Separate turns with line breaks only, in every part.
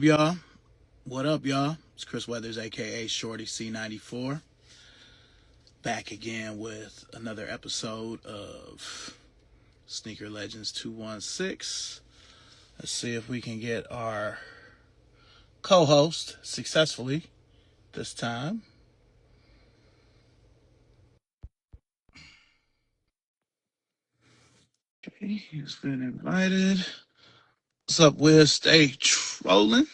Y'all? What up, y'all? It's Chris Weathers, aka Shorty C94, back again with another episode of Sneaker Legends 216. Let's see if we can get our co-host successfully this time. Okay, he's been invited. What's up, Wiz? Stay trolling.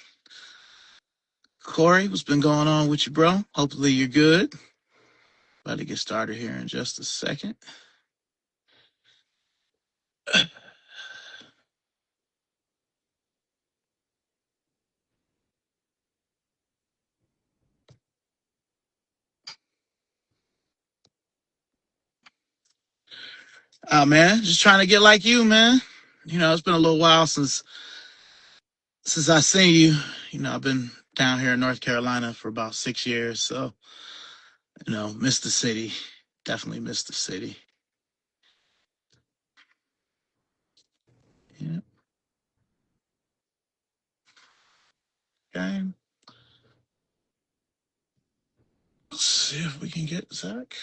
Corey, what's been going on with you, bro? Hopefully you're good. About to get started here in just a second. Oh man, just trying to get like you, man. It's been a little while since I seen you. I've been down here in North Carolina for about 6 years, so miss the city. Definitely miss the city. Yeah. Okay. Let's see if we can get Zach.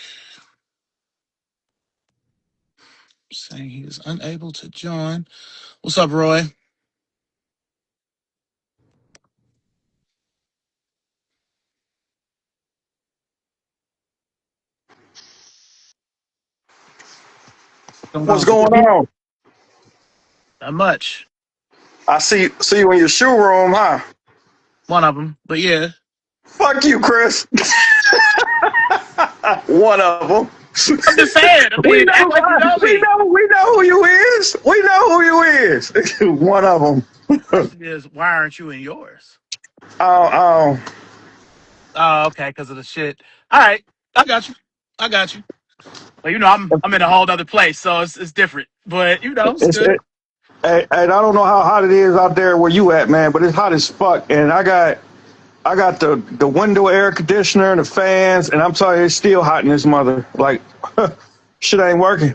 Saying he is unable to join. What's up, Roy? What's going
What's
on?
going on?
Not much.
I see you in your shoe room, huh?
One of them, but yeah.
Fuck you, Chris. One of them.
I'm just saying. I
we
mean,
know,
act like you know me.
we know who you is. We know who you is. One of them.
Question is, why aren't you in yours?
Oh,
Oh, okay, because of the shit. All right, I got you. I got you. Well, I'm in a whole other place, so it's different. But it's
it's
good.
it, and I don't know how hot it is out there where you at, man, but it's hot as fuck. And I got the window air conditioner and the fans, and I'm telling you, it's still hot in this mother. Like, shit ain't working.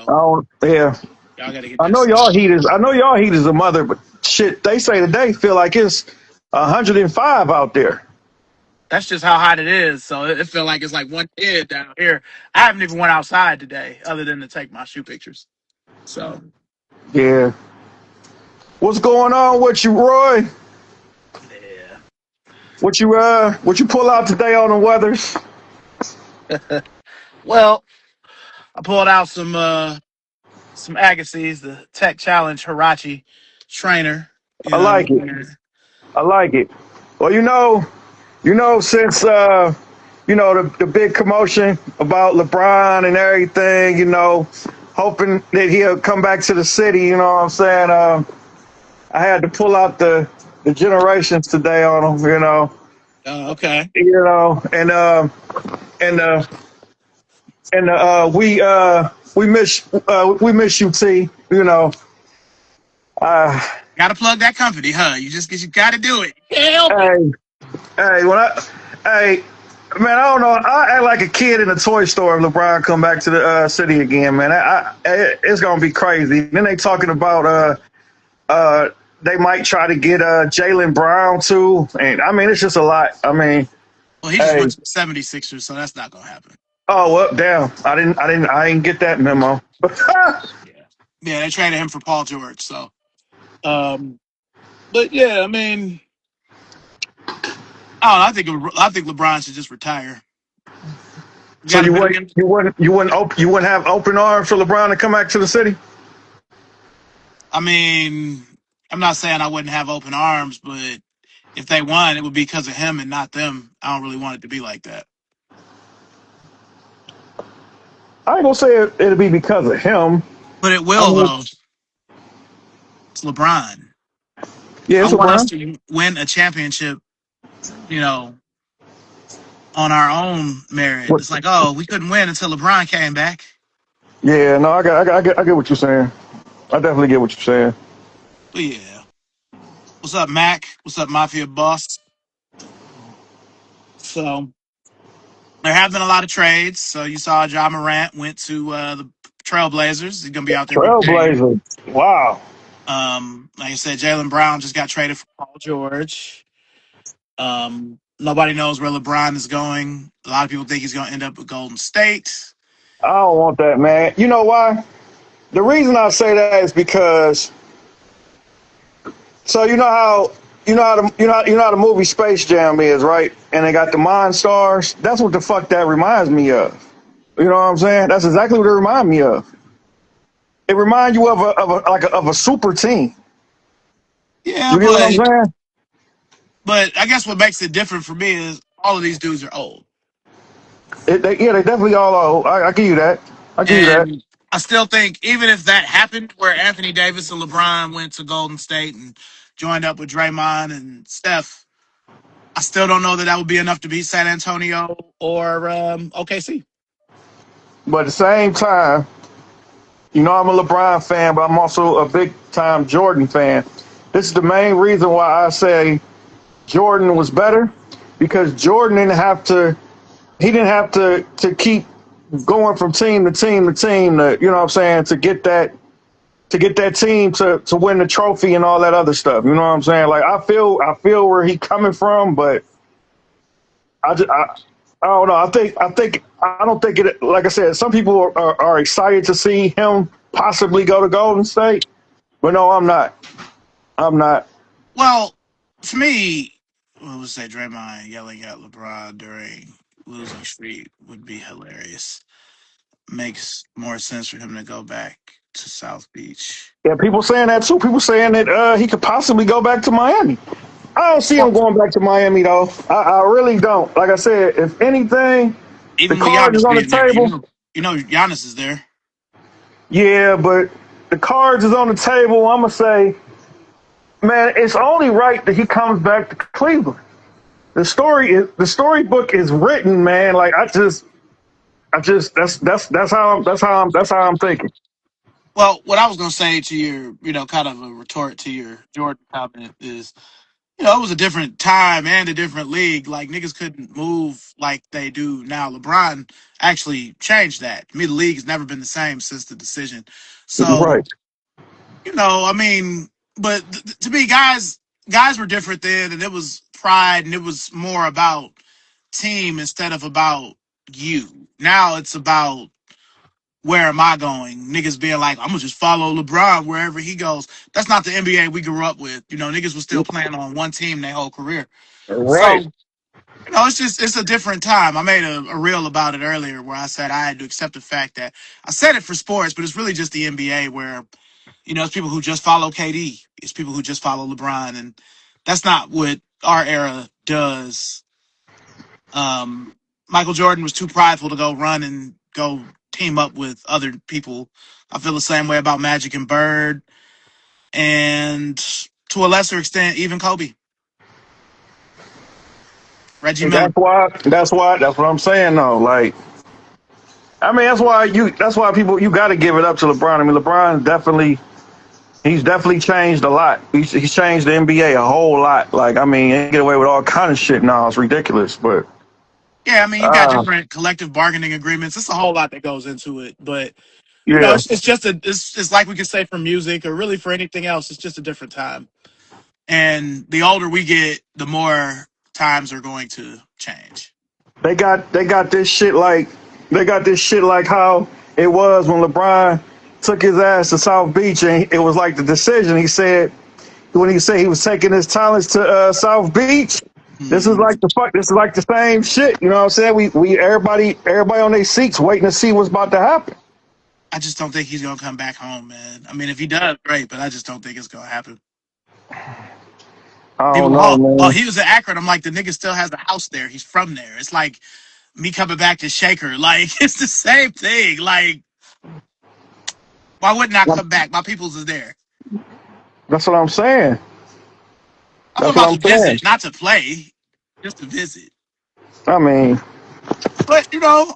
Oh, yeah.
Y'all gotta get
I
that
know
stuff.
y'all heat is. I know y'all heat is a mother, but shit, they say today feel like it's 105 out there.
That's just how hot it is. So it feel like it's like 110 down here. I haven't even went outside today, other than to take my shoe pictures. So
Yeah. What's going on with you, Roy?
yeah.
What you pull out today on the weathers?
Well, I pulled out some Agassiz, the Tech Challenge Hirachi trainer. You
I
know what
like
I'm
it.
saying?
I like it. Well, since the big commotion about LeBron and everything, hoping that he'll come back to the city. You know what I'm saying? I had to pull out the generations today on him.
Okay.
And we miss you, T. Uh,
Gotta plug that company, huh? You gotta do it. You can't help it.
hey, hey, hey, man, I don't know. I act like a kid in a toy store if LeBron come back to the city again, man. It's gonna be crazy. Then they talking about they might try to get Jaylen Brown too, and I mean it's just a lot. I mean,
Well, he just
hey,
went to the 76ers, so that's not gonna happen.
oh well, damn, I didn't get that memo.
Yeah. Yeah, they traded him for Paul George, so um but yeah, I mean, I don't know. I think LeBron should just retire. You
So
got a
you wouldn't
billion.
you wouldn't you wouldn't you wouldn't have open arms for LeBron to come back to the city?
I mean, I'm not saying I wouldn't have open arms, but if they won, it would be because of him and not them. I don't really want it to be like that.
I ain't gonna say it'll be because of him.
But it
I
will,
mean,
though. It's LeBron.
yeah,
I
it's
want us
LeBron.
to win a championship, you know, on our own merit.
What?
It's like, oh, we couldn't win until LeBron came back.
Yeah, no, I get what you're saying. I definitely get what you're saying.
But yeah. What's up, Mac? What's up, Mafia Boss? So there have been a lot of trades. So you saw John Morant went to the Trailblazers. He's gonna be out there with Dame.
Trailblazer. Wow.
Like I said, Jaylen Brown just got traded for Paul George. Nobody knows where LeBron is going. A lot of people think he's going to end up with Golden State.
I don't want that, man. You know why? The reason I say that is because so you know how the movie Space Jam is, right? And they got the Mind Stars. That's what the fuck that reminds me of. You know what I'm saying? That's exactly what it reminds me of. It reminds you of a super team.
Yeah,
You get what I'm saying?
but I guess what makes it different for me is all of these dudes are old.
They definitely all are. I give you that. I give you that.
And I still think even if that happened where Anthony Davis and LeBron went to Golden State and joined up with Draymond and Steph, I still don't know that that would be enough to beat San Antonio or OKC.
But at the same time, you know I'm a LeBron fan, but I'm also a big time Jordan fan. This is the main reason why I say Jordan was better because Jordan didn't have to. He didn't have to keep going from team to team to team. To, you know what I'm saying, to get that team to win the trophy and all that other stuff. You know what I'm saying? Like I feel where he coming from, but I just I don't know. I don't think it. Like I said, some people are excited to see him possibly go to Golden State, but no, I'm not. I'm not.
Well, to me, what would say Draymond yelling at LeBron during losing streak would be hilarious. Makes more sense for him to go back to South Beach.
Yeah, people saying that too. People saying that he could possibly go back to Miami. I don't see him
Well,
going back to Miami though. I really don't. Like I said, if anything, the
even with
cards is
Giannis
on the
being there,
table.
you know, Giannis is there.
Yeah, but the cards is on the table. I'm gonna say, man, it's only right that he comes back to Cleveland. The storybook is written, man. Like that's how I'm thinking.
Well, what I was gonna say to your, kind of a retort to your Jordan comment is, it was a different time and a different league. Like niggas couldn't move like they do now. LeBron actually changed that. To me, the league has never been the same since the decision.
Right.
So, I mean, but to me, guys were different then, and it was pride, and it was more about team instead of about you. Now it's about where am I going? Niggas being like, I'm gonna just follow LeBron wherever he goes. That's not the NBA we grew up with. Niggas was still playing on one team their whole career. So,
Right.
it's a different time. I made a reel about it earlier where I said I had to accept the fact that I said it for sports, but it's really just the NBA where, it's people who just follow KD. It's people who just follow LeBron. And that's not what our era does. Michael Jordan was too prideful to go run and go team up with other people. I feel the same way about Magic and Bird, and to a lesser extent, even Kobe, Reggie
And
Miller.
that's what I'm saying though. Like I mean that's why people you gotta give it up to LeBron. I mean LeBron he's definitely changed a lot. He's changed the NBA a whole lot. Like I mean he get away with all kind of shit now. It's ridiculous. But
Yeah, I mean, you got
uh
different collective bargaining agreements. It's a whole lot that goes into it, but
yeah.
it's just it's like we could say for music or really for anything else. It's just a different time, and the older we get, the more times are going to change.
They got this shit like how it was when LeBron took his ass to South Beach and it was like the decision. He said when he said he was taking his talents to South Beach. This is
Hmm.
like the fuck. This is like the same shit. You know what I'm saying? We everybody on their seats waiting to see what's about to happen.
I just don't think he's gonna come back home, man. I mean, if he does, great, but I just don't think it's gonna happen.
I don't
People,
know,
oh,
man.
he was in Akron. I'm like, the nigga still has a house there. He's from there. It's like me coming back to Shaker. Like, it's the same thing. Like, why wouldn't I come back? My people's is there.
That's what I'm saying.
I'm
That's what
about
I'm
to
saying.
visit, not to play, just to visit.
I mean,
But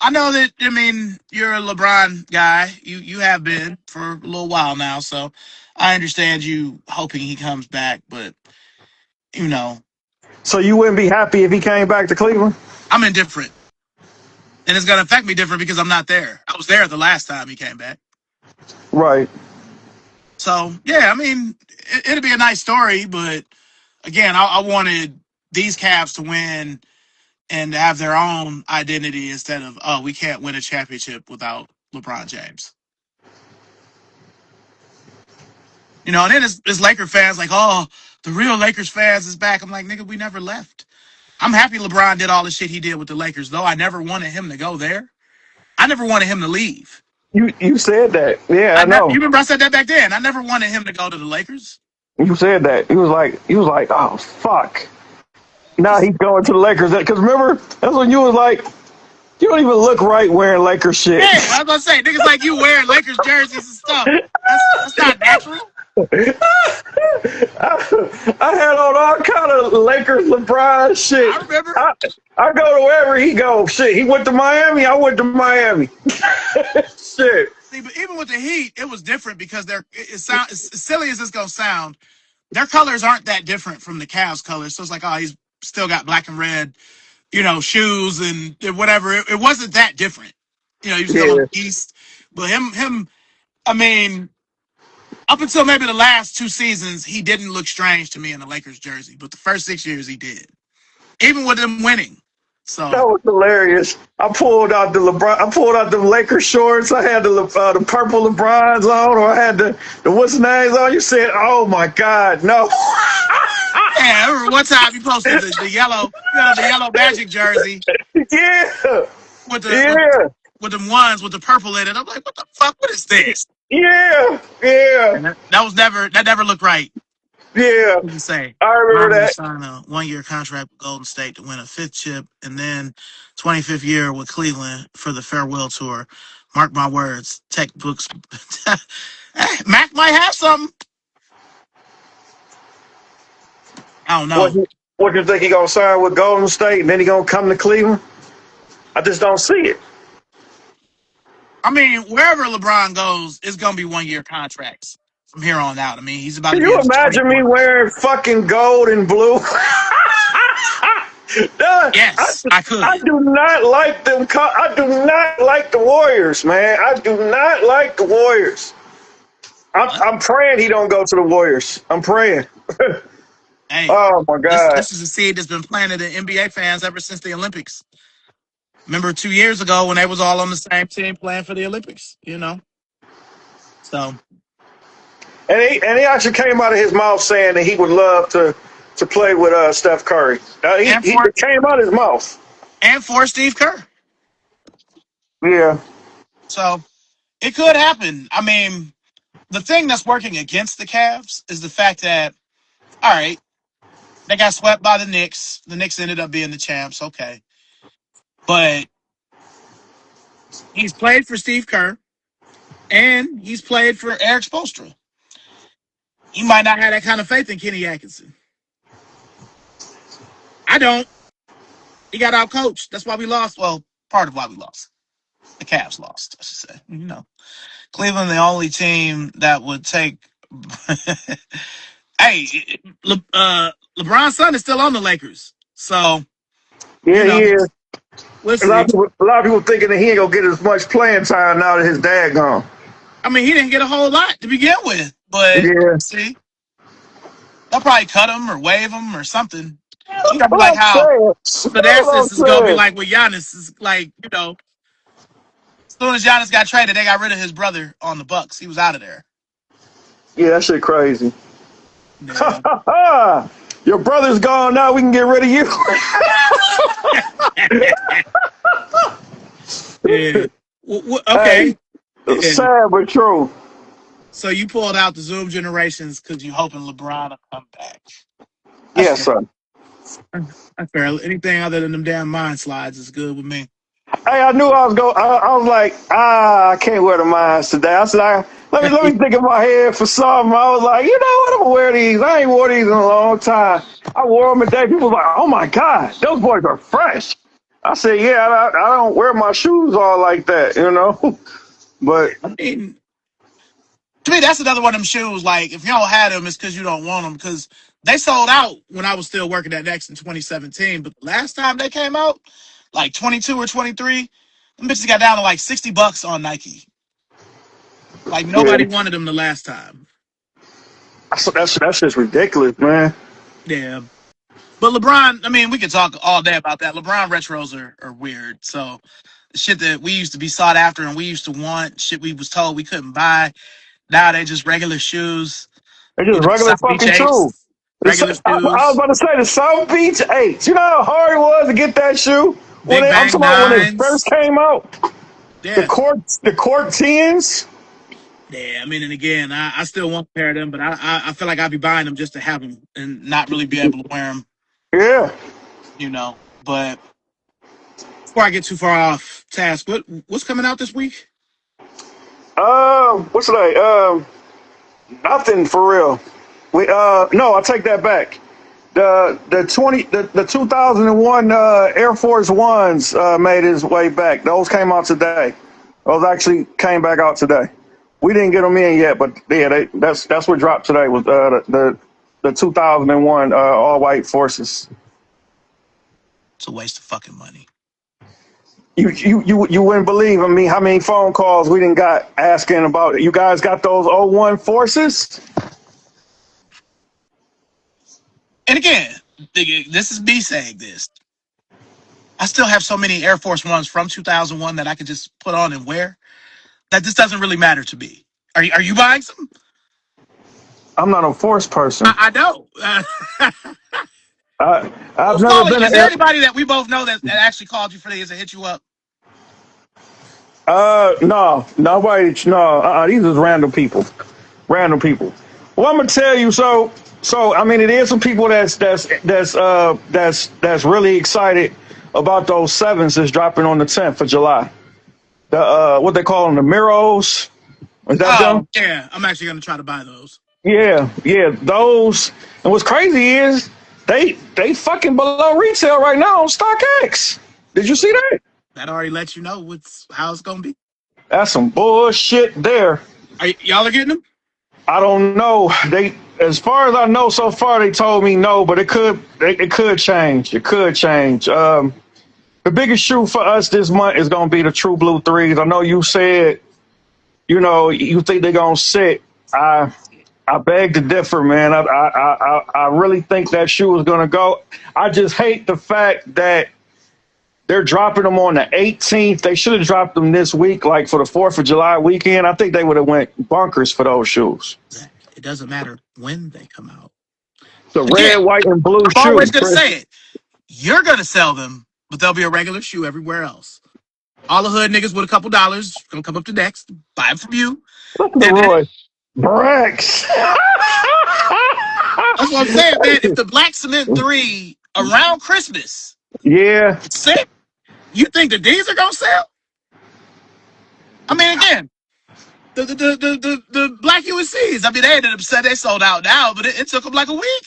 I know that. I mean, you're a LeBron guy. You have been for a little while now, so I understand you hoping he comes back. But you know,
so you wouldn't be happy if he came back to Cleveland,
I'm indifferent, and it's gonna affect me different because I'm not there. I was there the last time he came back,
right?
So yeah, I mean, it'd be a nice story, but again, I wanted these Cavs to win and to have their own identity instead of, oh, we can't win a championship without LeBron James. You know, and then it's Laker fans like, oh, the real Lakers fans is back. I'm like, nigga, we never left. I'm happy LeBron did all the shit he did with the Lakers, though. I never wanted him to go there. I never wanted him to leave.
You said that. Yeah, I know.
You remember I said that back then. I never wanted him to go to the Lakers.
You said that. He was like, oh fuck. Now he's going to the Lakers. Because remember, that's when you was like, you don't even look right wearing Lakers shit.
Yeah, I was gonna say niggas like you wearing Lakers jerseys and stuff. That's not natural.
I had on all kind of Lakers LeBron shit.
I remember.
I go to wherever he goes. Shit, he went to Miami. I went to Miami. Shit.
See, but even with the Heat, it was different because it sound as silly as it's gonna sound, their colors aren't that different from the Cavs colors. So it's like, oh, he's still got black and red, you know, shoes and whatever. It wasn't that different. You know, he was still on
Yeah.
the East. But him, I mean, up until maybe the last 2 seasons, he didn't look strange to me in the Lakers jersey. But the first 6 years, he did. Even with them winning. So
That was hilarious. I pulled out the LeBron. I pulled out the Lakers shorts. I had the purple LeBrons on, or I had the what's the names on. You said, "Oh my God, no!"
yeah, I remember one time he posted the yellow, the yellow Magic jersey
Yeah,
with the
yeah,
with them ones with the purple in it. I'm like, what the fuck? What is this?
yeah, yeah,
And that never looked right.
yeah.
What did you say?
I remember
Romney
that.
signed a 1-year contract with Golden State to win a 5th chip, and then 25th year with Cleveland for the farewell tour. Mark my words, textbooks. Mac might have something. I don't
What
know.
you, what you think he gonna sign with Golden State, and then he gonna come to Cleveland? I just don't see it.
I mean, wherever LeBron goes, it's gonna be 1-year contracts from here on out. I mean, he's about
Can
to be
you
in his
imagine me
24th.
wearing fucking gold and blue?
Yes, I could.
I do not like them. I do not like the Warriors, man. I do not like the Warriors. I'm praying he don't go to the Warriors. I'm praying.
Hey,
Oh my God.
this is a seed that's been planted in NBA fans ever since the Olympics. Remember 2 years ago when they was all on the same team playing for the Olympics, you know? So,
And he actually came out of his mouth saying that he would love to play with Steph Curry.
and
He
for
it came out of his mouth.
Steve Kerr.
Yeah.
So, it could happen. I mean, the thing that's working against the Cavs is the fact that, all right, they got swept by the Knicks. The Knicks ended up being the champs, okay. But he's played for Steve Kerr, and he's played for Eric Spoelstra. He might not have that kind of faith in Kenny Atkinson. I don't. He got out coached. That's why we lost. Well, part of why we lost. The Cavs lost, I should say. You know, Cleveland, the only team that would take. Hey, LeBron's son is still on the Lakers, so
Yeah,
you
he
know
is.
we'll
A lot
see.
of people thinking that he ain't gonna get as much playing time now that his dad gone.
I mean, he didn't get a whole lot to begin with, but
Yeah.
see, they'll probably cut him or waive him or something.
That's
You know,
what
like
I'm
how
saying. That's what I'm
Thaddeus is gonna be
saying.
like with Giannis. Is like, you know, as soon as Giannis got traded, they got rid of his brother on the Bucks. He was out of there.
Yeah, that shit crazy.
Yeah.
Your brother's gone now. We can get rid of you.
Yeah. Okay.
Hey, sad but true.
So you pulled out the Zoom generations because you hoping LeBron will come back.
Yes, sir.
That's fair. Anything other than them damn mind slides is good with me.
Hey, I knew I was going. I was like, I can't wear the mines today. I said, let me think in my head for something. I was like, you know what? I'm gonna wear these. I ain't wore these in a long time. I wore them today. People were like, oh my God, those boys are fresh. I said, yeah, I don't wear my shoes all like that, you know. But
I mean, to me, that's another one of them shoes. Like, if you don't have them, it's because you don't want them. Because they sold out when I was still working at Next in 2017. But the last time they came out, like 22 or 23, them bitches got down to like $60 on Nike. Like,
yeah,
nobody wanted them the last time.
So that's just ridiculous, man.
Yeah. But LeBron, I mean, we could talk all day about that. LeBron retros are weird. So shit that we used to be sought after and we used to want, shit we was told we couldn't buy. Now they just regular shoes.
They're just regular
South Beach
fucking shoes.
Apes, regular
I was
shoes.
about to say the South Beach Eights. You know how hard it was to get that shoe
Big
I'm
Bang
talking about when it first
Nines.
came out.
Yeah.
The court tens.
Yeah, I mean, and again, I still want a pair of them, but I feel like I'd be buying them just to have them and not really be able to wear them,
Yeah.
But before I get too far off task, what's coming out this week?
What's today? Nothing for real. We no, I take that back. The 2001 Air Force Ones made its way back. Those came out today. Those actually came back out today. We didn't get them in yet, but yeah, that's what dropped today was the 2001 all white forces.
It's a waste of fucking money.
You wouldn't believe how many phone calls we didn't got asking about it. You guys got those '01 forces?
And again, this is me saying this. I still have so many Air Force Ones from 2001 that I could just put on and wear that this doesn't really matter to me. Are you buying some?
I'm not a force person.
I know.
I've never been
Is
an
there
Air.
anybody that we both know that actually called you for these and hit you up?
No, nobody. No, these is random people. Random people. Well, I'm gonna tell you. So I mean, it is some people that's really excited about those sevens that's dropping on the 10th of July. The what they call them, the Miros. Is that them?
Yeah, I'm actually gonna try to buy those.
Yeah, those. And what's crazy is they fucking below retail right now on StockX. Did you see that?
That already lets you know how it's gonna be.
That's some bullshit there.
Y'all are getting them?
I don't know. As far as I know, so far they told me no, but it could change. It could change. The biggest shoe for us this month is gonna be the True Blue threes. I know you said, you think they're gonna sit. I beg to differ, man. I really think that shoe is gonna go. I just hate the fact that they're dropping them on the 18th. They should have dropped them this week, like for the 4th of July weekend. I think they would have went bunkers for those shoes.
It doesn't matter when they come out.
The red, white, and blue
I'm always
shoe.
gonna say it. You're gonna sell them, but they'll be a regular shoe everywhere else. All the hood niggas with a couple dollars gonna come up to Next, buy them from you.
Listen to Roy. Brex.
That's what I'm saying, man. If the Black Cement 3 around Christmas,
Yeah.
sick, you think that these are gonna sell? I mean, again, the Black UNCs. I mean, they ended up saying they sold out now, but it took them like a week.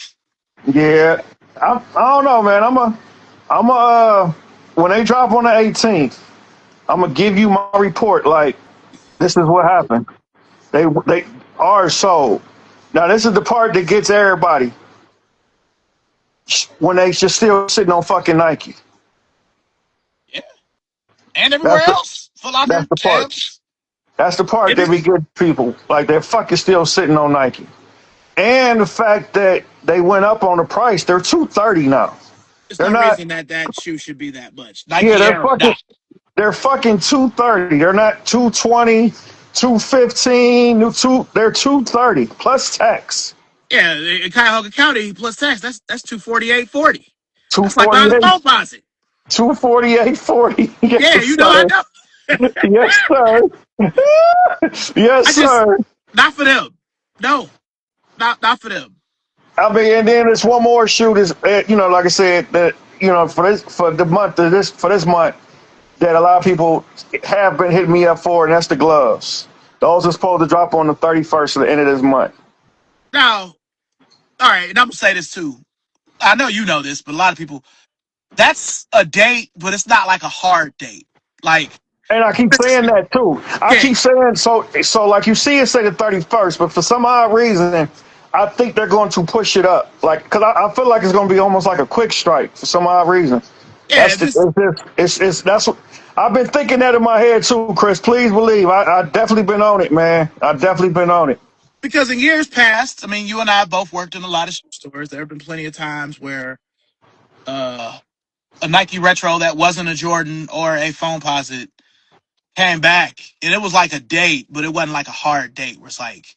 Yeah. I don't know, man. When they drop on the 18th, I'm gonna give you my report. Like, this is what happened. They are sold. Now, this is the part that gets everybody. When they just still sitting on fucking Nike.
Yeah, and everywhere else. Full Locker,
that's the part.
Champs.
That's the part that we get people. Like, they're fucking still sitting on Nike. And the fact that they went up on the price, they're $230 now.
There's no reason that shoe should be that much. Nike
they're fucking $230. They're not $220, $215. They're $230 plus tax.
Yeah, in Cuyahoga County plus tax, that's $248.40. That's like
$248.
buying a phone deposit.
$248.40.
Yeah, you know I know.
Yes, sir. Yes, sir.
Not for them. No, not for them.
I mean, and then there's one more shoe. That's like I said, that for this month, that a lot of people have been hitting me up for, and that's the gloves. Those are supposed to drop on the 31st of the end of this month.
Now, all right, and I'm gonna say this too. I know you know this, but a lot of people, that's a date, but it's not like a hard date. Like,
and I keep saying that too. I keep saying so like you see it say the 31st, but for some odd reason, I think they're going to push it up. Like, because I feel like it's going to be almost like a quick strike for some odd reason.
Yeah,
that's what I've been thinking that in my head too, Chris. Please believe I definitely been on it, man. I definitely been on it.
Because in years past, I mean, you and I both worked in a lot of shoe stores. There have been plenty of times where uh, a Nike retro that wasn't a Jordan or a Foamposite came back, and it was like a date, but it wasn't like a hard date where it's like,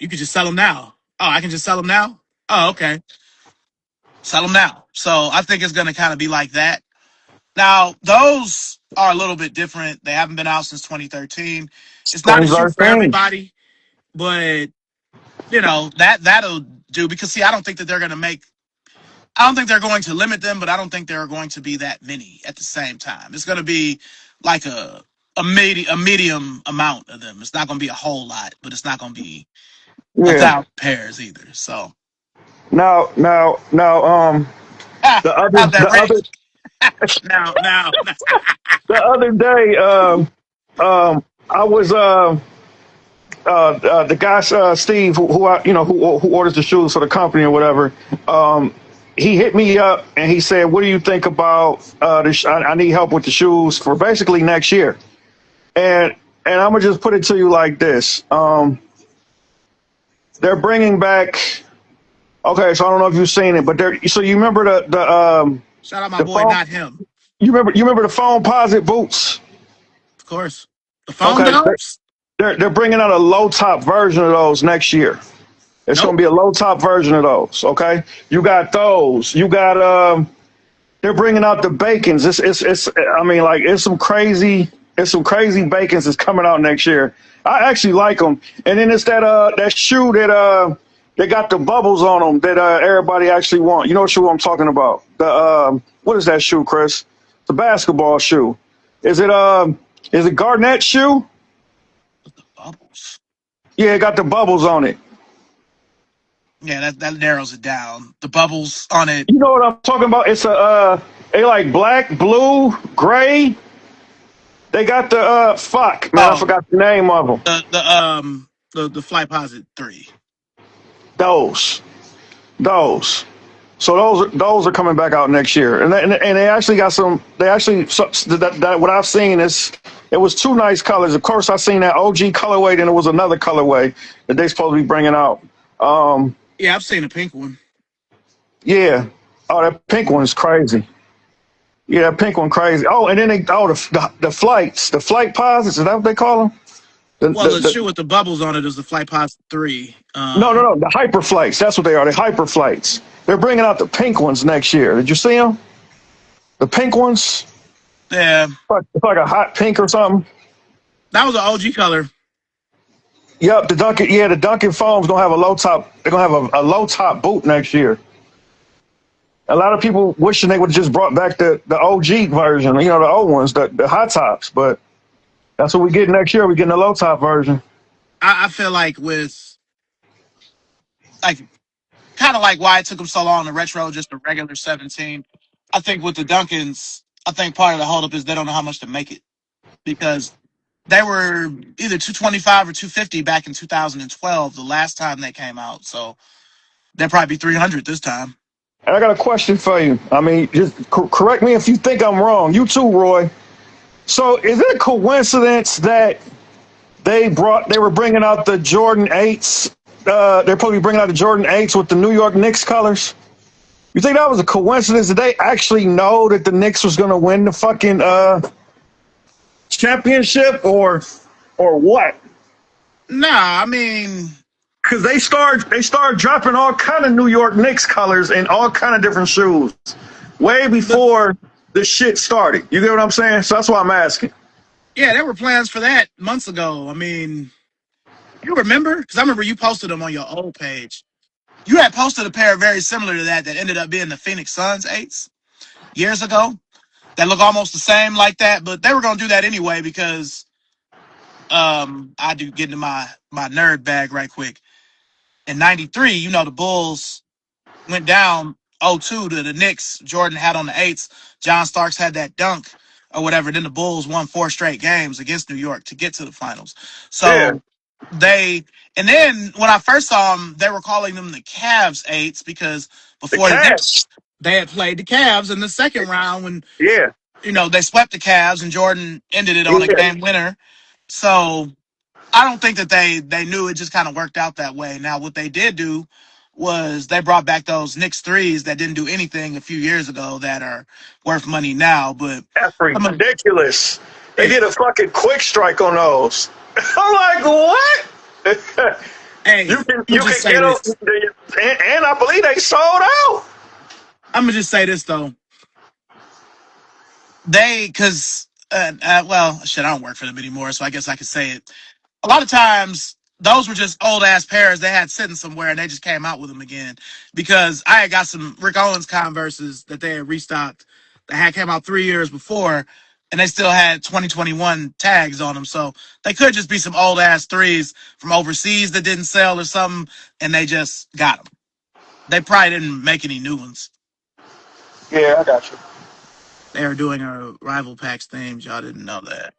you could just sell them now. Oh, I can just sell them now? Oh, okay. Sell them now. So I think it's going to kind of be like that. Now, those are a little bit different. They haven't been out since 2013. It's not a shoe for
2013.
everybody, but that'll do because see, I don't think they're going to limit them, but I don't think there are going to be that many at the same time. It's going to be like a medium amount of them. It's not going to be a whole lot, but it's not going to be a
Yeah.
thousand pairs either. So
Now, the other,
how's that
the other,
rate? Now.
the other day, I was the guy Steve, who orders the shoes for the company or whatever. He hit me up and he said, "What do you think about I need help with the shoes for basically next year." And I'm gonna just put it to you like this: they're bringing back. Okay, so I don't know if you've seen it, but so you remember
Shout out my
the
boy,
phone.
not him.
You remember the Foamposite boots?
Of course. The phone
Okay,
doves?
they're bringing out a low top version of those next year. It's going
Nope.
to be a low top version of those. Okay, you got those. You got they're bringing out the bacons. It's I mean, like it's some crazy bacons that's coming out next year. I actually like them. And then it's that shoe that they got the bubbles on them that everybody actually want. You know what shoe I'm talking about? The what is that shoe, Chris? The basketball shoe. Is it Garnett shoe?
Bubbles.
Yeah, it got the bubbles on it.
Yeah, that narrows it down. The bubbles on it.
You know what I'm talking about? It's they like black, blue, gray. They got the fuck, man, I
Oh,
forgot the name of them.
the Flyposite 3.
Those, those. So those are coming back out next year, and they actually got some. They actually that what I've seen is it was two nice colors. Of course, I seen that OG colorway, then it was another colorway that they supposed to be bringing out.
Yeah, I've seen a pink one.
Yeah. Oh, that pink one is crazy. Yeah, that pink one crazy. Oh, and then the flights, the flight posits. Is that what they call them?
Well, the shoe with the bubbles on it is the Flyposite 3.
No, the hyper flights. That's what they are. The hyper flights. They're bringing out the pink ones next year. Did you see them? The pink ones.
Yeah,
It's like a hot pink or something.
that was an OG color.
Yep, the Dunkin'. Yeah, the Dunkin' foam's gonna have a low top. They're gonna have a low top boot next year. A lot of people wishing they would have just brought back the OG version. The old ones, the high tops. But that's what we get next year. We're getting the low top version.
I feel like like kind of like why it took them so long to retro just a regular 17. I think with the Duncans, I think part of the holdup is they don't know how much to make it because they were either 225 or 250 back in 2012, the last time they came out. So they'll probably be 300 this time.
And I got a question for you. I mean, just correct me if you think I'm wrong. You too, Roy. So, is it a coincidence that they were bringing out the Jordan 8s? They're probably bringing out the Jordan 8s with the New York Knicks colors. You think that was a coincidence? Did they actually know that the Knicks was going to win the fucking championship, or what?
Nah, I mean,
Because they start dropping all kind of New York Knicks colors and all kind of different shoes way
the,
before the shit started. You get what I'm saying? So that's why I'm asking.
yeah, there were plans for that months ago. I mean, you remember? Because I remember you posted them on your old page. You had posted a pair very similar to that ended up being the Phoenix Suns 8s years ago that look almost the same like that, but they were going to do that anyway because I do get into my nerd bag right quick. In 93, the Bulls went down 0-2 to the Knicks. Jordan had on the 8s. John Starks had that dunk or whatever. Then the Bulls won 4 straight games against New York to get to the finals.
Yeah,
So and then when I first saw them, they were calling them the Cavs 8s because
the
before the Knicks,
Cavs.
they had played the Cavs in the second round when,
Yeah,
they swept the Cavs and Jordan ended it on a
yeah.
game winner. So I don't think that they knew. It just kind of worked out that way. Now, what they did do was they brought back those Knicks threes that didn't do anything a few years ago that are worth money now. But
That's
I'm a,
ridiculous. They
yeah,
did a fucking quick strike on those. I'm like, what?
hey,
You
I'm
can
just say
get them,
this.
and I believe they sold out.
I'm gonna just say this though. Because well, shit, I don't work for them anymore, so I guess I could say it. A lot of times those were just old ass pairs they had sitting somewhere and they just came out with them again because I had got some Rick Owens Converses that they had restocked that had came out 3 years before and they still had 2021 tags on them. So they could just be some old ass threes from overseas that didn't sell or something and they just got them. They probably didn't make any new ones.
Yeah, I got you.
They were doing a rival packs themes. Y'all didn't know that.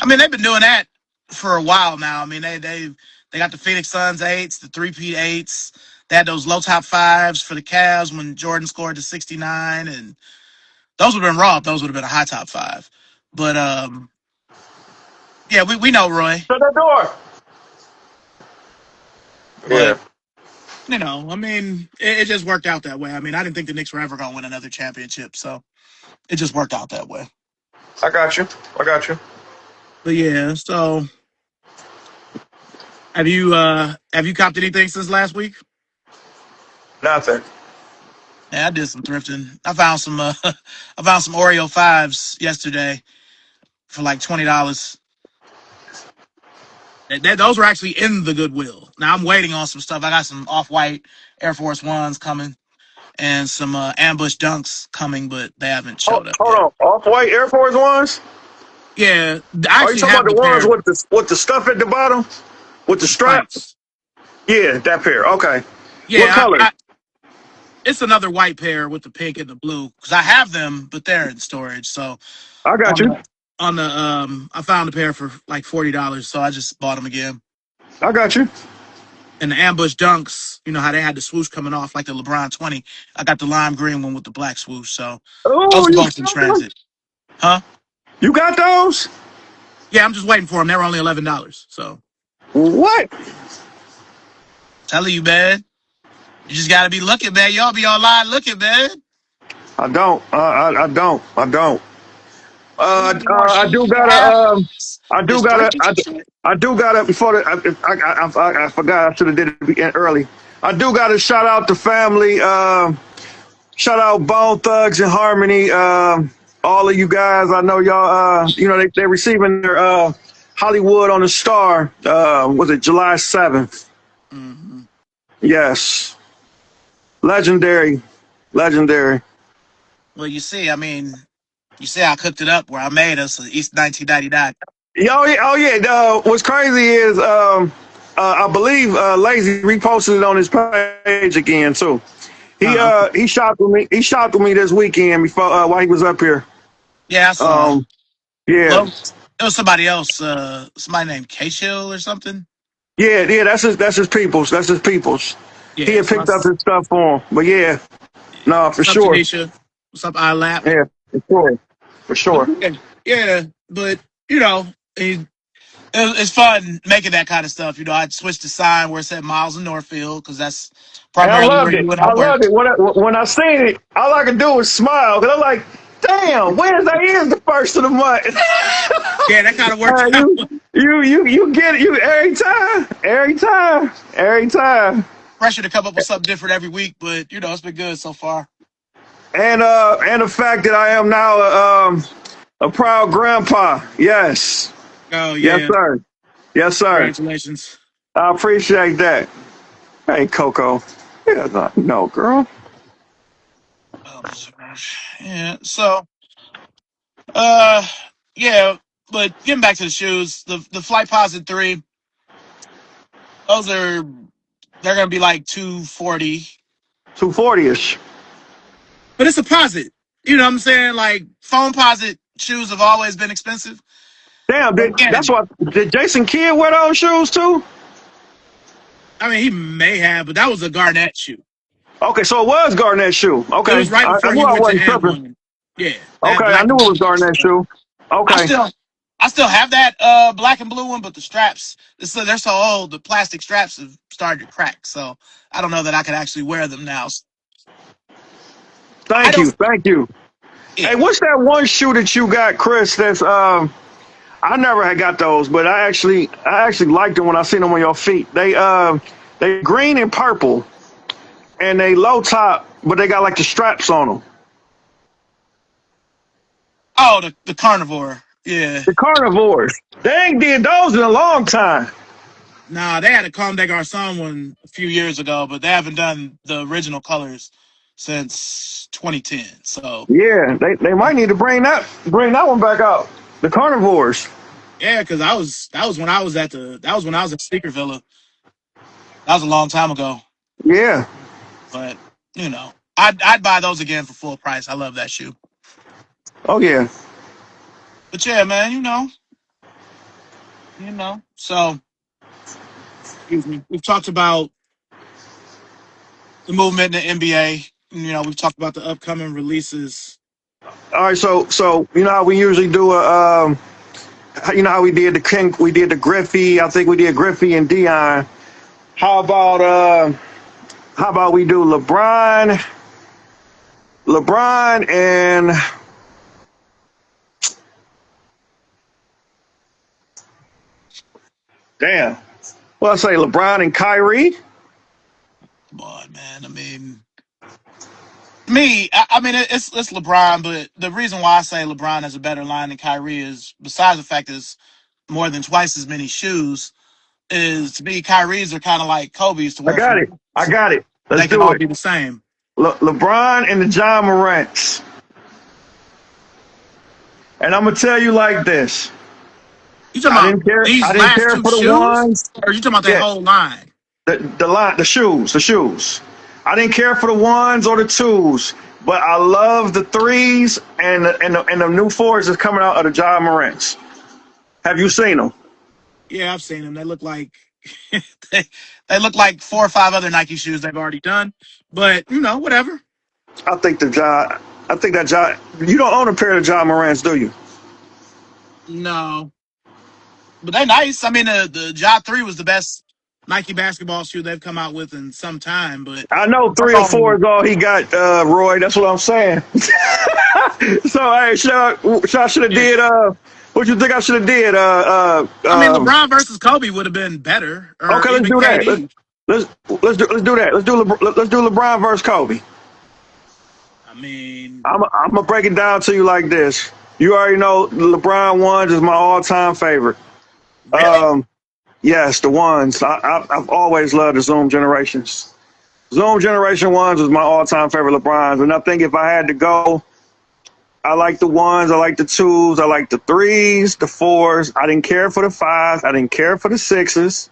I mean, they've been doing that for a while now. I mean, they got the Phoenix Suns eights, the three-peat eights. They had those low top fives for the Cavs when Jordan scored to 69, and those would have been raw. Those would have been a high top five. But yeah, we know Roy.
Shut that door. Yeah,
But you know, I mean, it just worked out that way. I mean, I didn't think the Knicks were ever going to win another championship, so it just worked out that way.
I got you. I got you.
But yeah, so have you copped anything since last week?
Nothing.
Yeah, I did some thrifting. I found some I found some Oreo fives yesterday for like $20. Those were actually in the Goodwill. Now I'm waiting on some stuff. I got some off-white Air Force Ones coming and some ambush dunks coming, but they haven't
Oh,
showed up
hold
yet.
on. Off-white Air Force Ones?
Yeah, I
Are you
actually
talking
have
about
the
the ones
pair
with the stuff at the bottom? With the
with
strap?
spikes.
Yeah, that pair. Okay. What
Yeah,
color?
it's another white pair with the pink and the blue because I have them, but they're in storage. So
I got
on
you.
the I found a pair for like $40, so I just bought them again.
I got you.
And the ambush dunks, you know how they had the swoosh coming off like the LeBron 20. I got the lime green one with the black swoosh. So those
Oh,
are
you
both in
got them?
transit. Huh?
You got those?
Yeah, I'm just waiting for them. They're only $11. So
What?
telling you, man. You just gotta be looking, man. Y'all be online looking, man.
I don't. I don't. I don't.
You need more
I
shoes
do
to
gotta.
have.
I do
Just
gotta.
thrifting some shit.
I do gotta. Before the, I forgot. I should have did it early. I do gotta shout out the family. Shout out Bone Thugs and Harmony. All of you guys. I know y'all. You know they receiving their Hollywood on the Star. Was it July 7th?
Mm-hmm.
Yes. Legendary. Legendary.
Well, you see, I mean, you see, I cooked it up where I made us East 1999.
Oh yeah. What's crazy is I believe Lazy reposted it on his page again too. He shopped with me. He shopped with me this weekend before while he was up here.
Yeah, I saw.
Yeah,
Well, it was somebody else. Somebody named K-Chill or something.
yeah. That's his peoples. That's his peoples. He
Yeah,
had
so
picked up his stuff for him. But yeah, no, for
what's up,
sure.
Tanisha? What's up, iLap?
Yeah, for sure. For sure.
Yeah, but you know, it's fun making that kind of stuff. You know, I switched the sign where it said Miles in Northfield because that's
And I
primarily where
loved it.
you and I
I loved
work.
it. When I seen it, all I could do was smile because I'm like, damn, Wednesday is the first of the month.
Yeah, that kind of worked out.
You get it. You every time.
Pressure to come up with something different every week, but you know, it's been good so far.
And the fact that I am now a proud grandpa. Yes,
Oh
yes,
yeah,
sir. Yes, sir.
congratulations.
I appreciate that. Hey, Coco. Yeah, no, girl.
Oh, yeah. So, uh, yeah. But getting back to the shoes, the Flight Posit 3, they're gonna be like 240.
240ish.
But it's a posit. You know what I'm saying? Like foam posit shoes have always been expensive.
Damn, that's
Again,
what. Did Jason Kidd wear those shoes too?
I mean, he may have, but that was a Garnett shoe.
Okay, so it was Garnett shoe.
It
Okay,
was right
I
before
knew
he
I
went to
wasn't tripping.
M1. Yeah,
Okay,
that
I
black
knew
and
it was
white.
Garnett shoe.
I
Okay,
still, I still have that black and blue one, but the straps they're so old. The plastic straps have started to crack, so I don't know that I could actually wear them now. I
Thank
don't.
you, thank you. Hey,
Yeah.
what's that one shoe that you got, Chris? That's I never had got those, but I actually liked them when I seen them on your feet. They green and purple, and they low top, but they got like the straps on them.
Oh, the carnivore. Yeah.
The carnivores. They ain't did those in a long time.
Nah, they had a Comme des Garçons one a few years ago, but they haven't done the original colors since 2010. So
Yeah, they might need to bring that one back out. The carnivores.
yeah, because that was when I was at Sneaker Villa. That was a long time ago.
Yeah.
But I'd buy those again for full price. I love that shoe.
Oh yeah.
But yeah, man, So excuse me. We've talked about the movement in the NBA. We've talked about the upcoming releases.
All right. So you know how we usually do a you know how we did the Griffey. I think we did Griffey and Dion. How about we do LeBron and damn. Well, I say LeBron and Kyrie.
Come on, man. It's LeBron, but the reason why I say LeBron has a better line than Kyrie is, besides the fact that it's more than twice as many shoes, is to me Kyrie's are kind of like Kobe's to
I
where
got
from
it. I got it. Let's
they can
do
all
it.
be the same.
LeBron and the John Morants. And I'm gonna tell you like this.
You talking
I
about
didn't care. I
these
didn't
last
care
two
for the
shoes,
ones.
or are you talking about that
Yeah,
whole line?
the shoes. I didn't care for the ones or the twos, but I love the threes and the new fours that's coming out of the John Morants. Have you seen them?
Yeah, I've seen them. They look like they, they look like 4 or 5 other Nike shoes they've already done. But whatever.
I think the John. I think that John. You don't own a pair of John Morants, do you?
No, but they're nice. The Ja 3 was the best Nike basketball shoe they've come out with in some time. But
I know
I'm
3 or 4 is all he got, Roy. That's what I'm saying. So hey, should have
yeah.
did what you think I should have did?
LeBron versus Kobe would have been better, or
Okay, let's
even
do that.
KD.
Let's do that. Let's do LeBron versus Kobe.
I mean,
I'm gonna break it down to you like this. You already know LeBron ones is my all time favorite.
really?
Yes, the ones. I've always loved the Zoom generations. Zoom generation ones was my all time favorite LeBrons, and I think if I had to go, I like the ones, I like the twos, I like the threes, the fours. I didn't care for the fives, I didn't care for the sixes.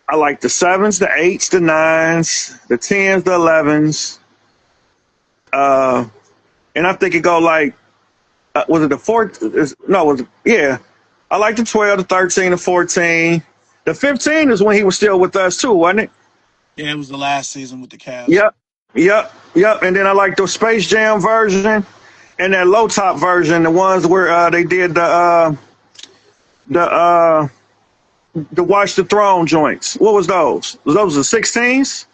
I like the sevens, the eights, the nines, the tens, the 11s. And I think it go like, was it the four? No, was it, yeah. I like the 12, the 13, the 14. The 15 is when he was still with us too, wasn't it?
Yeah, it was the last season with the Cavs.
Yep, yep. And then I like the Space Jam version and that low top version, the ones where they did the Watch the Throne joints. What was those? Was those the 16s?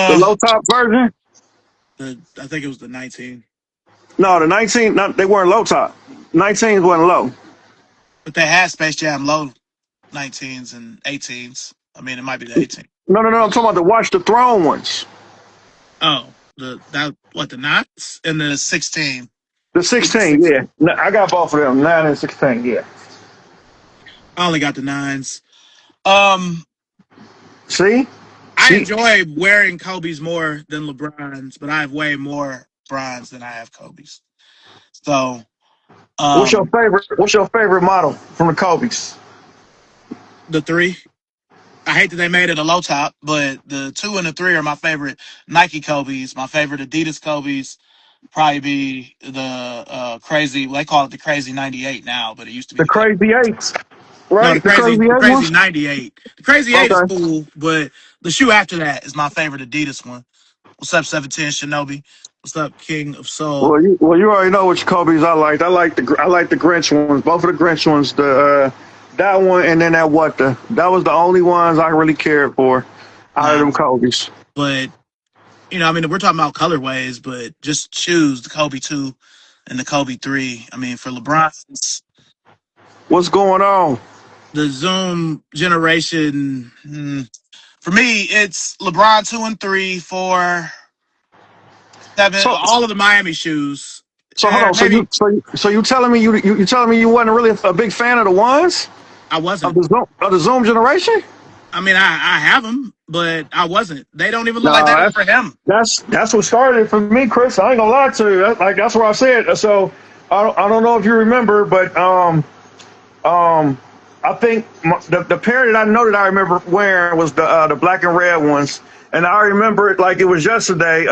The
Uh,
low top version?
I think it was the 19,
No, the 19. No, they weren't low top. 19s wasn't low.
but they had Space Jam low 19s and 18s. It might be the 18.
No. I'm talking about the Watch the Throne ones.
Oh, the nines and the 16.
The
It was the
16,
16.
yeah. No, I got both of them, 9 and 16, yeah.
I only got the nines. Um,
See?
I
See?
enjoy wearing Kobe's more than LeBron's, but I have way more Bron's than I have Kobe's. So, um,
What's your favorite model from the Kobe's?
the 3. I hate that they made it a low top, but the 2 and the 3 are my favorite Nike Kobe's. My favorite Adidas Kobe's probably be the crazy. Well, they call it the crazy 98 now, but it used to be
The
the crazy.
Crazy Eights,
No,
right? The Crazy
the
Eight
crazy
ones?
98. The crazy 8 is
Okay.
cool, but the shoe after that is my favorite Adidas one. What's up, 710 Shinobi? What's up, King of Soul?
Well, you already know which Kobe's I liked. I like the Grinch ones, both of the Grinch ones. The that one and then that was the only ones I really cared for out of
Nah,
them Kobe's.
but I mean, we're talking about colorways, but just choose the Kobe 2 and the Kobe 3. I mean, for LeBron, it's
What's going on?
the Zoom generation. For me, it's LeBron 2 and 3, 4, 7,
So
all of the Miami shoes.
so hold on. So
Maybe
you telling me you telling me you wasn't really a big fan of the ones
I
of
wasn't.
the Zoom generation?
I mean, I have them, but I wasn't. They don't even look like they
No,
were for him.
that's what started it for me, Chris. I ain't gonna lie to you. That's what I said. So I don't know if you remember, but I think the pair that I know that I remember wearing was the black and red ones, and I remember it like it was yesterday.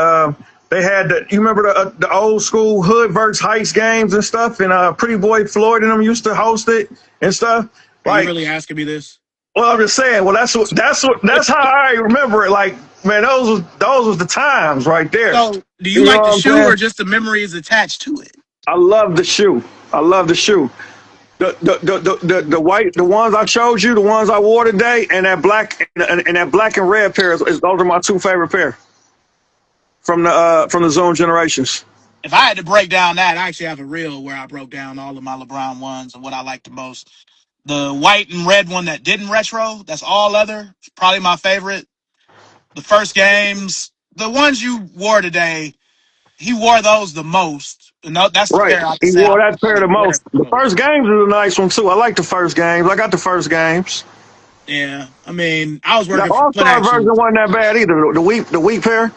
They had you remember the old school Hood versus Heights games and stuff, and Pretty Boy Floyd and them used to host it and stuff.
Are you
Like,
really asking me this?
well, I'm just saying. Well, that's how I remember it. Like, man, those was the times right there.
So, do you
You know
like
what
the
I'm
shoe or
saying?
just the memories attached to it?
I love the shoe. I love the shoe. The white, the ones I showed you, the ones I wore today, and that black and red pair those are my two favorite pair from the Zone generations.
If I had to break down that, I actually have a reel where I broke down all of my LeBron ones and what I like the most. The white and red one that didn't retro, that's all leather, probably my favorite. The first games, the ones you wore today, he wore those the most. And that's the
Right.
pair I would
He
say I
wore that pair
would
the
wear
most.
the
The
most.
first games was a nice one too. I like the first games. I got the first games.
Yeah, I mean, I was
The
working for
All
Foot
Star version
Action.
wasn't that bad either. The wheat pair.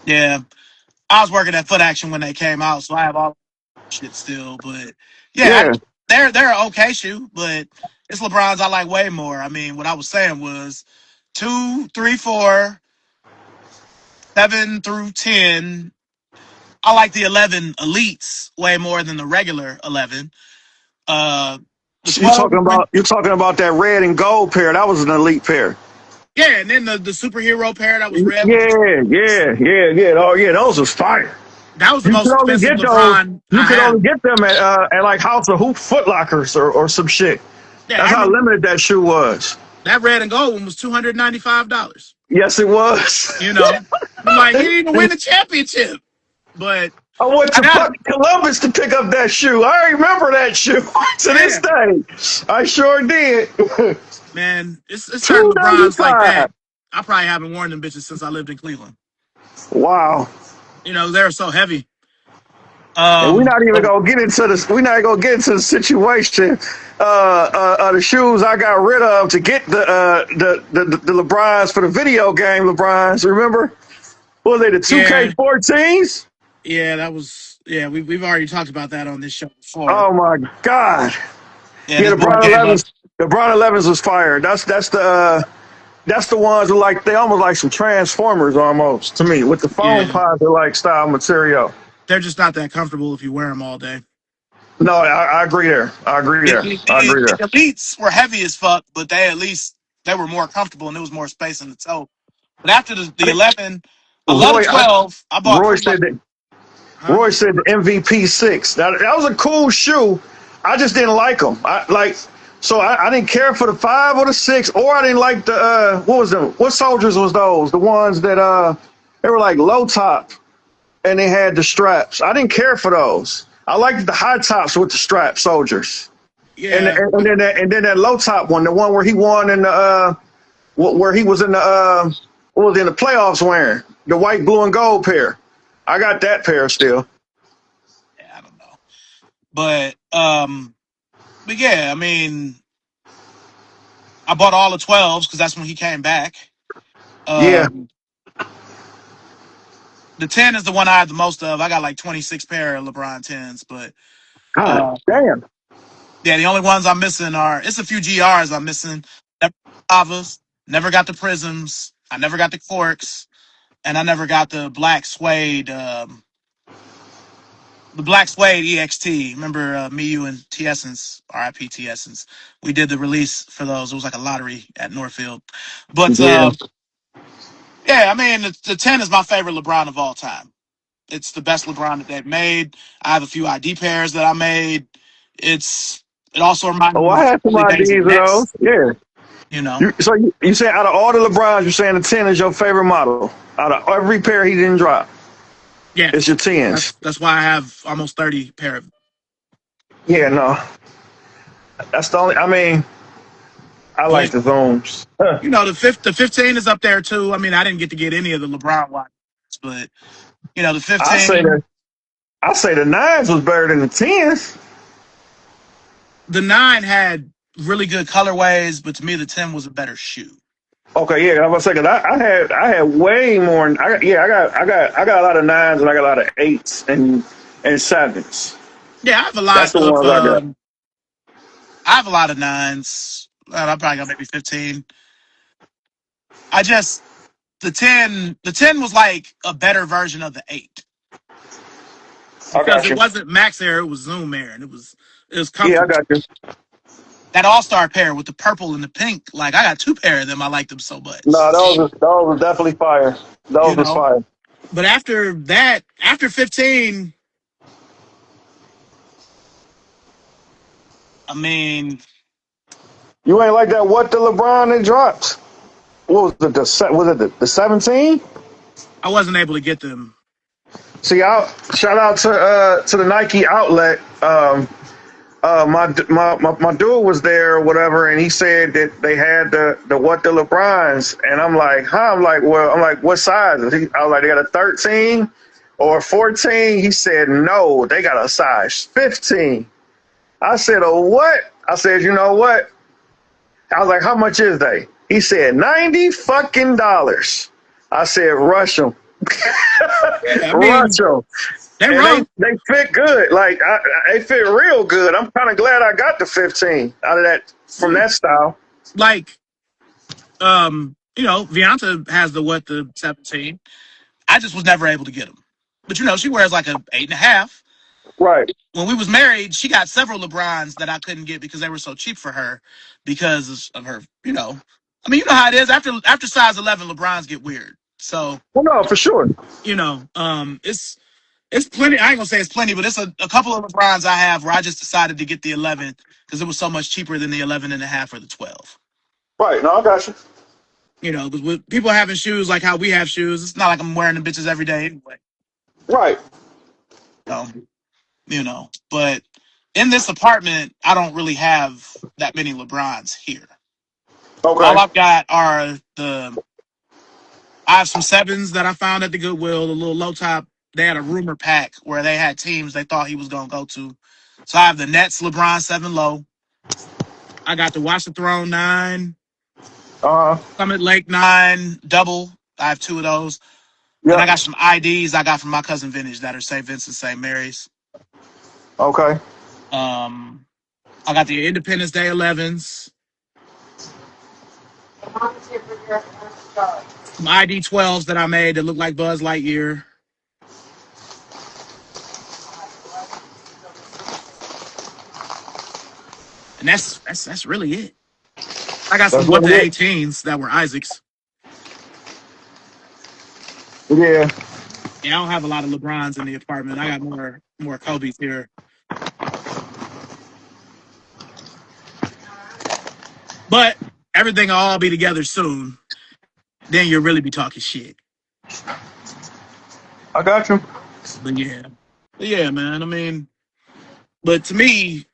Yeah, I was working at Foot Action when they came out, so I have all shit still. But yeah,
Yeah.
they're an okay shoe, but it's LeBron's I like way more. I mean, what I was saying was 2, 3, 4, 7 through 10. I like the 11 elites way more than the regular 11. Uh, the
So you
12,
talking about that red and gold pair? That was an elite pair.
yeah, and then the superhero pair that was red with the
Yeah. Oh yeah, those was fire.
that was the
You could
most
only
expensive
get those.
LeBron
You
I
could
have.
only get them at like House of Hoop Foot Lockers or some shit.
Yeah, I
That's how
remember
limited that shoe was.
that red and gold one was $295.
Yes, it was.
You know, I'm like he didn't even win the championship, but
I went
I
to
got it.
fucking Columbus to pick up that shoe. I remember that shoe to this
Yeah,
day. I sure did.
man, it's certain
Two ninety
LeBrons like
five.
that. I probably haven't worn them bitches since I lived in Cleveland.
Wow.
They're so heavy.
And we're not even
But
gonna get into this. We're not gonna get into the situation. The shoes I got rid of to get the LeBrons for the video game LeBrons. Remember? What were they, the
yeah,
2K14s?
yeah, that was yeah. We've already talked about that on this show before.
Oh my God.
Yeah,
Yeah,
this
the
boy
Brown
gave up.
11s. The Brown 11s was fire. That's the ones that like they almost like some Transformers almost to me with the foam
Yeah,
pods like style material.
they're just not that comfortable if you wear them all day.
No, I agree there. I agree there. I agree there.
The elites were heavy as fuck, but they were more comfortable and there was more space in the toe. But after the 11, I love the
Roy,
12. I bought
Roy
pretty much,
said that
huh?
Roy said the MVP 6. Now that was a cool shoe. I just didn't like them. I didn't care for the 5 or the 6, or I didn't like the what was them? What soldiers was those? The ones that they were like low top and they had the straps. I didn't care for those. I liked the high tops with the strap soldiers. And
Yeah,
and then that low top one, the one where he won in the where he was in the what was in the playoffs wearing the white, blue, and gold pair. I got that pair still.
yeah, I don't know. But yeah, I mean, I bought all the 12s because that's when he came back.
Yeah.
Um, the 10 is the one I have the most of. I got like 26 pair of LeBron 10s, but
God
uh,
damn.
yeah, the only ones I'm missing it's a few GRs I'm missing. Never got the Lavas, never got the Prisms, I never got the Corks, and I never got the Black Suede EXT. Remember me, you, and T Essence, RIP T Essence. We did the release for those. It was like a lottery at Northfield. But
Yeah.
yeah, I mean the 10 is my favorite LeBron of all time. It's the best LeBron that they've made. I have a few ID pairs that I made. It also reminds
Oh,
me of
I
the
had some
early days of
ideas of those.
Nets.
Yeah.
You know.
So you saying out of all the LeBrons, you're saying the 10 is your favorite model? Out of every pair he didn't drop, it's
Yes.
your 10s.
That's why I have almost 30 pair of.
Yeah, no. That's the only, I mean, I like
But
the Zooms.
the 15 is up there too. I mean, I didn't get to get any of the LeBron watches, but the
I say
15,
that I say the 9s was better than the 10s.
the 9 had really good colorways, but to me the 10 was a better shoe.
Okay, yeah, I was saying I had way more. I got a lot of 9s and I got a lot of 8s and 7s.
Yeah, I have a
That's
lot
the
of
ones I got.
I have a lot of 9s. I probably got maybe 15. I just the ten was like a better version of the 8
I
because
got
it
you.
wasn't Max Air, it was Zoom Air, and it was
Yeah, I
comfortable.
got you.
That All-Star pair with the purple and the pink, like I got 2 pair of them. I like them so
No,
much.
those was definitely fire.
You
Those was
know,
fire.
but after that, after 15, I mean,
You ain't like that. What the LeBron that dropped? What was it? Was it the 17?
I wasn't able to get them.
See, shout out to the Nike outlet. My dude was there or whatever, and he said that they had the what the LeBrons, and I'm like, huh? I'm like, what size? I was like, they got a 13 or a 14. He said, no, they got a size 15. I said, oh, what? I said, you know what? I was like, how much is they? He said, $90 fucking dollars. I said, rush them.
Yeah, I
Rush
mean,
them.
they
And
run
they fit good. Like, they fit real good. I'm kind of glad I got the 15 out of that, from that style.
like Vianta has the 17. I just was never able to get them. But she wears like a 8.5.
Right.
When we was married, she got several LeBrons that I couldn't get because they were so cheap for her because of her. I mean, you know how it is after size 11, LeBrons get weird. So
Well, no, for sure.
it's plenty. I ain't gonna say it's plenty, but it's a couple of LeBrons I have where I just decided to get the 11 because it was so much cheaper than the 11.5 or the 12.
Right. No, I got you.
Because with people having shoes like how we have shoes, it's not like I'm wearing them bitches every day anyway.
Right.
So, but in this apartment, I don't really have that many LeBrons here. All
Okay.
I've got are I have some 7s that I found at the Goodwill, the little low top. They had a rumor pack where they had teams they thought he was going to go to. So I have the Nets LeBron 7 low. I got the Watch the Throne 9,
Uh huh.
Summit Lake 9 double. I have 2 of those. Then I
Yep.
got some IDs I got from my cousin Vintage that are St. Vincent, St. Mary's.
Okay.
Um, I got the Independence Day 11s, some ID 12s that I made that look like Buzz Lightyear. And that's really it. I got
That's
some What the
really it.
18s that were Isaacs.
Yeah.
Yeah, I don't have a lot of LeBrons in the apartment. I got more Kobe's here. But everything will all be together soon. Then you'll really be talking shit.
I got you.
But yeah. But yeah, man. I mean, but to me,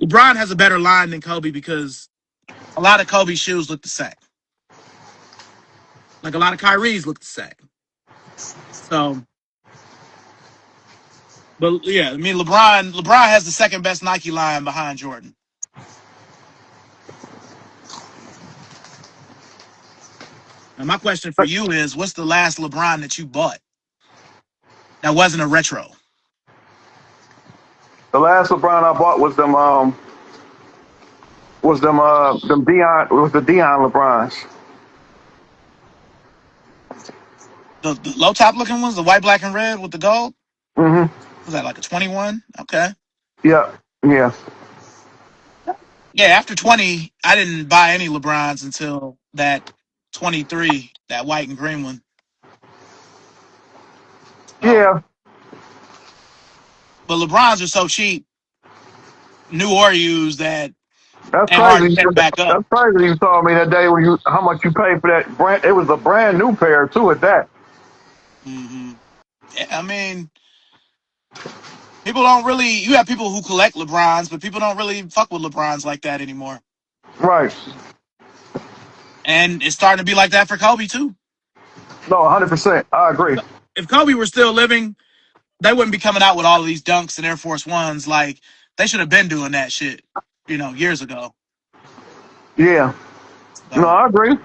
LeBron has a better line than Kobe because a lot of Kobe's shoes look the same. Like a lot of Kyrie's look the same. So, but yeah, I mean, LeBron has the second best Nike line behind Jordan. And my question for you is, what's the last LeBron that you bought that wasn't a retro?
The last LeBron I bought was them Dion, it was the Dion LeBrons.
The low top looking ones, the white, black, and red with the gold.
Mm-hmm.
Was that like a 21? Okay.
Yeah. Yeah.
Yeah, after 20, I didn't buy any LeBrons until that 23, that white and green one. Oh,
Yeah.
But LeBrons are so cheap, new or used, that
That's
ain't hard to
crazy.
pick them back up.
That's crazy. You told me that day when you how much you paid for that brand. It was a brand new pair too. At that.
Hmm. Yeah, I mean, people don't really. You have people who collect LeBrons, but people don't really fuck with LeBrons like that anymore.
Right.
And it's starting to be like that for Kobe too.
No, 100%. I agree.
If Kobe were still living, they wouldn't be coming out with all of these dunks and Air Force Ones. Like, they should have been doing that shit, years ago.
Yeah. No,
So
I agree.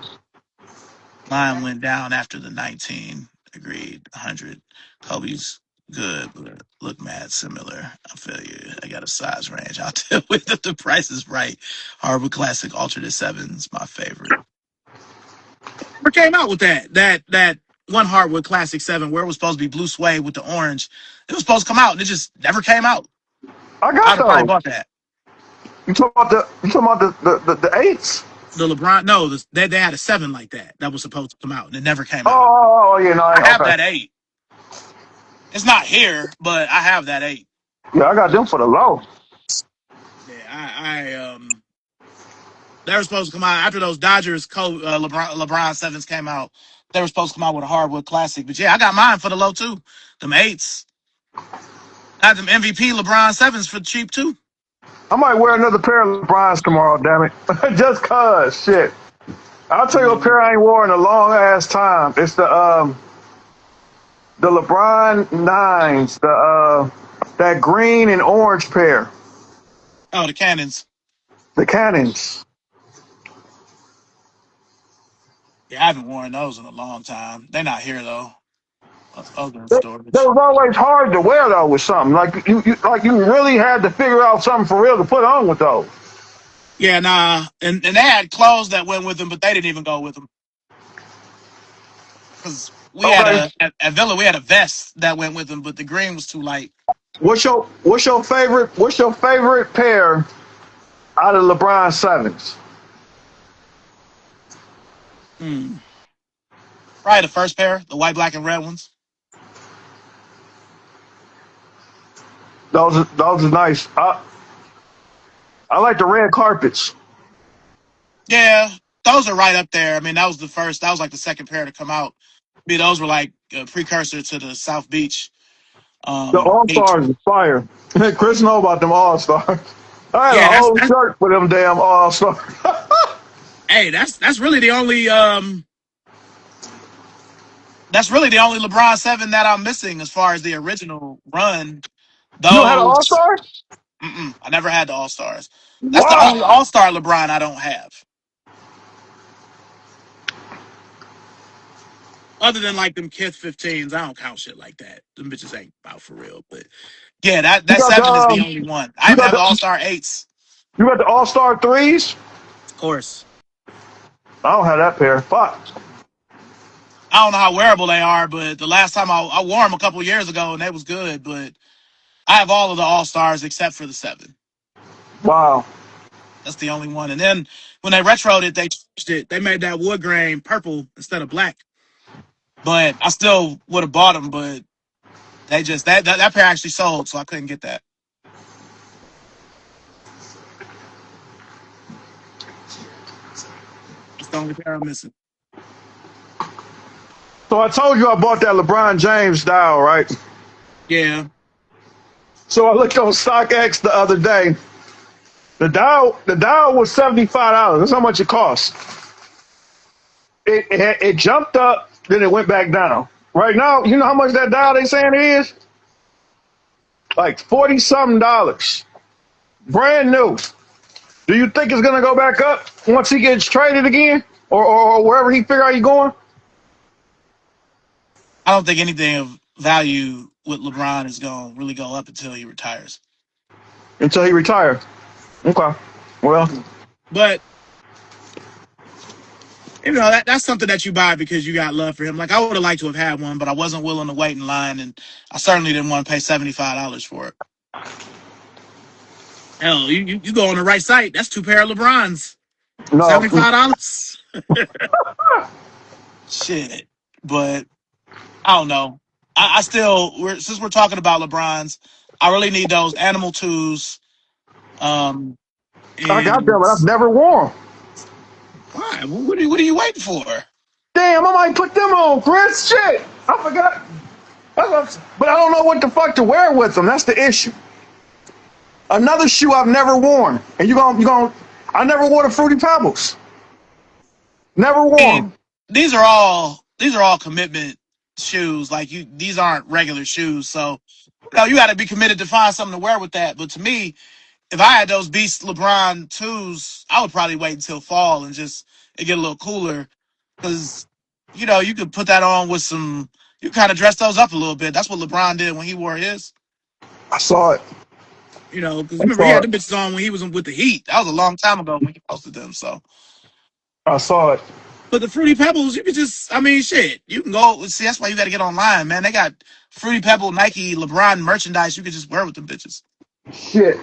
mine went down after the 19. Agreed. 100. Kobe's good, but look mad similar. I feel you. I got a size range. I'll deal with if the price is right. Hardwood Classic Alternate 7's my favorite. Never came out with that one Hardwood Classic 7 where it was supposed to be blue suede with the orange. It was supposed to come out and it just never came out.
I got
I'd have probably
those.
bought that.
You talking about the eights?
The LeBron, no, they had a 7 like that was supposed to come out and it never came out.
Yeah, no,
I have
okay.
that 8. It's not here, but I have that 8.
Yeah, I got them for the low.
Yeah, they were supposed to come out after those Dodgers LeBron 7s came out. They were supposed to come out with a Hardwood Classic, but yeah, I got mine for the low too. Them 8s. I had them MVP LeBron 7s for cheap too.
I might wear another pair of LeBrons tomorrow, damn it. Just cause shit. I'll tell you a pair I ain't worn in a long ass time. It's the LeBron 9s, that green and orange pair.
Oh, the Cannons.
The Cannons.
Yeah, I haven't worn those in a long time. They're not here though. Those are in
That
storage.
was always hard to wear though with something. Like you really had to figure out something for real to put on with those.
Yeah, nah, and they had clothes that went with them, but they didn't even go with them because we had
Okay.
at Villa we had a vest that went with them, but the green was too light.
What's your favorite pair out of LeBron 7s?
Hmm. Probably the first pair, the white, black, and red ones.
Those are nice. I like the red carpets.
Yeah, those are right up there. I mean, that was the first. That was like the second pair to come out. I mean, those were like a precursor to the South Beach.
The All
Eight.
Stars is fire. Chris know about them All Stars. I had
Yeah,
a whole shirt for them damn All Stars.
hey, that's really the only that's really the only LeBron 7 that I'm missing as far as the original run.
You had an All
Those,
Star?
I never had the All Stars. That's the only
Wow.
All Star LeBron I don't have. Other than like them Kith 15s, I don't count shit like that. Them bitches ain't about for real. But yeah, that
You
that
got the
7 is the only one. I
you
even
got
have the All
the
Star 8s.
you got the All Star threes?
Of course.
I don't have that pair. Fuck.
I don't know how wearable they are, but the last time I wore them a couple years ago and they was good. But I have all of the All Stars except for the 7.
Wow.
That's the only one. And then when they retroed it, they changed it. They made that wood grain purple instead of black. But I still would have bought them, but they just that pair actually sold, so I couldn't get that. That's the only pair I'm missing.
So I told you I bought that LeBron James dial, right?
Yeah.
So I looked on StockX the other day. The dial was $75. That's how much it cost. It jumped up, then it went back down. Right now, you know how much that dial they saying it is? Like 40 something dollars. Brand new. Do you think it's gonna go back up once he gets traded again? Or wherever he figure out he's going?
I don't think anything of value with LeBron is going to really go up until he retires.
Until he retires. Okay. Well,
But that's something that you buy because you got love for him. Like I would have liked to have had one, but I wasn't willing to wait in line, and I certainly didn't want to pay $75 for it. Hell, you go on the right site. That's 2 pair of LeBrons.
no.
$75. Shit. But I don't know. I still since we're talking about LeBrons, I really need those Animal Twos. Um,
I got
and
them, but I've never worn 'em.
why? What are you waiting for?
Damn, I might put them on, Chris. Shit, I forgot. But I don't know what the fuck to wear with them. That's the issue. Another shoe I've never worn, and you gonna. I never wore the Fruity Pebbles. Never wore
And
'em.
these are all commitment shoes. Like these aren't regular shoes. So you got to be committed to find something to wear with that. But to me, if I had those Beast LeBron twos, I would probably wait until fall and just it get a little cooler because you could put that on with some. You kind of dress those up a little bit. That's what LeBron did when he wore his.
I saw it.
Because
I
remember he
saw
had
it.
the bitches on when he was with the Heat. That was a long time ago when he posted them. So.
I saw it.
But the Fruity Pebbles, you could just, I mean, shit. You can go, see, that's why you got to get online, man. They got Fruity Pebble, Nike, LeBron merchandise you could just wear with them bitches.
Shit.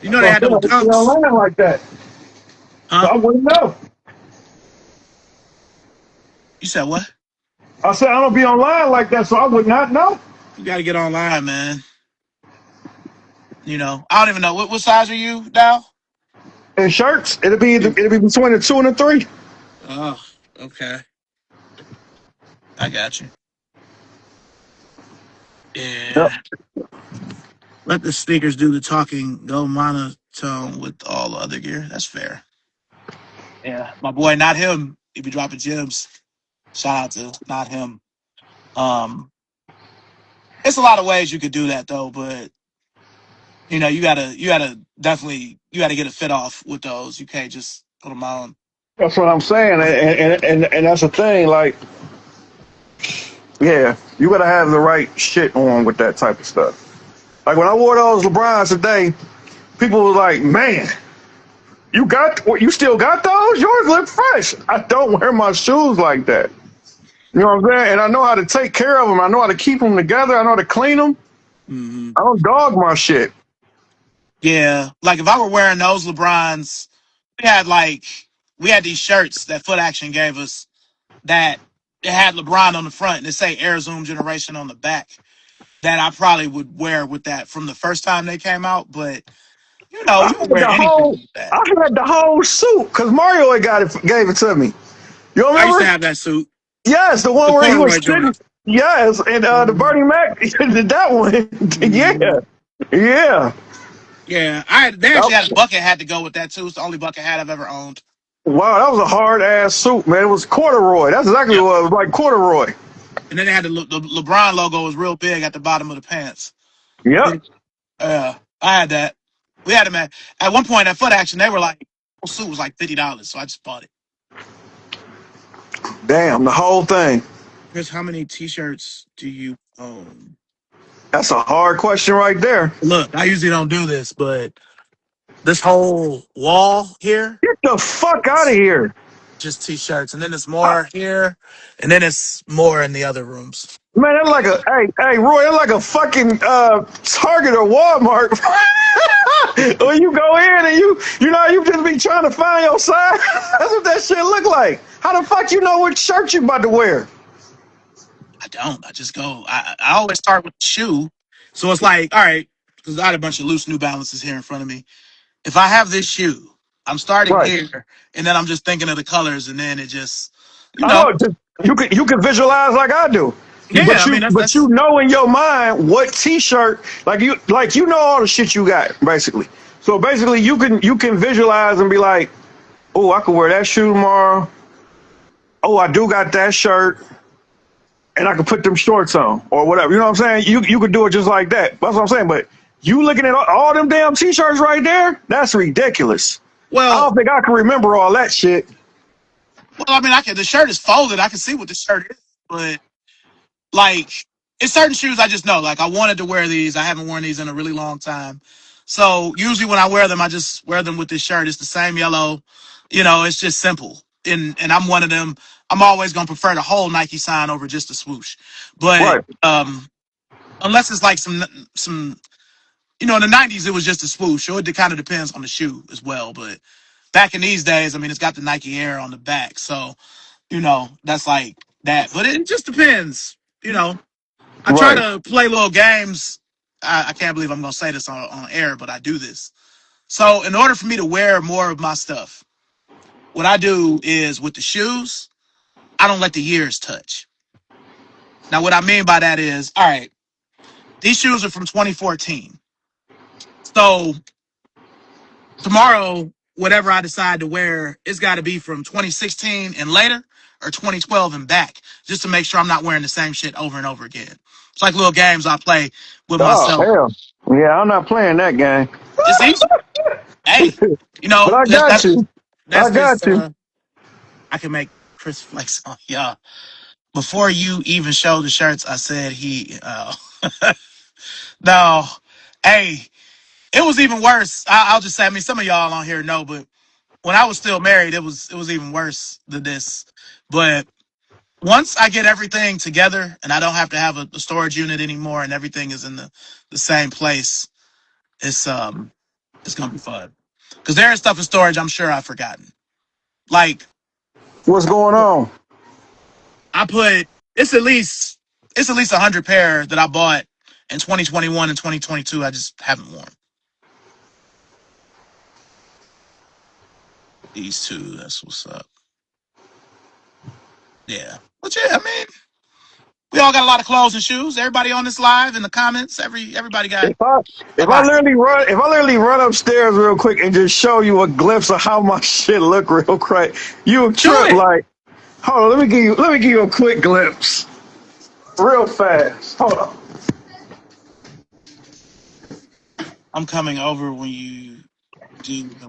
You know
That's
they
what I'm
had
saying.
those
I didn't see
dunks.
online like that, so
Huh?
I wouldn't know.
You said what?
I said I don't be online like that, so I would not know.
You got to get online, man. I don't even know. What size are you now?
In shirts, it'll be between the 2 and the 3.
Oh, okay. I got you.
Yep.
Yeah. Let the sneakers do the talking. Go monotone with all the other gear. That's fair. Yeah. My boy, not him. He be dropping gems. Shout out to not him. Um, It's a lot of ways you could do that though, but you gotta definitely you gotta get a fit off with those. You can't just put them on.
That's what I'm saying, and that's the thing. Like, yeah, you gotta have the right shit on with that type of stuff. Like when I wore those LeBrons today, people were like, "Man, you still got those? Yours look fresh." I don't wear my shoes like that. You know what I'm saying? And I know how to take care of them. I know how to keep them together. I know how to clean them.
Hmm.
I don't dog my shit.
Yeah, like if I were wearing those LeBrons, we had like we had these shirts that Foot Action gave us that it had LeBron on the front and it say Air Zoom Generation on the back. That I probably would wear with that from the first time they came out, but
I
you can
had
wear
the
anything
whole,
with that.
I had the whole suit because Mario had gave it to me. You
I used to
remember?
have that suit,
Yes, the
the
one where he was
corduroy joint.
sitting. Yes, and the
Hmm.
Bernie Mac, that one.
Hmm.
Yeah, yeah.
Yeah, they actually had a bucket hat to go with that too. It's the only bucket hat I've ever owned.
Wow, that was a hard ass suit, man. It was corduroy. That's exactly
Yep.
what it was, like corduroy.
And then they had the LeBron logo was real big at the bottom of the pants.
Yep.
I had that. We had them at one point at Foot Action. They were like, whole suit was like $50, so I just bought it.
Damn, the whole thing.
Chris, how many T-shirts do you own?
That's a hard question right there.
Look, I usually don't do this, but this whole wall here,
Get the fuck out of
it's
here.
just T-shirts, and then it's
I,
more here, and then it's more in the other rooms.
Man, that's like hey, Roy, that's like a fucking Target or Walmart. When you go in and you just be trying to find your size. That's what that shit look like. How the fuck you know what shirt you about to wear?
I don't. I just go. I always start with the shoe. So it's like, all right, because I had a bunch of loose New Balances here in front of me. If I have this shoe, I'm starting
Right.
here, and then I'm just thinking of the colors, and then it just, you
I
know,
know. Just, you can visualize like I do,
yeah.
but
I mean,
you
that's
but
that's
you know in your mind what T-shirt you know all the shit you got basically. So basically you can visualize and be like, oh, I could wear that shoe tomorrow. Oh, I do got that shirt, and I could put them shorts on or whatever. You know what I'm saying? You could do it just like that. That's what I'm saying. But you looking at all them damn T-shirts right there? That's ridiculous. I
well.
don't think I can remember all that shit.
Well, I mean, I can. The shirt is folded. I can see what the shirt is, but like, it's certain shoes I just know. Like, I wanted to wear these. I haven't worn these in a really long time. So usually when I wear them, I just wear them with this shirt. It's the same yellow. It's just simple. And I'm one of them. I'm always gonna prefer the whole Nike sign over just the swoosh. But
Right.
unless it's like some in the '90s it was just a swoosh. So it kind of depends on the shoe as well. But back in these days, I mean, it's got the Nike Air on the back. So that's like that. But it just depends. I try
Right.
to play little games I can't believe I'm gonna say this on air, but I do this. So in order for me to wear more of my stuff, what I do is with the shoes, I don't let the years touch. Now, what I mean by that is, all right, these shoes are from 2014. So tomorrow, whatever I decide to wear, it's got to be from 2016 and later or 2012 and back, just to make sure I'm not wearing the same shit over and over again. It's like little games I play with
Oh
myself.
hell, yeah, I'm not playing that game.
It's easy. Hey,
But I
that's
got
that's
you. I
that's
got
just
you.
I can make Chris flex on y'all. Before you even showed the shirts, I said he. No, hey, it was even worse. I'll just say. I mean, some of y'all on here know, but when I was still married, it was even worse than this. But once I get everything together and I don't have to have a storage unit anymore, and everything is in the same place, it's gonna be fun. Because there is stuff in storage I'm sure I've forgotten. Like
What's going on?
I put it's at least 100 pair that I bought in 2021 and 2022. I just haven't worn these two. That's what's up. Yeah, but yeah, I mean, we all got a lot of clothes and shoes. Everybody on this live in the comments, everybody got
If I
a
if I
lot.
literally run upstairs real quick and just show you a glimpse of how my shit look real quick, you
Do
trip
it.
like. Hold on, let me give you a quick glimpse, real fast. Hold on.
I'm coming over when you do the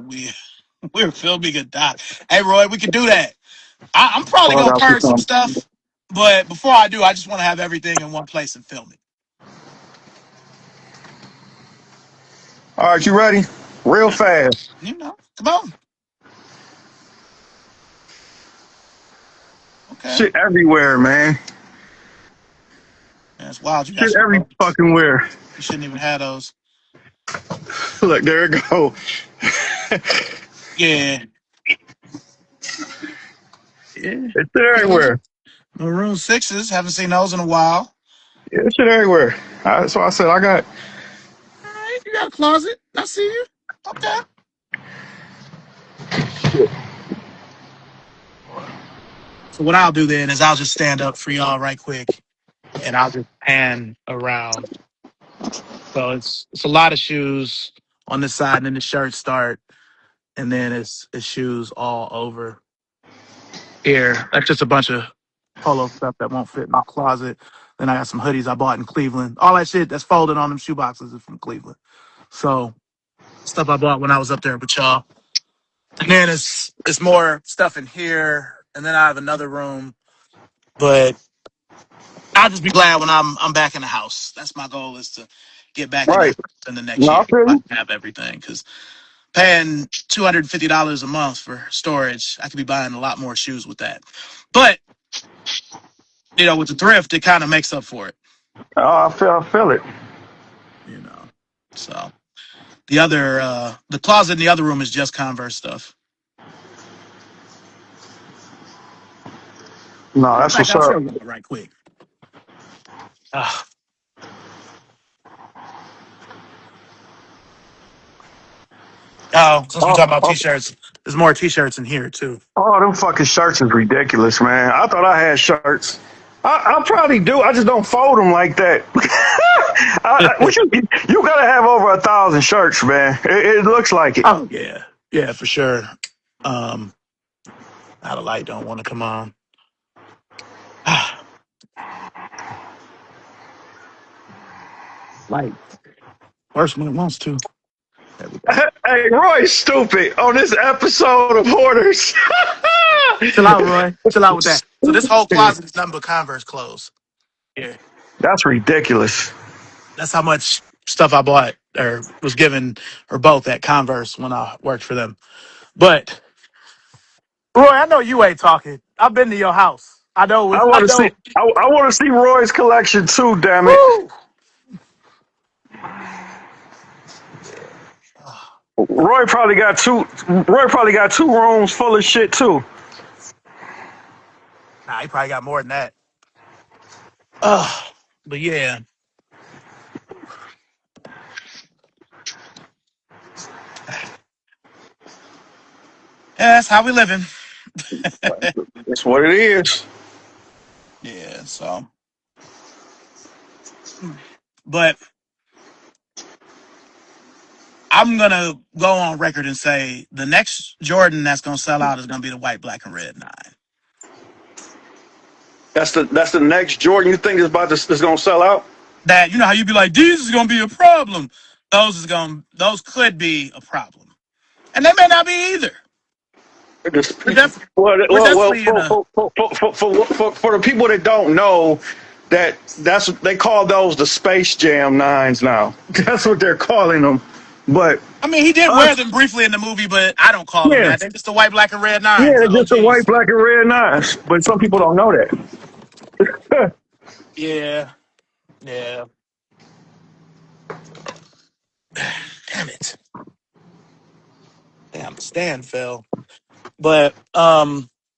we're filming a doc. Hey Roy, we could do that. I'm probably
Hold
gonna
on,
purge some stuff, but before I do, I just want to have everything in one place and film it.
all right, you ready? Real fast.
Come on. Okay.
Shit everywhere, man.
Yeah, it's wild. You got
Shit
some
every
clothes.
fucking where.
You shouldn't even have those.
Look, there it go.
Yeah. Yeah.
It's shit
Okay.
everywhere.
Maroon sixes. Haven't seen those in a while.
Yeah, it's shit everywhere. That's why I said I got.
All right. You got a closet. I see you. Okay. So what I'll do then is I'll just stand up for y'all right quick, and I'll just pan around. So it's a lot of shoes on this side, and then the shirts start, and then it's shoes all over here. That's just a bunch of polo stuff that won't fit in my closet. Then I got some hoodies I bought in Cleveland. All that shit that's folded on them shoe boxes is from Cleveland. So stuff I bought when I was up there with y'all. And then it's more stuff in here. And then I have another room. But I'll just be glad when I'm back in the house. That's my goal, is to get back in the
Right.
house in the next
No, I
year.
feel
I
you.
can have everything. Because paying $250 a month for storage, I could be buying a lot more shoes with that. But, with the thrift, it kind of makes up for it.
Oh, I feel it.
you know. So the closet in the other room is just Converse stuff.
No,
In
that's
fact,
what's
I'll show
up.
you right quick. Ah, since we're
Oh,
talking about
oh,
t-shirts, there's more t-shirts in here too.
oh, them fucking shirts is ridiculous, man. I thought I had shirts. I probably do. I just don't fold them like that. You gotta have over 1,000 shirts, man. It looks like it.
Oh yeah, yeah, for sure. Um, now the light don't want to come on. Light worse when it wants to. There we go.
Hey, Roy's stupid on this episode of Hoarders.
Chill out, Roy. Chill out with that. So this whole closet is nothing but Converse clothes. Yeah,
That's ridiculous.
that's how much stuff I bought or was given or both at Converse when I worked for them. But Roy, I know you ain't talking. I've been to your house. I know.
I
I
want to see.
know.
I want to see Roy's collection too. Damn it.
Woo! Yeah.
Roy probably got two rooms full of shit too.
Nah, he probably got more than that. Uh, but yeah, Yeah, that's how we living.
That's what it is.
Yeah, so but I'm gonna go on record and say the next Jordan that's gonna sell out is gonna be the white, black, and red 9.
That's the next Jordan you think is gonna sell out?
That, you know how you be like, these is gonna be a problem. Those could be a problem. And they may not be either. We're, def- we're
Well,
definitely in a
for the people that don't know, that's they call those the Space Jam nines now. That's what they're calling them. But
I mean, he did wear
us,
them briefly in the movie, but I don't call them
yeah,
that. They're just the white, black, and red
yeah,
9s, the
just the white,
OGs.
black, and red nines. But some people don't know that.
Yeah, yeah. Damn it. Damn, the stand fell. But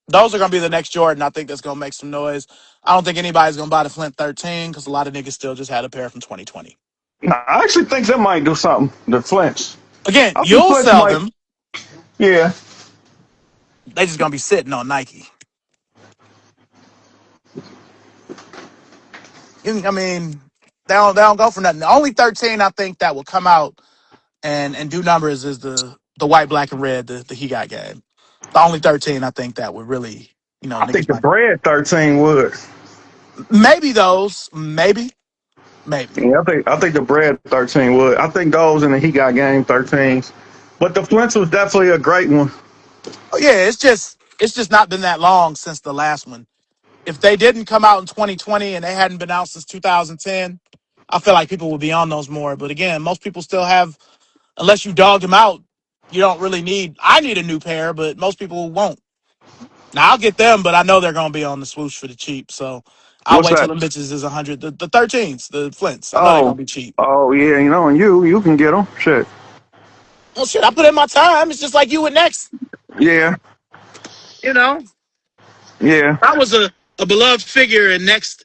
those are gonna be the next Jordan. I think that's gonna make some noise. I don't think anybody's gonna buy the Flint 13 because a lot of niggas still just had a pair from 2020.
I actually think that might do something. The Flints.
Again,
I think
you'll
Flints
sell
might.
them.
Yeah.
They just gonna be sitting on Nike. I mean, they don't go for nothing. The only 13 I think that will come out and do numbers is the white, black, and red, the He Got game. The only 13 I think that would really,
I think
niggas
the
might.
Bread 13 would.
Maybe those, maybe.
Yeah, I think the Bread 13 would. I think those and the He Got Game 13s. But the Flints was definitely a great one.
Oh yeah, it's just not been that long since the last one. If they didn't come out in 2020 and they hadn't been out since 2010, I feel like people would be on those more. But again, most people still have, unless you dog them out, you don't really need. I need a new pair, but most people won't. Now I'll get them, but I know they're gonna be on the swoosh for the cheap. So I'll
What's
wait till
that?
them bitches is 100. The 13s, the Flints. I know they're gonna
Oh,
be cheap.
oh yeah, and you can get them. Shit.
Oh shit, I put in my time. It's just like you with Next.
Yeah,
You know,
yeah.
I was a beloved figure in Next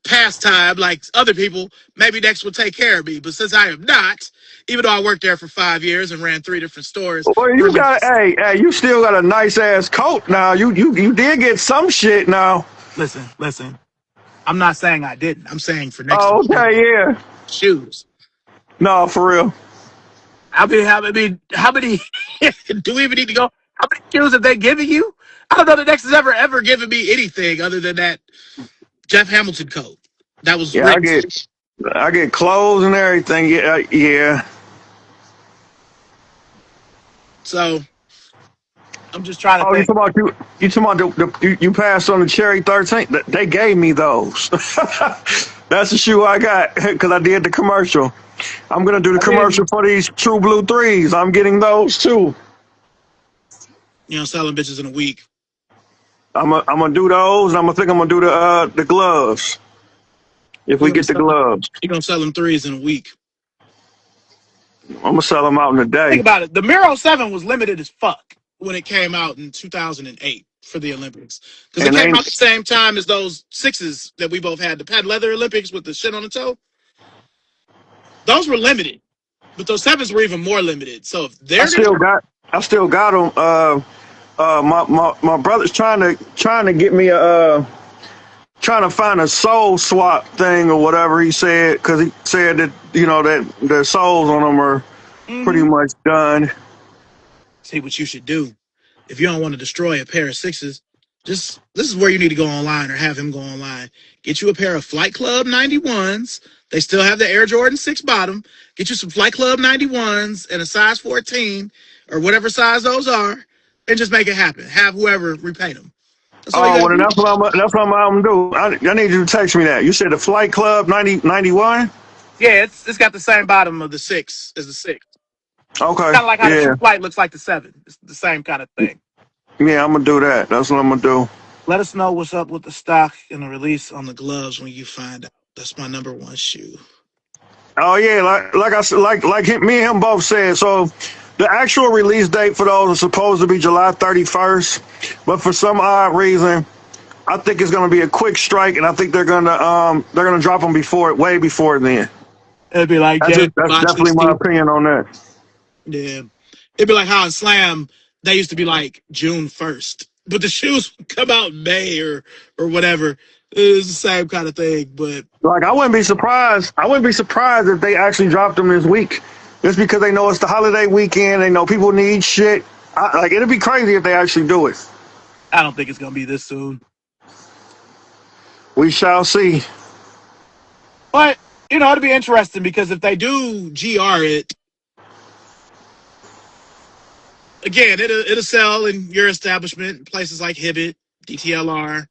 pastime like other people. Maybe Next will take care of me, but since I am not, even though I worked there for 5 years and ran 3 different stores,
Well, you
really.
got hey, you still got a nice ass coat now. You did get some shit now.
Listen. I'm not saying I didn't. I'm saying for Next
Oh, okay, yeah.
shoes.
No, for real.
How many do we even need to go? How many shoes have they given you? I don't know the Next has ever given me anything other than that Jeff Hamilton coat that was
Yeah,
ripped.
I get clothes and everything. Yeah, yeah.
So I'm just trying to
Oh,
think.
you talking about you passed on the Cherry 13? They gave me those. That's the shoe I got because I did the commercial. I'm gonna do the
I mean,
commercial for these True Blue threes. I'm getting those too.
selling bitches in a week.
I'm gonna do those. I'm gonna do the gloves if
You're
we
gonna
get the
sell,
gloves.
you're gonna sell them threes in a week.
I'm gonna sell them out in a
Think
day.
about it. The Miro 7 was limited as fuck when it came out in 2008 for the Olympics. Because it
And
came
they
out the same time as those sixes that we both had, the patent leather Olympics with the shit on the toe. Those were limited. But those sevens were even more limited. So if
I
they're
still
gonna
got I still got them. My brother's trying to get me trying to find a soul swap thing or whatever he said because he said that that the soles on them are pretty
Mhm.
much done.
See what you should do. If you don't want to destroy a pair of sixes, just this is where you need to go online or have him go online. Get you a pair of Flight Club 91s. They still have the Air Jordan 6 bottom. Get you some Flight Club 91s and a size 14 or whatever size those are, and just make it happen. Have whoever repaint them. That's all you
Oh,
got
well,
to
then
do.
that's what I'm gonna do. I need you to text me that. You said the Flight Club 91.
Yeah, it's got the same bottom of the 6 as the 6.
Okay,
Kind of like how the
yeah,
True Flight looks like the 7. It's the same kind of thing.
yeah, I'm gonna do that. That's what I'm gonna do.
Let us know what's up with the stock and the release on the gloves when you find out. That's my number one shoe.
Oh yeah, like I said, me and him both said. So the actual release date for those is supposed to be July 31st, but for some odd reason, I think it's gonna be a quick strike, and I think they're gonna drop them way before then.
It'd be like
That's
James
just that's
Boxley
definitely my
Steve.
opinion on that.
Yeah. It'd be like how in Slam they used to be like June 1st, but the shoes would come out in May or whatever. It was the same kind of thing, but
Like I wouldn't be surprised. I wouldn't be surprised if they actually dropped them this week, just because they know it's the holiday weekend. They know people need shit. Like it'd be crazy if they actually do it.
I don't think it's gonna be this soon.
We shall see.
But it'll be interesting because if they do GR it again, it'll sell in your establishment, places like Hibbett, DTLR.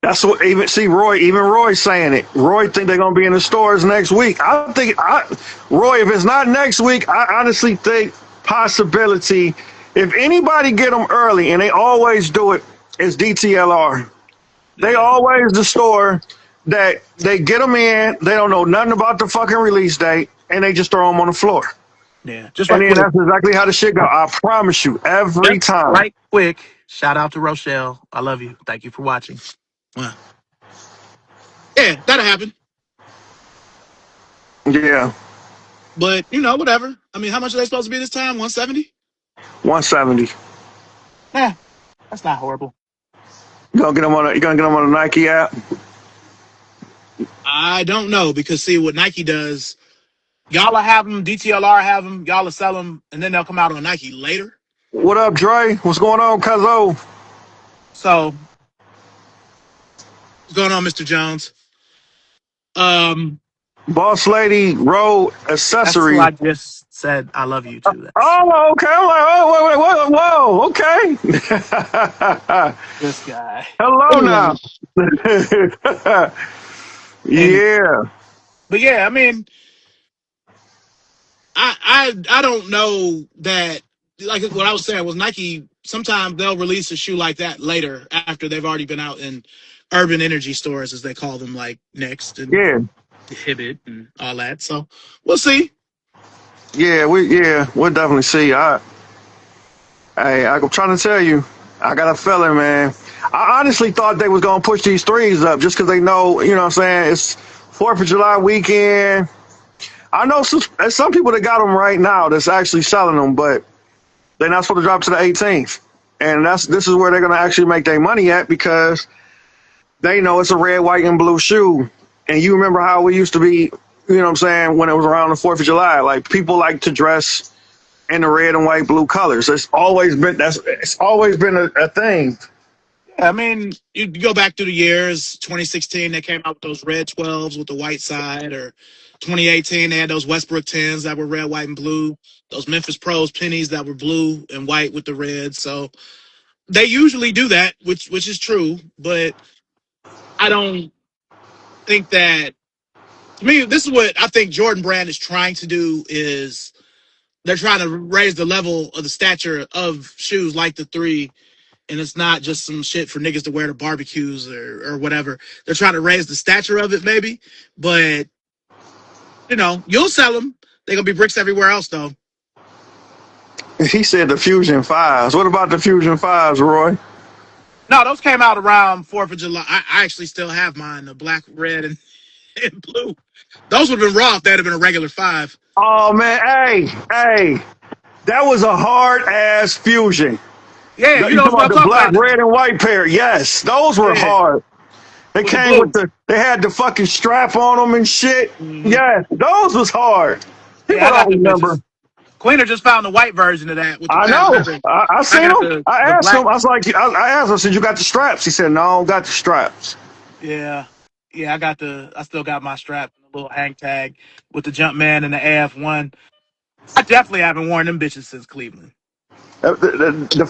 That's what even Roy's saying it. Roy think they're gonna be in the stores next week. Roy, if it's not next week, I honestly think possibility. If anybody get them early, and they always do it, is DTLR. They always the store that they get them in. They don't know nothing about the fucking release date, and they just throw them on the floor.
Yeah, just
And
right
then
quick.
that's exactly how the shit go. I promise you, every time.
Right quick. Shout out to Rochelle. I love you. Thank you for watching. Wow. Yeah, that'll happen.
Yeah,
But whatever. I mean, how much are they supposed to be this time? 170?
170.
Yeah, that's not horrible.
You gonna get them on the Nike app?
I don't know because see what Nike does. Y'all will have them. DTLR have them. Y'all will sell them, and then they'll come out on Nike later.
What up, Dre? What's going on, Cuzzo?
So, what's going on, Mr. Jones?
Boss Lady Road Accessory.
That's who I just said I love you to.
Oh, okay. I'm like, whoa, okay.
This guy.
Hello now. Yeah.
But yeah, I mean, I don't know that. Like what I was saying was Nike. Sometimes they'll release a shoe like that later after they've already been out in urban energy stores, as they call them, like Next and Hibbett and all that. So we'll see.
Yeah, we'll definitely see. I'm trying to tell you, I got a feeling, man. I honestly thought they was gonna push these threes up just because they know, what I'm saying, it's 4th of July weekend. I know some people that got them right now that's actually selling them, but they're not supposed to drop to the 18th. And this is where they're gonna actually make their money at, because they know it's a red, white, and blue shoe. And you remember how we used to be, when it was around the 4th of July, like people like to dress in the red and white, blue colors. It's always been a thing.
Yeah, I mean, you go back through the years. 2016, they came out with those red 12s with the white side, or 2018, they had those Westbrook 10s that were red, white, and blue. Those Memphis Pros pennies that were blue and white with the red. So they usually do that, which is true, but I don't think that. To me, this is what I think Jordan Brand is trying to do. Is they're trying to raise the level of the stature of shoes like the 3, and it's not just some shit for niggas to wear to barbecues or whatever. They're trying to raise the stature of it, maybe, but you'll sell them. They're gonna be bricks everywhere else, though.
He said the Fusion 5s. What about the Fusion 5s, Roy?
No, those came out around 4th of July. I actually still have mine, the black, red, and blue. Those would have been raw if they'd have been a regular 5.
Oh, man. Hey. That was a hard-ass Fusion.
Yeah,
You talking about the black, red, and white pair. Yes, those were hard. They came they had the fucking strap on them and shit. Mm-hmm. Yes, those was hard. People don't remember.
Queener just found the white version of that.
I know. I seen him. I asked him. I was like, I asked him, I said, you got the straps? He said, no, I don't got the straps.
Yeah, I still got my strap, the little hang tag with the Jumpman and the AF1. I definitely haven't worn them bitches since Cleveland.
The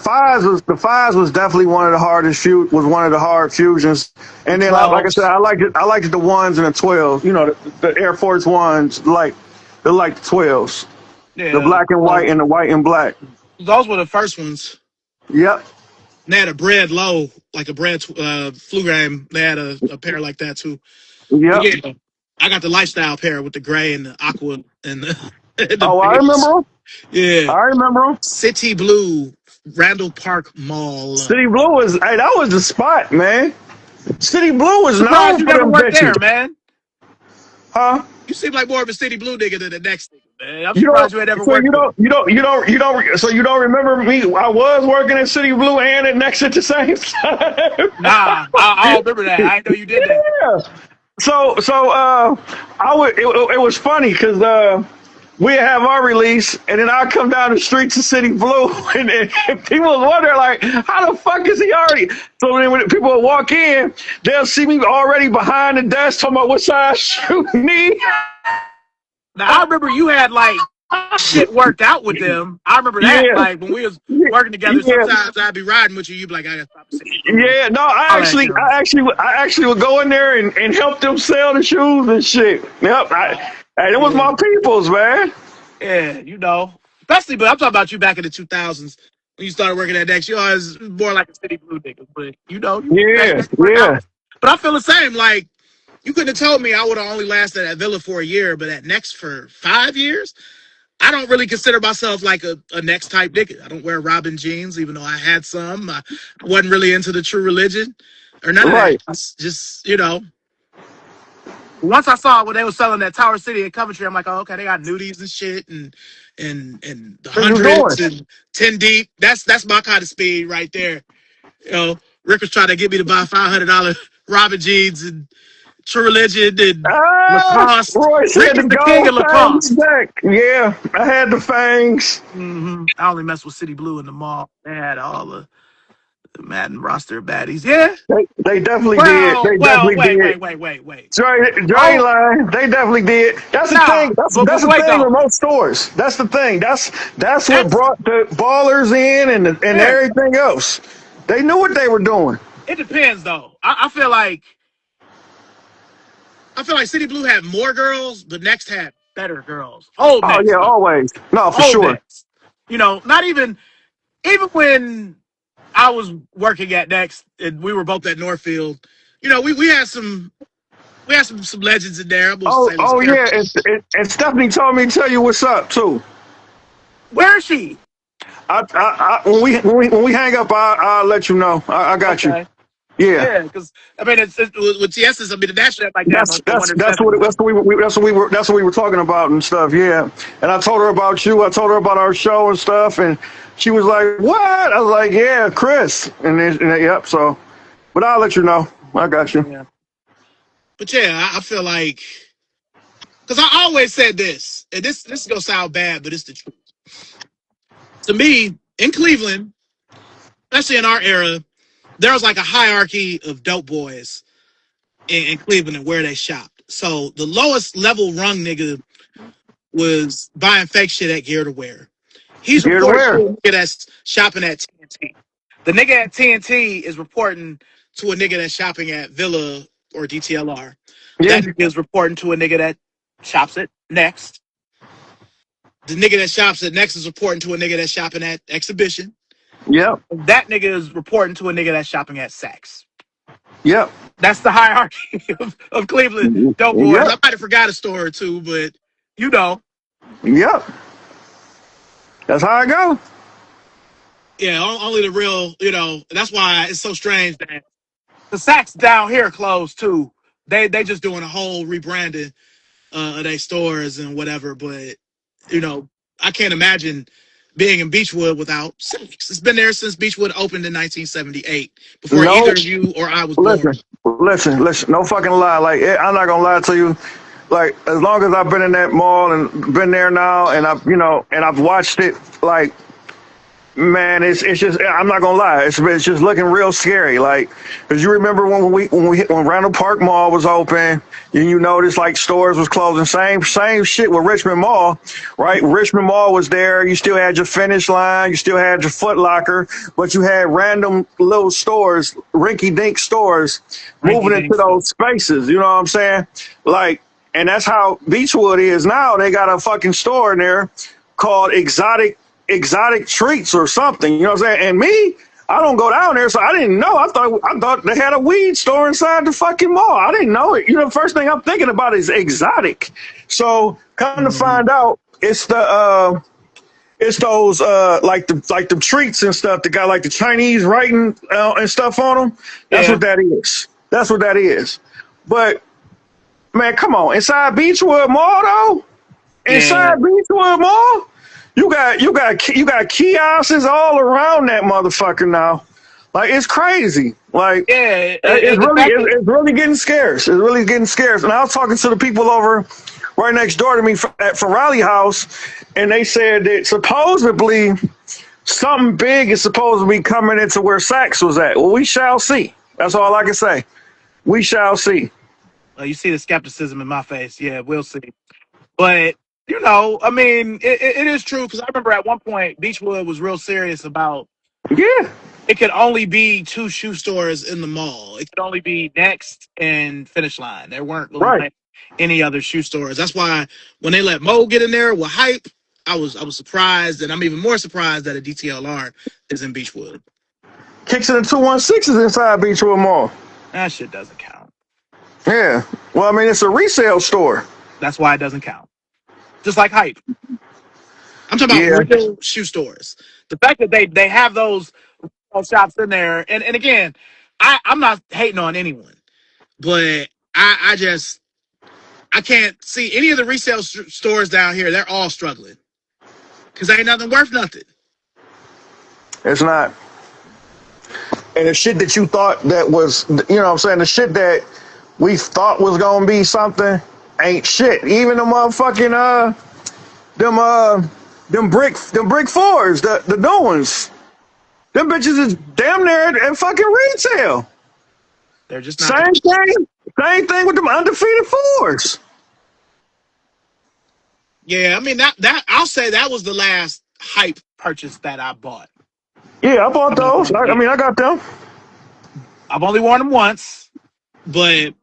fives was definitely one of the hardest one of the hard fusions. And then like I said, I liked the ones and the 12s. The Air Force Ones, they're like the 12s. Yeah, the black and white and the white and black.
Those were the first ones.
Yep.
They had a bread low, like a bread flu game. They had a pair like that too.
Yep.
Yeah, I got the lifestyle pair with the gray and the aqua and the
I remember them.
Yeah.
I remember them.
City Blue, Randall Park Mall.
That was the spot, man. City Blue was known for them bitches.
There, man.
Huh?
You seem like more of a City Blue nigga than the next nigga, man. I'm
You
surprised
don't.
you ain't never
So
worked with him.
So you don't remember me? I was working at City Blue and at Next at the same time.
Nah, I don't remember that. I didn't know you did that.
Yeah. So I would. It was funny because we have our release, and then I come down the streets of City Blue, and people was wondering like, how the fuck is he already? So then when people would walk in, they'll see me already behind the desk talking about what size shoe you need.
Now I remember you had like shit worked out with them. I remember that.
Yeah,
Like when we was working together,
yeah.
sometimes I'd be riding with you. You'd be like, I gotta stop at City Blue and
Yeah, no,
all that shit.
I actually would go in there and help them sell the shoes and shit. Yep, and it was
Yeah,
my peoples, man.
yeah, you know. Especially, but I'm talking about you back in the 2000s when you started working at Next. You always more like a City Blue nigga, but you know, you that
Yeah,
shit worked out.
yeah.
But I feel the same. Like you couldn't have told me I would have only lasted at Villa for a year, but at Next for 5 years. I don't really consider myself like a Next type nigga. I don't wear Robin jeans, even though I had some. I wasn't really into the True Religion or none of that.
Right.
It's just, you know, once I saw when they were selling that Tower City in Coventry, I'm like, oh, okay, they got nudies and shit and the
What you doing?
hundreds and 10 deep. That's my kind of speed right there. You know, Rick was trying to get me to buy $500 Robin jeans and True Religion and Lacoste.
Roy said
Rick
the
is the king
gold
of
fangs
Lacoste.
back. Yeah, I had the fangs.
I only mess with City Blue in the mall. They had all the Madden roster of baddies. Yeah.
They definitely did.
Well,
They
well,
definitely
wait,
did.
wait, wait, wait, wait.
Dre
Oh,
line. They definitely did. That's the
nah,
thing. That's
but
that's the
wait
thing
though.
with most stores. That's the thing. That's what
That's
brought the ballers in and
yeah.
everything else. They knew what they were doing.
It depends though. I feel like City Blue had more girls. The Next had better girls. Old
Oh yeah,
Next though.
always. No, for
Old
sure.
Next. You know, not even when I was working at Next and we were both at Northfield. You know, we had some legends in there. I'm gonna say let's
Oh yeah,
careful.
and Stephanie told me to tell you what's up too.
Where is she?
When we hang up, I'll let you know. I got you.
Okay.
Yeah.
Yeah, because I mean, it's with TS's. I mean, the national like that
That's
on the one
that's
and
that's
seven.
what that's what we were talking about and stuff. Yeah, and I told her about you. I told her about our show and stuff, and she was like, "What?" I was like, "Yeah, Chris." Yep. So, but I'll let you know. I got you.
Yeah. But yeah, I feel like because I always said this, and this is gonna sound bad, but it's the truth. To me, in Cleveland, especially in our era, there was like a hierarchy of dope boys in Cleveland and where they shopped. So the lowest level rung nigga was buying fake shit at Gear to Wear. He's
Here to
reporting to
wear.
a nigga that's shopping at TNT. The nigga at TNT is reporting to a nigga that's shopping at Villa or DTLR.
Yeah.
That nigga is reporting to a nigga that shops at Next. The nigga that shops at Next is reporting to a nigga that's shopping at Exhibition.
Yep.
That nigga is reporting to a nigga that's shopping at Saks.
Yep.
That's the hierarchy of Cleveland dope boys. I
Yep.
might have forgot a store or two, but you know.
Yep. That's how I go.
Yeah, only the real, you know, that's why it's so strange that the Saks down here closed too. They just doing a whole rebranding of their stores and whatever, but you know, I can't imagine being in Beechwood without Saks. It's been there since Beechwood opened in 1978, before either
No.
you or I was born.
Listen. No fucking lie. Like I'm not gonna lie to you. Like as long as I've been in that mall and been there now, and I've watched it. Like man, it's just I'm not gonna lie. It's just looking real scary. Like, cause you remember when Randall Park Mall was open, and you noticed like stores was closing. Same shit with Richmond Mall, right? Richmond Mall was there. You still had your Finish Line, you still had your Foot Locker, but you had random little stores, rinky dink stores,
Ranky
moving into
Dinks.
those spaces. You know what I'm saying? Like, and that's how Beechwood is now. They got a fucking store in there called exotic treats or something, you know what I'm saying? And me, I don't go down there, so I didn't know. I thought they had a weed store inside the fucking mall. I didn't know it. You know, the first thing I'm thinking about is exotic. So come to find out, it's those like the treats and stuff that got like the Chinese writing and stuff on them. That's
Yeah.
what that is. That's what that is. But Man, come on. Inside Beechwood Mall though?
Yeah,
Inside Beechwood Mall? You got kiosks all around that motherfucker now. Like it's crazy. Like
yeah,
it's
and the
really
fact that
it's really getting scarce. It's really getting scarce. And I was talking to the people over right next door to me at Ferrari House, and they said that supposedly something big is supposed to be coming into where Saks was at. Well, we shall see. That's all I can say. We shall see.
you see the skepticism in my face. Yeah, we'll see. But I mean, it is true because I remember at one point Beechwood was real serious about
Yeah,
it could only be two shoe stores in the mall. It could only be Next and Finish Line. There weren't going to
right.
be any other shoe stores. That's why when they let Mo get in there with hype, I was surprised, and I'm even more surprised that a DTLR is in Beechwood.
Kicks in the 216 is inside Beechwood Mall.
That shit doesn't count.
Yeah. Well, I mean, it's a resale store.
That's why it doesn't count. Just like hype. I'm talking
Yeah.
about real shoe stores. The fact that they have those shops in there, and again, I'm not hating on anyone, but I can't see any of the resale stores down here. They're all struggling because ain't nothing worth nothing.
It's not. And the shit that you thought that was, you know what I'm saying? The shit that we thought was going to be something ain't shit. Even the motherfucking, them brick fours, the new ones. Them bitches is damn near at fucking retail.
They're just not.
Same thing with them undefeated fours.
Yeah, I mean that I'll say that was the last hype purchase that I bought.
Yeah, I bought those. I mean, I got them.
I've only worn them once, but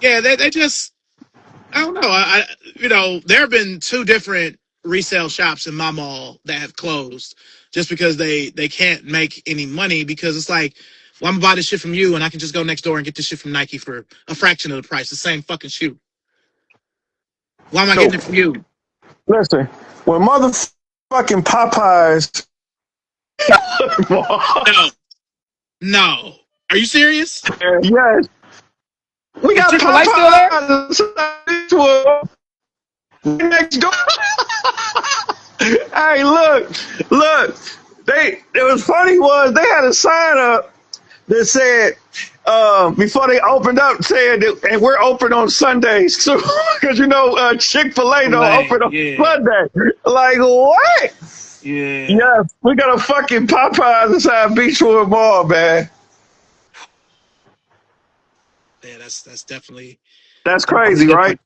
yeah, they just I don't know. There have been two different resale shops in my mall that have closed just because they can't make any money because it's like, well, I'm gonna buy this shit from you and I can just go next door and get this shit from Nike for a fraction of the price, the same fucking shoe. Why am I getting it from you?
Listen, when motherfucking Popeyes.
No. Are you serious?
Yes. We got
Chick-fil-A still there?
Next door. Hey, look. It was funny was they had a sign up that said before they opened up said that, and we're open on Sundays too because Chick-fil-A don't open on Sunday. Like what?
Yeah.
Yes, we got a fucking Popeyes inside Beechwood Mall, man.
Yeah, that's definitely
Crazy,
different.
right?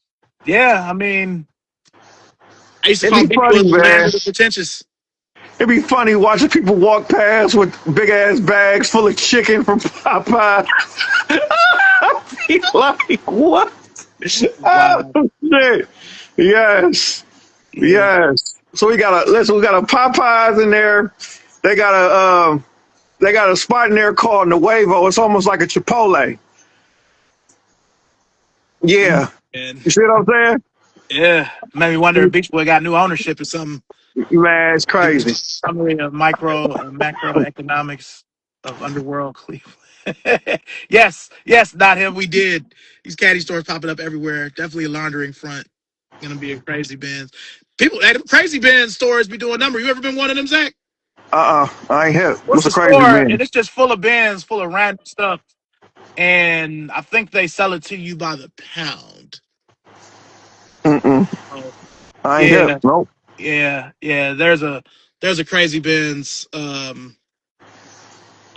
Yeah, I mean, I used to
It'd
call
be funny,
Beechwood the land
man.
of the pretentious.
It'd be funny watching people walk past with big ass bags full of chicken from Popeye. I'd be like, what?
Wow.
Oh shit! Yes, yes. So we got a Popeyes in there. They got a spot in there called Nuevo. It's almost like a Chipotle. Yeah,
And
you see what I'm saying?
yeah, made me wonder if Beechwood got new ownership or something.
Man, it's crazy.
Summary of micro and macroeconomics of underworld Cleveland. yes, not him. We did. These caddy stores popping up everywhere. Definitely a laundering front. Gonna be a crazy Benz. People at them crazy Benz stores be doing number. You ever been one of them, Zach?
I ain't hip. What's
What's
a
the
crazy
store?
man?
And it's just full of bins, full of random stuff. And I think they sell it to you by the pound. Oh,
I ain't
yeah,
hip. Nope.
yeah. There's a crazy Benz. A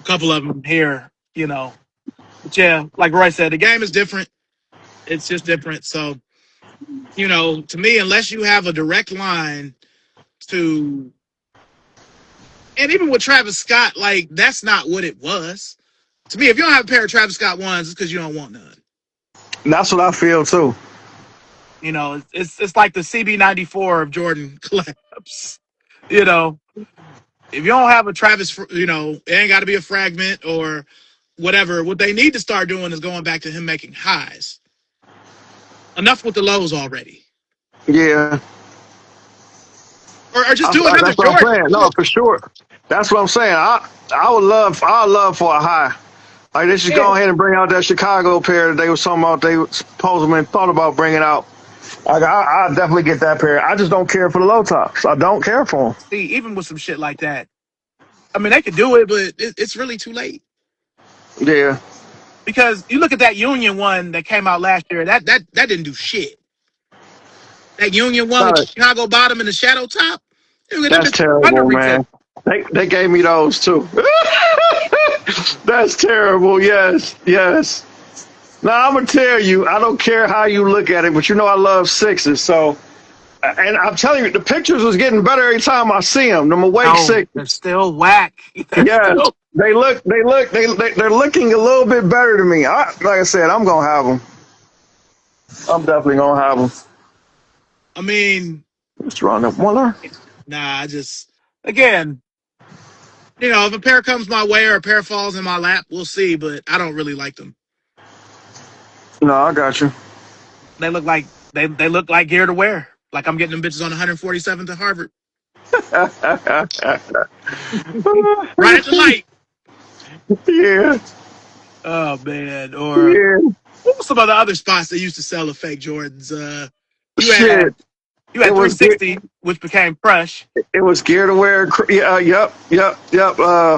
couple of them here, But yeah, like Roy said, the game is different. It's just different. So, to me, unless you have a direct line to, and even with Travis Scott, like that's not what it was. To me, if you don't have a pair of Travis Scott ones, it's because you don't want none.
That's what I feel too.
It's like the CB94 of Jordan collapse. If you don't have a Travis, it ain't got to be a fragment or whatever. What they need to start doing is going back to him making highs. Enough with the lows already.
Yeah.
Or just do another
That's what I'm
Jordan.
saying. No, for sure. That's what I'm saying. I would love for a high. Like they should
Yeah.
go ahead and bring out that Chicago pair that they was talking about. They supposedly thought about bringing out. Like I definitely get that pair. I just don't care for the low tops. I don't care for them.
See, even with some shit like that, I mean, they could do it, but it's really too late.
Yeah.
Because you look at that Union one that came out last year, that didn't do shit. That Union one with
No,
the Chicago bottom and the shadow top, them
that's
bitches under
terrible,
retail.
man. They gave me those too. That's terrible. Yes, yes. Now I'm gonna tell you, I don't care how you look at it, but you know I love sixes. So, and I'm telling you, the pictures was getting better every time I see them. Them awake
No,
sixes.
they're still whack. They're
Yes,
still.
they're looking a little bit better to me. Like I said, I'm gonna have them. I'm definitely gonna have them.
I mean,
What's wrong up, Muller?
nah, again, if a pair comes my way or a pair falls in my lap, we'll see, but I don't really like them.
No, I got you.
They look like they look like gear to wear. Like I'm getting them bitches on 147th at Harvard. Right at the light.
Yeah,
Oh man. Or
yeah.
what was some of the other spots that used to sell the fake Jordans? You
Shit.
had you had
It was
360, which became Crush.
it was gear to wear. Yep.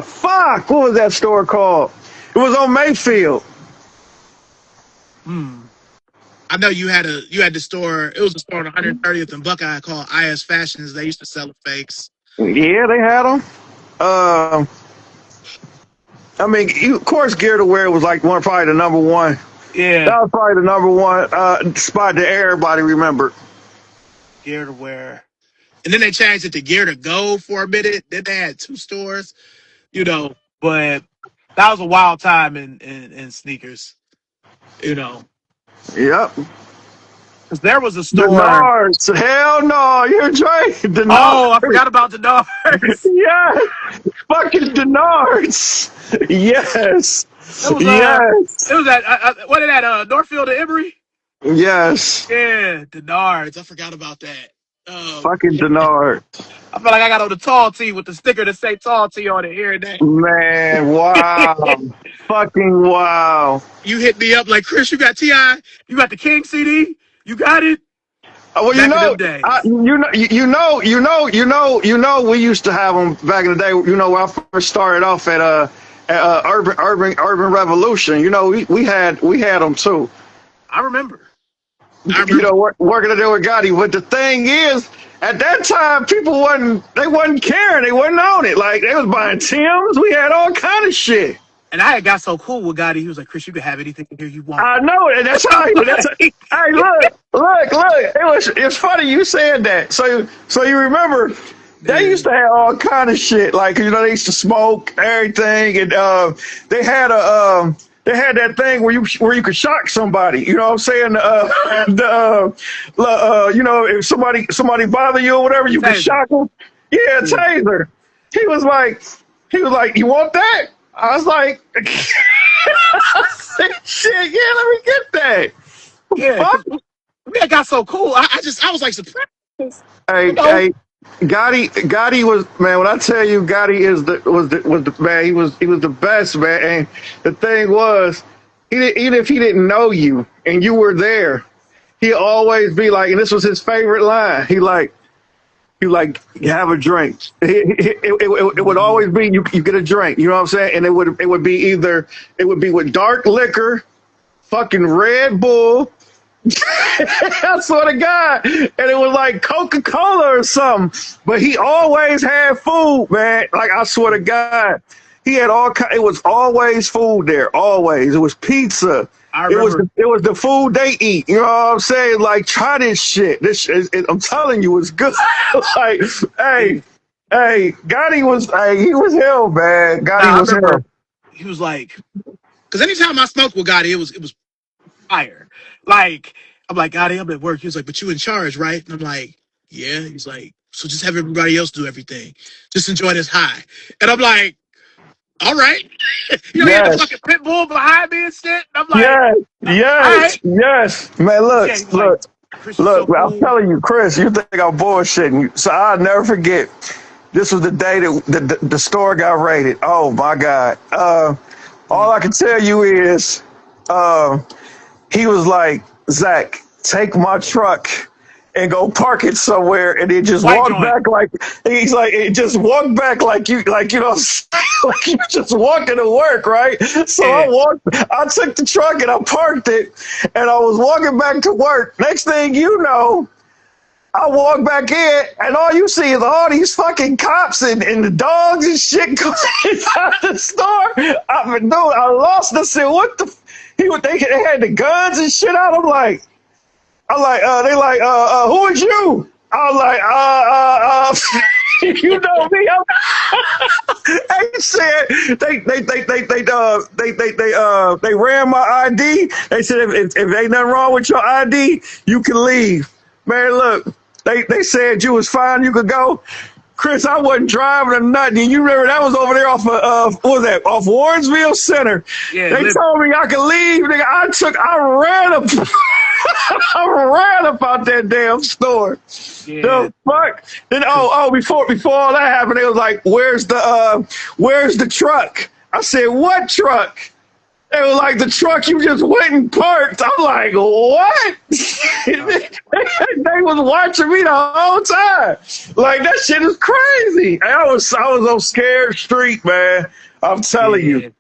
Fuck. What was that store called? It was on Mayfield.
I know you had the store. It was a store on 130th and Buckeye called IS Fashions. They used to sell the fakes.
Yeah, they had them. I mean, of course, gear to wear was like probably the number one.
Yeah,
That was probably the number one spot that everybody remembered.
gear to wear. And then they changed it to gear to go for a minute. Then they had 2 stores, but that was a wild time in sneakers,
Yep.
because there was a store.
Denars. Hell no. You're right.
Oh, I
Denars.
forgot about the doors.
Yes. Fucking Denars. Yes.
It was
Yes.
it was at what is that? Northfield to Emory.
Yes.
Yeah, Denards. I forgot about that.
Fucking Denard.
I feel like I got on the tall tee with the sticker that say tall tee on it here and there.
Man, wow. Fucking wow.
You hit me up like, Chris, you got T.I., you got the King CD, you got it.
Well,
Back in them days.
We used to have them back in the day. When I first started off at Urban Revolution. We had them too.
I remember.
Working there with Gotti. But the thing is, at that time, people wasn't caring. They wasn't on it. Like they was buying Timbs. We had all kind of shit.
And I had got so cool with Gotti. He was like, Chris, you can have anything here you want.
I know, and that's how. Hey, look! It's funny you said that. So you remember they used to have all kind of shit. Like they used to smoke everything, and they had that thing where you could shock somebody. You know what I'm saying? If somebody bother you or whatever, you can shock them. Yeah, taser. He was like, you want that? I was like, shit, yeah, let me get that.
Yeah, that got so cool. I was like surprised.
Hey, Gotti was, man. When I tell you, Gotti was the man. He was the best, man. And the thing was, even if he didn't know you and you were there, he'd always be like, and this was his favorite line. He have a drink. It would always be you get a drink. You know what I'm saying? And it would be with dark liquor, fucking Red Bull. I swear to God, and it was like Coca-Cola or something. But he always had food, man. Like I swear to God, he had it was always food there. Always, it was pizza. It was the food they eat. You know what I'm saying? Like, try this shit. I'm telling you, it's good. Like, hey, Gotti was hell, man. Gotti was hell.
He was like, because anytime I smoked with Gotti, it was fire. Like, I'm like, Gotti, I'm at work. He was like, but you in charge, right? And I'm like, yeah. He's like, so just have everybody else do everything. Just enjoy this high. And I'm like, all right. He had the fucking pit bull behind me and shit. And I'm like,
yes. Man, look.
Like, so cool.
I'm telling you, Chris, you think I'm bullshitting. So I'll never forget. This was the day that the store got raided. Oh my God. All I can tell you is, uh, he was like, Zach, take my truck and go park it somewhere, and then just
White
walk
joint.
back like he's like, just walk back like you know, like you just walking to work, right? So
Yeah.
I took the truck and I parked it, and I was walking back to work. Next thing you know, I walk back in, and all you see is all these fucking cops and the dogs and shit going inside the store. Dude, I lost. I said, what the? They had the guns and shit out. They like, who is you? I was like, you know me. They said they ran my ID. They said if ain't nothing wrong with your ID, you can leave. Man, look, they said you was fine, you could go. Chris, I wasn't driving or nothing. You remember that was over there off of what was that? Off Warrensville Center.
Yeah.
They told me I could leave. Nigga, I ran up, I ran up out that damn store.
Yeah.
The fuck? Then before all that happened, they was like, where's the truck? I said, what truck? They were like, the truck you just went and parked. I'm like, what? They was watching me the whole time. Like, that shit is crazy. I was on scared street, man. I'm telling
Yeah.
you.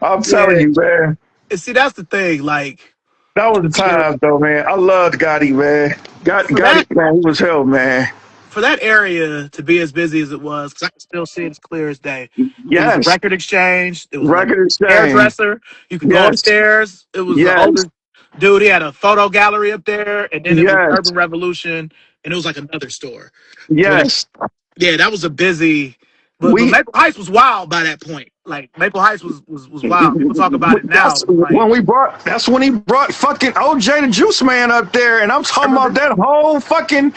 I'm telling
Yeah.
you, man.
And see, that's the thing. Like,
That was the time, though, man. I loved Gotti, man. Gotti, man, he was hell, man.
for that area to be as busy as it was, because I can still see it as clear as day. It was a
Yes.
record exchange. It was
Record
a
exchange.
hairdresser. You could go
Yes.
upstairs. It was an
Yes.
older dude. He had a photo gallery up there, and then it was
Yes.
Urban Revolution, and it was like another store.
Yes.
Yeah, that was a busy. But
We
Maple Heights was wild by that point. Like Maple Heights was wild. People talk about it now.
That's that's when he brought fucking OJ the Juice Man up there, and I'm talking about that whole fucking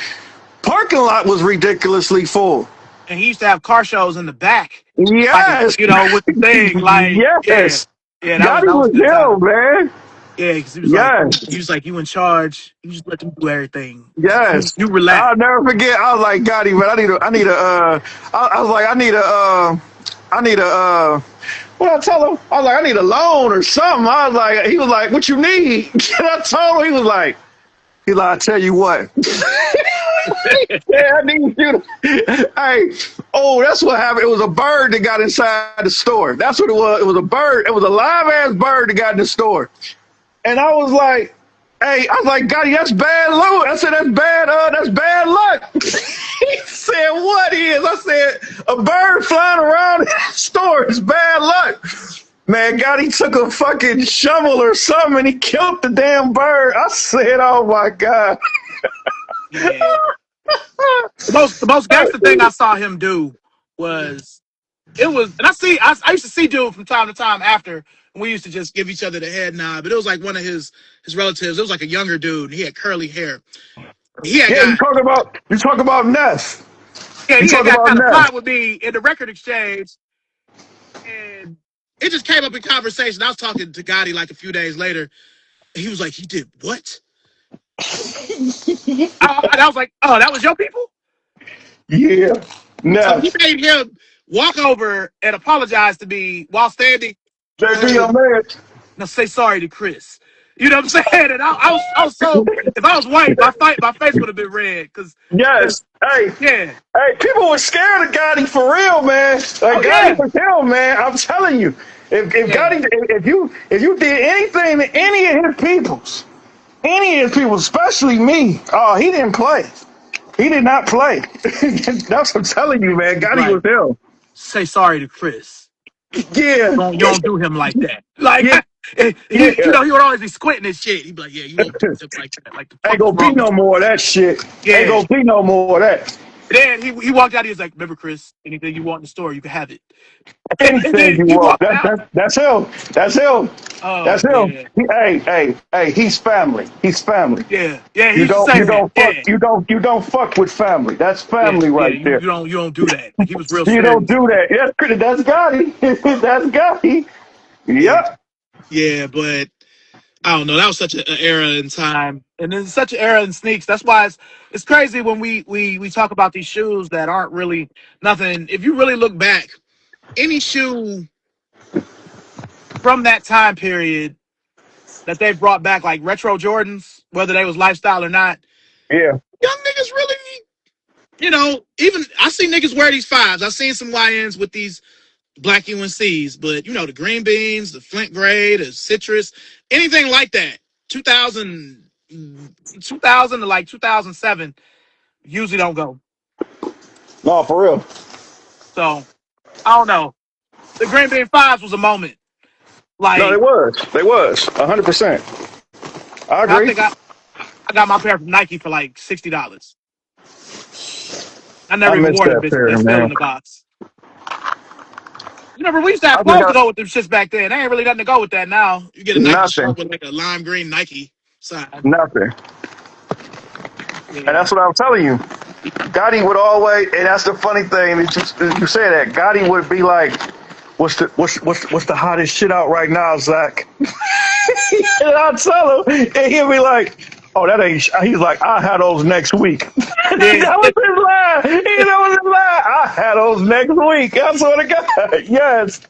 parking lot was ridiculously full.
And he used to have car shows in the back.
Yes.
Like, with the thing. Like,
yes.
Yeah,
Gotti
that was
was
good
hell,
time.
man.
Yeah, because he was like, you in charge. You just let them do everything.
Yes.
You relax.
I'll never forget. I was like, Gotti, man, I need a, what I tell him? I was like, I need a loan or something. He was like, what you need? And I told him, he was like, I tell you what. Yeah, I need you to, hey, that's what happened. It was a bird that got inside the store. That's what it was. It was a bird. It was a live ass bird that got in the store. And I was like, Gotti, that's bad luck. I said, that's bad luck. He said, what is? I said, a bird flying around in the store is bad luck. Man, Gotti took a fucking shovel or something and he killed the damn bird. I said, oh my God.
Yeah. The most gangster thing I saw him do was, and I used to see dude from time to time after, and we used to just give each other the head nod, but it was like one of his relatives. It was like a younger dude. He had curly hair. He had
you talk about Ness.
he had got kind of fly with me in the record exchange, and it just came up in conversation. I was talking to Gotti like a few days later, and he was like, he did what? And I was like, oh, that was your people?
Yeah.
So he made him walk over and apologize to me while standing.
JB, your man.
Now say sorry to Chris. You know what I'm saying? And I was so, if I was white, my face would have been red.
Yes. Hey, people were scared of Gotti for real, man. Like, Gotti was hell, man. I'm telling you. Gotti, if you did anything to any of his peoples, especially me, he didn't play. He did not play. That's what I'm telling you, man. Gotti was hell.
Say sorry to Chris.
Yeah.
You don't do him like that. Like, you know, he would always be squinting and shit. He'd be like, yeah, you won't do him like that. Like,
ain't gonna be no more of that shit.
Yeah.
Ain't gonna be no more of that.
Then he walked out. He was like, remember, Chris, anything you want in the store, you can have it.
Anything you want. That's him. That's him.
Oh,
that's him. Hey, he's family. He's family.
Yeah.
You don't fuck with family. That's family there.
You don't do that. Like, he was real.
You don't do that. That's Gotti. That's Gotti. Yep.
Yeah, but I don't know. That was such an era in time, and then such an era in sneaks. That's why it's crazy when we talk about these shoes that aren't really nothing. If you really look back, any shoe from that time period that they brought back like retro Jordans, whether they was lifestyle or not.
Yeah.
Young niggas really, even I see niggas wear these fives. I've seen some YNs with these black UNCs, but the green beans, the Flint grade, the citrus, anything like that. 2000 to like 2007 usually don't go.
No, for real.
So I don't know. The green bean fives was a moment.
No, they
Like
was. They was. 100%. I
I
agree.
think I got my pair from Nike for like $60. I never
I
even
missed
wore them
that
bitches. They
period,
still in
man.
the box. Remember, we used to have
I just
clothes to
got
go with them shits back then. There ain't really nothing to go with that now. You get a Nike
nothing.
shirt with like a lime green Nike sign.
Nothing. And
Yeah.
that's what I'm telling you. Gotti would always, and that's the funny thing that you say that. Gotti would be like, what's the hottest shit out right now, Zach? And I'll tell him, and he'll be like, oh, that ain't, he's like, I'll have those next week.
Yeah.
That was his line. That was his line. I'll have those next week. I swear to God. Yes.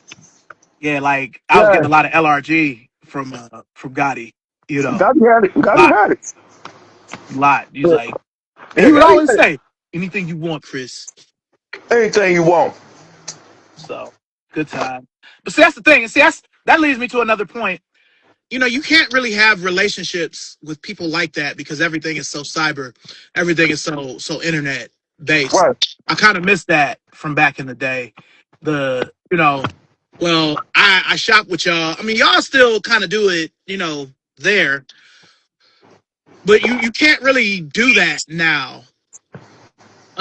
Yeah, like I was getting
Yes.
a lot of LRG from Gotti,
Gotti had it. Gotti
lot,
had it.
lot. He's like, and
Yeah,
he would
Gotti
always
had
say, anything you want, Chris.
it. Anything you want.
So good time. But see, that's the thing. And see, that leads me to another point. You can't really have relationships with people like that because everything is so cyber, everything is so internet based.
Right.
I kind of miss that from back in the day. Well, I shop with y'all. I mean, y'all still kind of do it, there, but you can't really do that now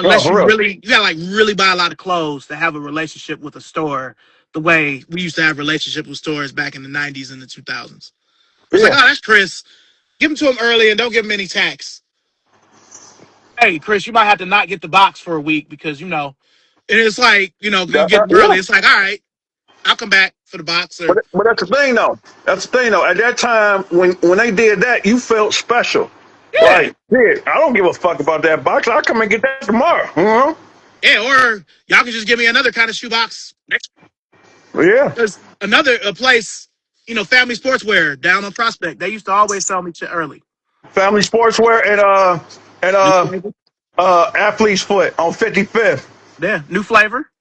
No,
unless
for real.
you gotta like really buy a lot of clothes to have a relationship with a store the way we used to have relationships with stores back in the 90s and the 2000s. It's like,
Yeah.
oh, that's Chris. Give them to him early and don't give him any tax. Hey, Chris, you might have to not get the box for a week because, and it's like, you get them
Yeah.
early. It's like, all right, I'll come back for the box or,
But that's the thing though. That's the thing though. At that time, when they did that, you felt special.
yeah,
Like, yeah, I don't give a fuck about that box. I'll come and get that tomorrow. You know?
yeah, or y'all can just give me another kind of shoebox next.
Yeah.
There's a place, Family Sportswear down on Prospect. They used to always sell me shit early.
Family sportswear and
New flavor.
Athlete's Foot on 55th.
Yeah, new flavor.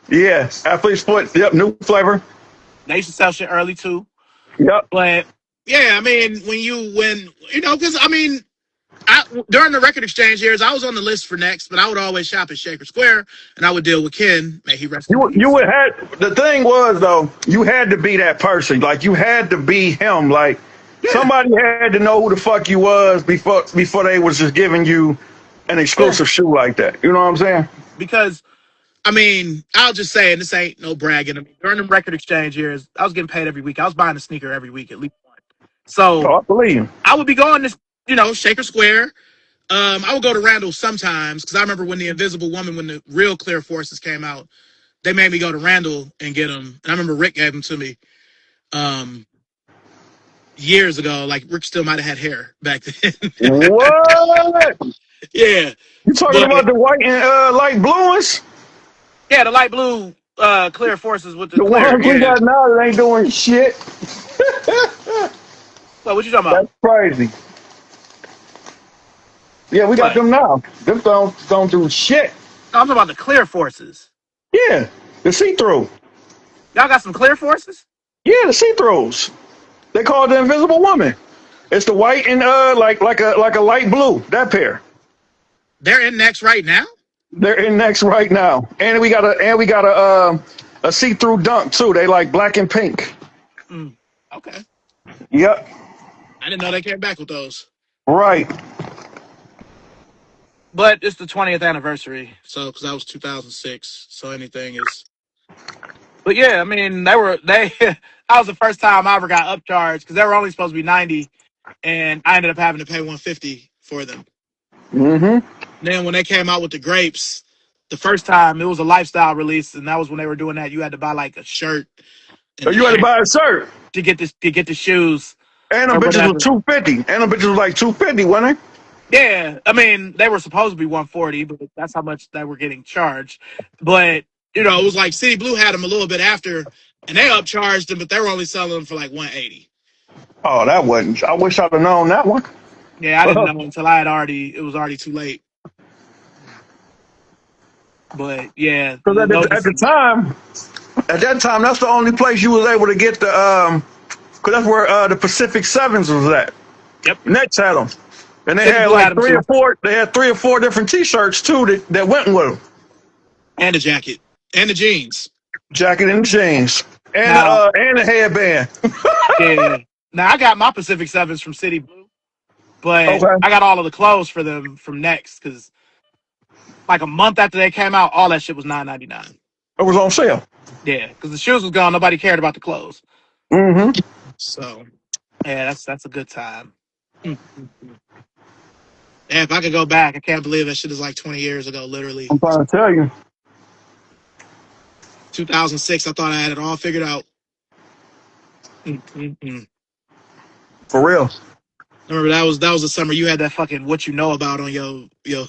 Yeah. Athlete's Foot. Yep. New flavor.
They used to sell shit early too.
Yep.
But yeah, I mean, because I mean, during the record exchange years, I was on the list for Next, but I would always shop at Shaker Square, and I would deal with Ken. May he rest in
You
peace.
would have the thing was though, you had to be that person. Like you had to be him. Like
Yeah,
somebody had to know who the fuck you was before they was just giving you an
yeah.
exclusive shoe like that. You know what I'm saying?
Because I mean, I'll just say, and this ain't no bragging. I mean, during the record exchange years, I was getting paid every week. I was buying a sneaker every week at least one. So
Oh, I believe you.
I would be going to, Shaker Square. I would go to Randall sometimes because I remember when the Invisible Woman, when the real Clear Forces came out, they made me go to Randall and get them. And I remember Rick gave them to me years ago. Like Rick still might have had hair back then.
What?
Yeah,
You talking
but
about the white and light blue ones?
yeah, the light blue Clear Forces with the
The
clear.
ones we
Yeah.
got now that ain't doing shit.
So what you talking about?
That's crazy. Yeah, we got
What?
them now. Them don't do shit.
I'm talking about the Clear Forces.
Yeah, the see-through.
Y'all got some Clear Forces?
Yeah, the see-throughs. They call it the Invisible Woman. It's the white and like a light blue. That pair.
They're in Next right now.
They're in Next right now, and we got a see-through dunk too. They like black and pink.
Okay,
Yep,
I didn't know they came back with those.
right.
But it's the 20th anniversary, so because that was 2006, so anything is. But yeah, I mean, they. That was the first time I ever got upcharged because they were only supposed to be 90, and I ended up having to pay 150 for them.
Mm-hmm.
Then when they came out with the grapes, the first time it was a lifestyle release, and that was when they were doing that. You had to buy like a shirt
So
and
you had to buy a shirt,
to get the shoes
and them
or
bitches
whatever.
was 250, and them bitches was like 250, wasn't
Yeah, I mean, they were supposed to be 140, but that's how much they were getting charged. But it was like City Blue had them a little bit after and they upcharged them, but they were only selling them for like 180.
Oh, that wasn't. I wish I'd have known that one.
Yeah, I didn't
Because
know until it was already too late. But yeah,
at that time, that's the only place you was able to get the because that's where the Pacific Sevens was at.
yep,
Next had them, and they
City
had
Blue
like
had them too,
They had 3 or 4 different T-shirts too that went with them.
and the jacket, and the jeans.
Jacket and jeans,
Now,
and the headband.
yeah, now I got my Pacific Sevens from City Blue, but
Okay,
I got all of the clothes for them from Next because like a month after they came out, all that shit was $9.99.
it was on sale.
Yeah, because the shoes was gone, nobody cared about the clothes.
Mm-hmm.
So yeah, that's a good time. Mm-hmm. Yeah, if I could go back, I can't believe that shit is like 20 years ago, literally.
I'm trying to tell you.
2006, I thought I had it all figured out. Mm-mm-mm.
For real.
I remember that was the summer you had that fucking what you know about on your your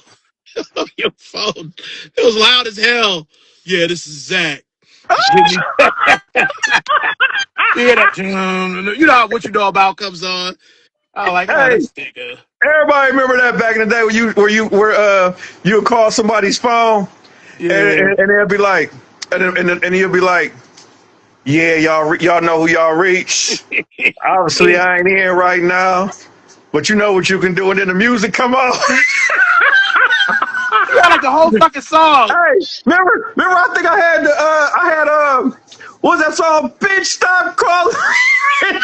phone. It was loud as hell. Yeah, this is Zach. You hear that? You know how what you know about comes on. I was like, oh,
Hey,
this nigga.
everybody remember that back in the day you would call somebody's phone
Yeah.
and they'll be like and he'll be like, yeah, y'all know who y'all reach. Obviously, I ain't in right now, but you know what you can do, and then the music come on.
You got like the whole fucking song.
Hey, remember? I think I had what was that song? Bitch, stop calling.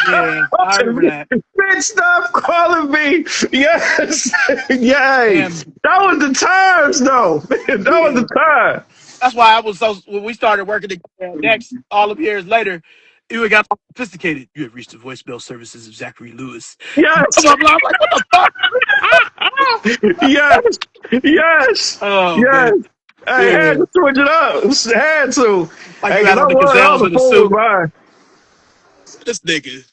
Yeah, I remember that.
Bitch, stop calling me. Yes, yay.
Damn.
That was the times, though. That was the time.
That's why I was so when we started working together next all of years later, it got sophisticated. You have reached the voicemail services of Zachary Lewis.
Yes,
Blah, blah, blah. I'm like, what the fuck?
yes, yes,
Oh
yes.
man.
I
Yeah.
had to switch it up. Had to.
Like
Hey,
you
'cause
had on the gazelles
I
or
was
the
a fool with
suit.
mine.
This nigga.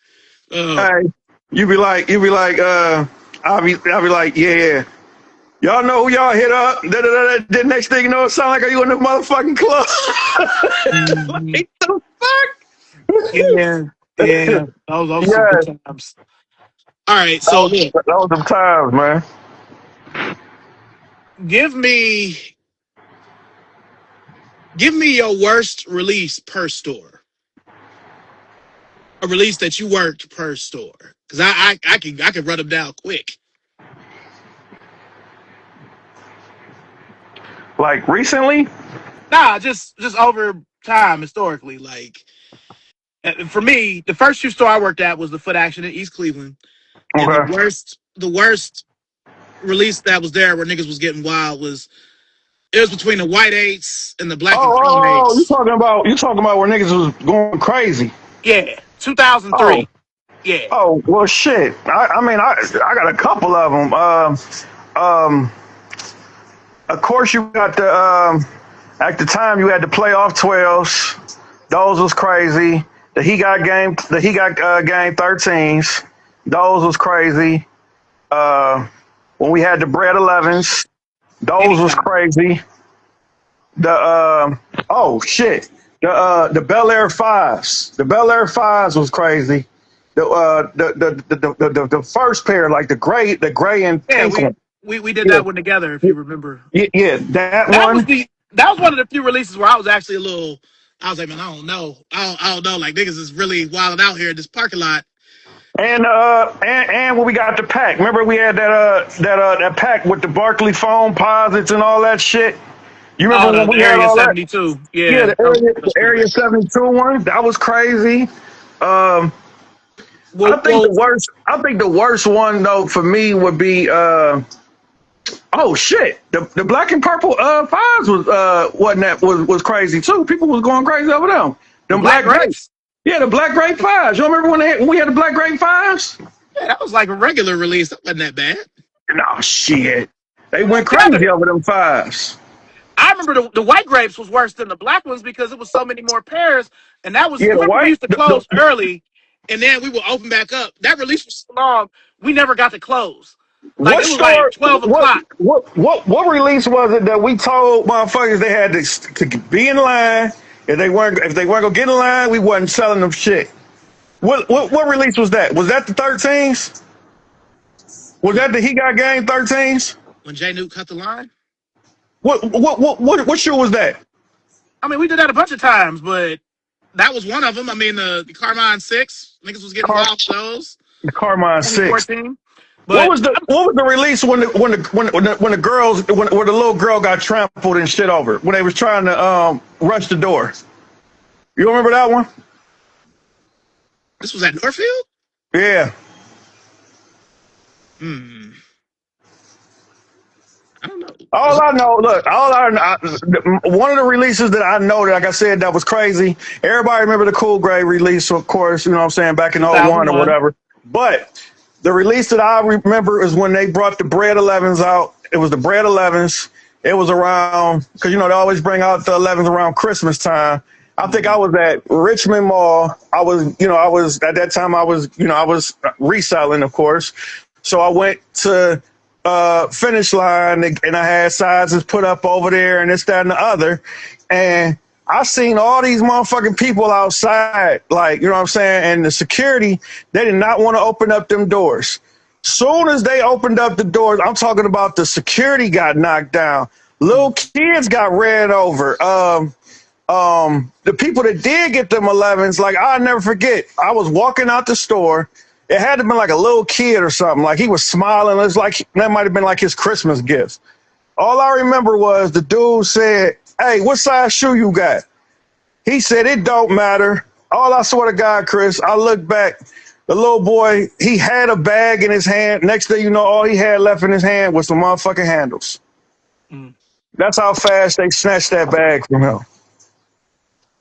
Oh.
Hey, you be like, I'll be like, yeah. Y'all know who y'all hit up. The next thing you know, it sound like you in the motherfucking club.
Mhm.
Like, the fuck?
Yeah. Yeah. Those some
Yes,
good times. All right, so look,
that was the times, man.
give me your worst release per store. A release that you worked per store. Cause I can run them down quick.
Like recently?
Nah, just over time historically. Like for me, the first shoe store I worked at was the Foot Action in East Cleveland, and
Okay.
the worst release that was there where niggas was getting wild was it was between the white eights and the black and chrome
You
eights.
talking about where niggas was going crazy.
Yeah,
Oh,
2003. Yeah,
well, shit. I mean, I got a couple of them. Um, of course, you got the at the time you had the playoff 12s. Those was crazy. The he got game 13s. Those was crazy. When we had the bread 11s, those was
anytime.
crazy. The oh shit. The Bel Air fives. The Bel Air fives was crazy. The first pair, like the gray and
Yeah,
pink one.
we did
Yeah,
that one together if you remember.
yeah, that
That was
one.
the that was one of the few releases where I was actually a little. I was like, man, I don't know. I don't know. Like niggas is really wilding out here in this parking lot.
And when we got the pack, remember we had that pack with the Barkley foam posits and all that shit. You
Oh,
remember when
the
we had
Area
all that?
72.
Yeah,
Yeah, that
the
was pretty
Area
great.
72 one. That was crazy. Um,
Well,
I think the worst one though for me would be oh shit. The black and purple fives was crazy too. People was going crazy over them.
the
Them
Black
black grape.
Grapes.
Yeah, the black grape fives. You remember when we had the black grape fives?
Yeah, that was like a regular release. That wasn't that bad.
No shit. They
Put
went
them together.
crazy over them fives.
I remember the white grapes was worse than the black ones because it was so many more pairs. And that was
Yeah, the
remember we
white.
used to close early, and then we would open back up. That release was so long we never got to close. Like
What
it was like
store?
12 o'clock.
What release was it that we told motherfuckers they had to be in line If they weren't gonna get in line, we wasn't selling them shit. What release was that? Was that the 13s? Was that the He Got Game 13s?
When Jay Nuke cut the line.
What shoe was that?
I mean, we did that a bunch of times, but that was one of them. I mean, the Carmine 6 niggas was getting
Car,
wild for those.
the Carmine 6.
2014.
What
But
was the release when the girls when the little girl got trampled and shit over when they was trying to rush the door? You remember that one?
this was at Northfield.
Yeah.
Hmm. I don't know.
All I know, look, one of the releases that I know that, like I said, that was crazy. Everybody remember the Cool Grade release, of course, you know what I'm saying, back in '01 or
2001.
whatever. But the release that I remember is when they brought the Bread 11s out. It was the Bread 11s. It was around, because, they always bring out the 11s around Christmas time. I think I was at Richmond Mall. At that time, I was reselling, of course. So I went to Finish Line and I had sizes put up over there and this, that, and the other. And I seen all these motherfucking people outside, like, you know what I'm saying? And the security, they did not want to open up them doors. Soon as they opened up the doors, I'm talking about the security got knocked down. Little kids got ran over. The people that did get them 11s, like, I'll never forget. I was walking out the store. It had to have been like a little kid or something. Like, he was smiling. It was like that might have been like his Christmas gift. All I remember was the dude said, "Hey, what size shoe you got?" He said, "It don't matter." All I swear to God, Chris, I looked back. The little boy, he had a bag in his hand. Next thing you know, all he had left in his hand was some motherfucking handles.
Mm.
That's how fast they snatched that bag from him.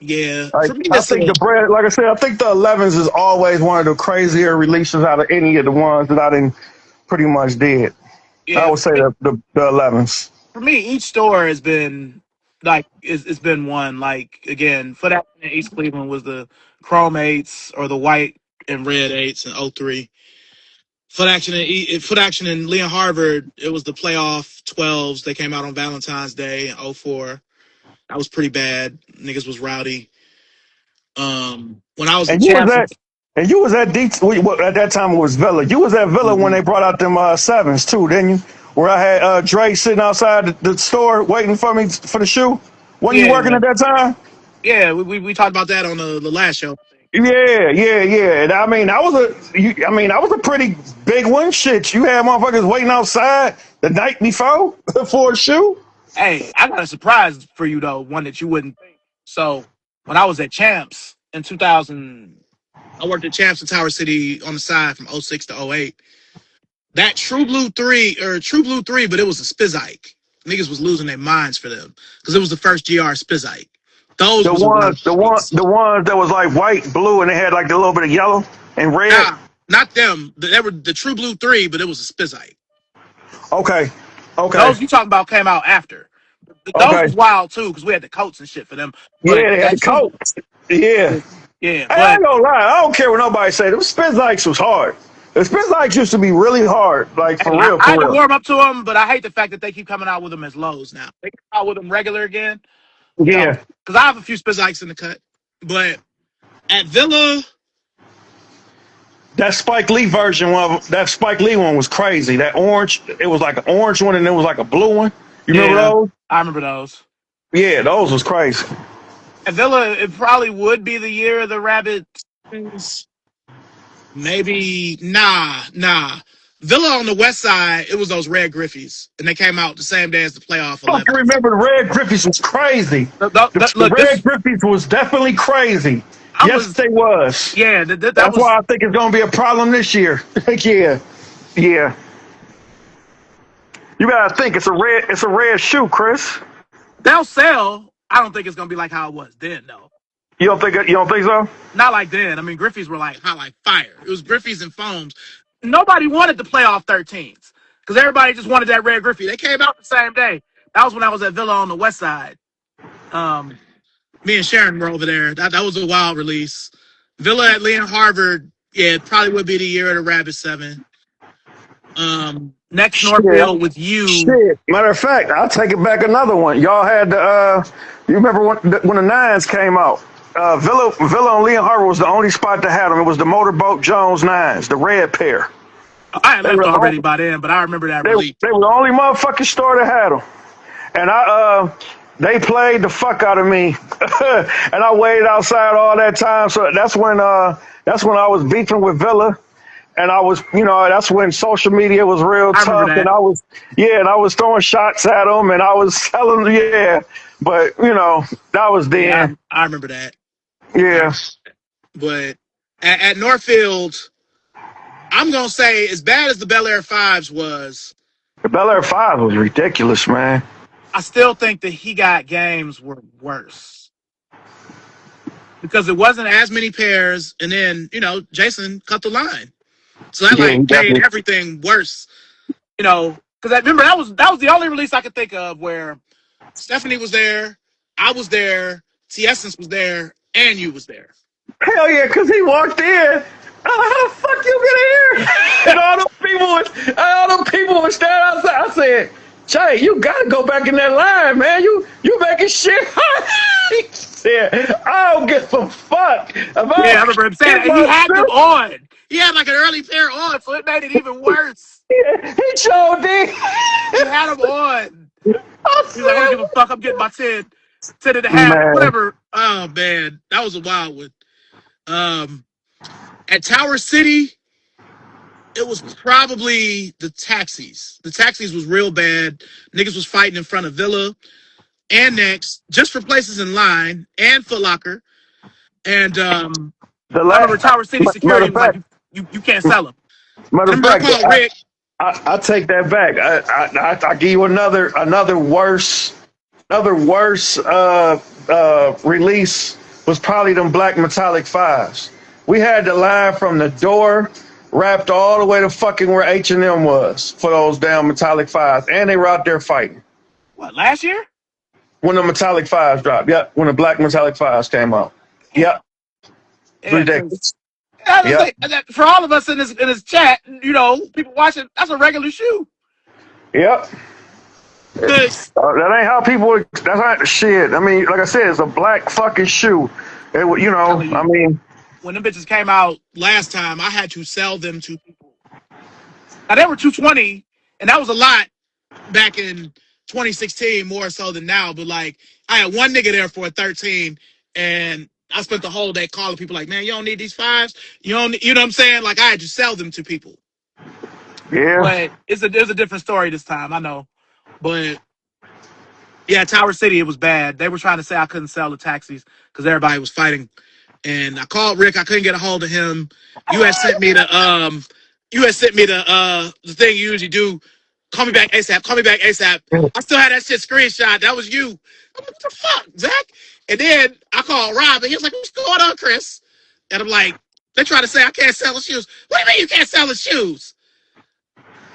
Yeah,
Like,
for me,
I
it's
think the bread, like I said, I think the 11s is always one of the crazier releases out of any of the ones that I didn't pretty much did. I
yeah.
would say the 11s.
For me, each store has been like it's been one. Like again, Foot Action in East Cleveland was the Chrome 8s or the white and red 8s in '03. Foot Action in Leon Harvard, it was the playoff 12s. They came out on Valentine's Day in '04. That was pretty bad. Niggas was rowdy. When I was at
And you was
Champs,
at, and you was at at that time it was Villa. You was at Villa when they brought out them sevens too, didn't you? Where I had Dre sitting outside the store waiting for me for the shoe. Wasn't you working
yeah,
at that time?
yeah, we talked about that on the last show.
Yeah. And I was a pretty big one. Shit, you had motherfuckers waiting outside the night before for a shoe.
Hey, I got a surprise for you though, one that you wouldn't think. So when I was at Champs in 2000, I worked at Champs in Tower City on the side from '06 to '08. That True Blue 3, but it was a Spizike. Niggas was losing their minds for them because it was the first GR Spizike. Those
The
was
ones,
around.
the ones that was like white, blue, and they had like a little bit of yellow and red.
Nah, not them. They were the True Blue 3, but it was a Spizike.
Okay, okay,
Those you talking about came out after. Those
okay.
was wild too because we had the coats and shit for them. But
Yeah, they had
that
the
True,
coats. Yeah.
yeah,
I
but
ain't gonna lie. I don't care what nobody say. Them Spin Likes was hard. The Spin Likes used to be really hard. Like,
hey,
for
I,
real,
I
for
had to
real.
warm up to them. But I hate the fact that they keep coming out with them as lows now. They come out with them regular again,
Yeah.
because I have a few Spizikes in the cut. But at Villa,
That Spike Lee version that Spike Lee one was crazy. That orange, it was like an orange one and it was like a blue one. You remember
yeah,
those?
I remember those.
Yeah, those was crazy.
At Villa, it probably would be the year of the Rabbits. Maybe nah. Villa on the west side, it was those red Griffies, and they came out the same day as the playoff
Fucking
11.
remember the Red Griffies was crazy. The
Look,
Red
this
Griffies was definitely crazy.
I
Yes,
was
they was.
yeah. That
That's
was
why I think it's gonna be a problem this year. Yeah, yeah. You gotta think it's a red shoe, Chris.
they'll sell. I don't think it's gonna be like how it was then, though.
You don't think so?
Not like then. I mean, Griffies were like hot like fire. It was Griffies and foams. Nobody wanted the playoff 13s because everybody just wanted that red Griffey. They came out the same day. That was when I was at Villa on the west side. Um, Me and Sharon were over there. That was a wild release. Villa at Leon Harvard, yeah, it probably would be the year of the Rabbit 7. Next
Shit.
Northfield with you.
Shit. Matter of fact, I'll take it back another one. Y'all had the you remember when the nines came out? Villa and Leon Harbor was the only spot that had them. It was the Motorboat Jones nines, the red pair.
I had
They
left
were
already by then, but I remember that
they,
release.
they were the only motherfucking store that had them. And they played the fuck out of me, and I waited outside all that time. So that's when I was beefing with Villa, and I was, that's when social media was real
I remember
tough, and
that.
I was throwing shots at them, and I was telling them, yeah, but that was
Yeah,
then,
I remember that.
yeah.
But at Northfield, I'm gonna say as bad as the Bel Air Fives was,
The Bel Air Five was ridiculous, man.
I still think the He Got games were worse because it wasn't as many pairs, and then Jason cut the line, so that
Yeah, he
like made
definitely.
everything worse. Because I remember that was the only release I could think of where Stephanie was there, I was there, T Essence was there, and you was there.
Hell yeah, because he walked in. How the fuck you get here? And all them people was standing outside. I said, Jay, you gotta go back in that line, man. You making shit hot. He said, I don't give a fuck about
Yeah, I remember him saying
get
that. He
my
had them
shit.
on. He had like an early pair on, so it made it even worse.
He showed did.
He had them on.
I
He's like, I don't give a
said,
fuck. I'm getting my 10 and a half,
man,
whatever. Oh, man. That was a wild one. At Tower City, it was probably the taxis. The taxis was real bad. Niggas was fighting in front of Villa and Next just for places in line and Foot Locker. And
the
I remember
last
Tower City
matter
security
of
was like,
fact,
you can't sell them. I
matter of
remember I
fact,
called Rick.
I take that back. I give you another worse release was probably them black metallic fives. We had the line from the door wrapped all the way to fucking where H&M was for those damn metallic fives, and they were out there fighting
What, last year?
when the metallic fives dropped. Yep, when the black metallic fives came out. Yep,
Yeah,
ridiculous. Yep.
for all of us in this chat, people watching, that's a regular shoe.
Yep.
Because
That ain't how people. That's not shit. I mean, like I said, it's a black fucking shoe. I mean,
when them bitches came out last time, I had to sell them to people. Now they were $220, and that was a lot back in 2016, more so than now. But like, I had one nigga there for a 13, and I spent the whole day calling people like, man, you don't need these fives. You don't, you know what I'm saying? Like, I had to sell them to people.
yeah,
But it's a different story this time, I know. But yeah, Tower City, it was bad. They were trying to say I couldn't sell the taxis because everybody was fighting. And I called Rick. I couldn't get a hold of him. You had sent me the thing you usually do. Call me back ASAP. Call me back ASAP. I still had that shit screenshot. That was you. I'm like, what the fuck, Zach? And then I called Rob, and he was like, what's going on, Chris? And I'm like, they try to say I can't sell the shoes. What do you mean you can't sell the shoes?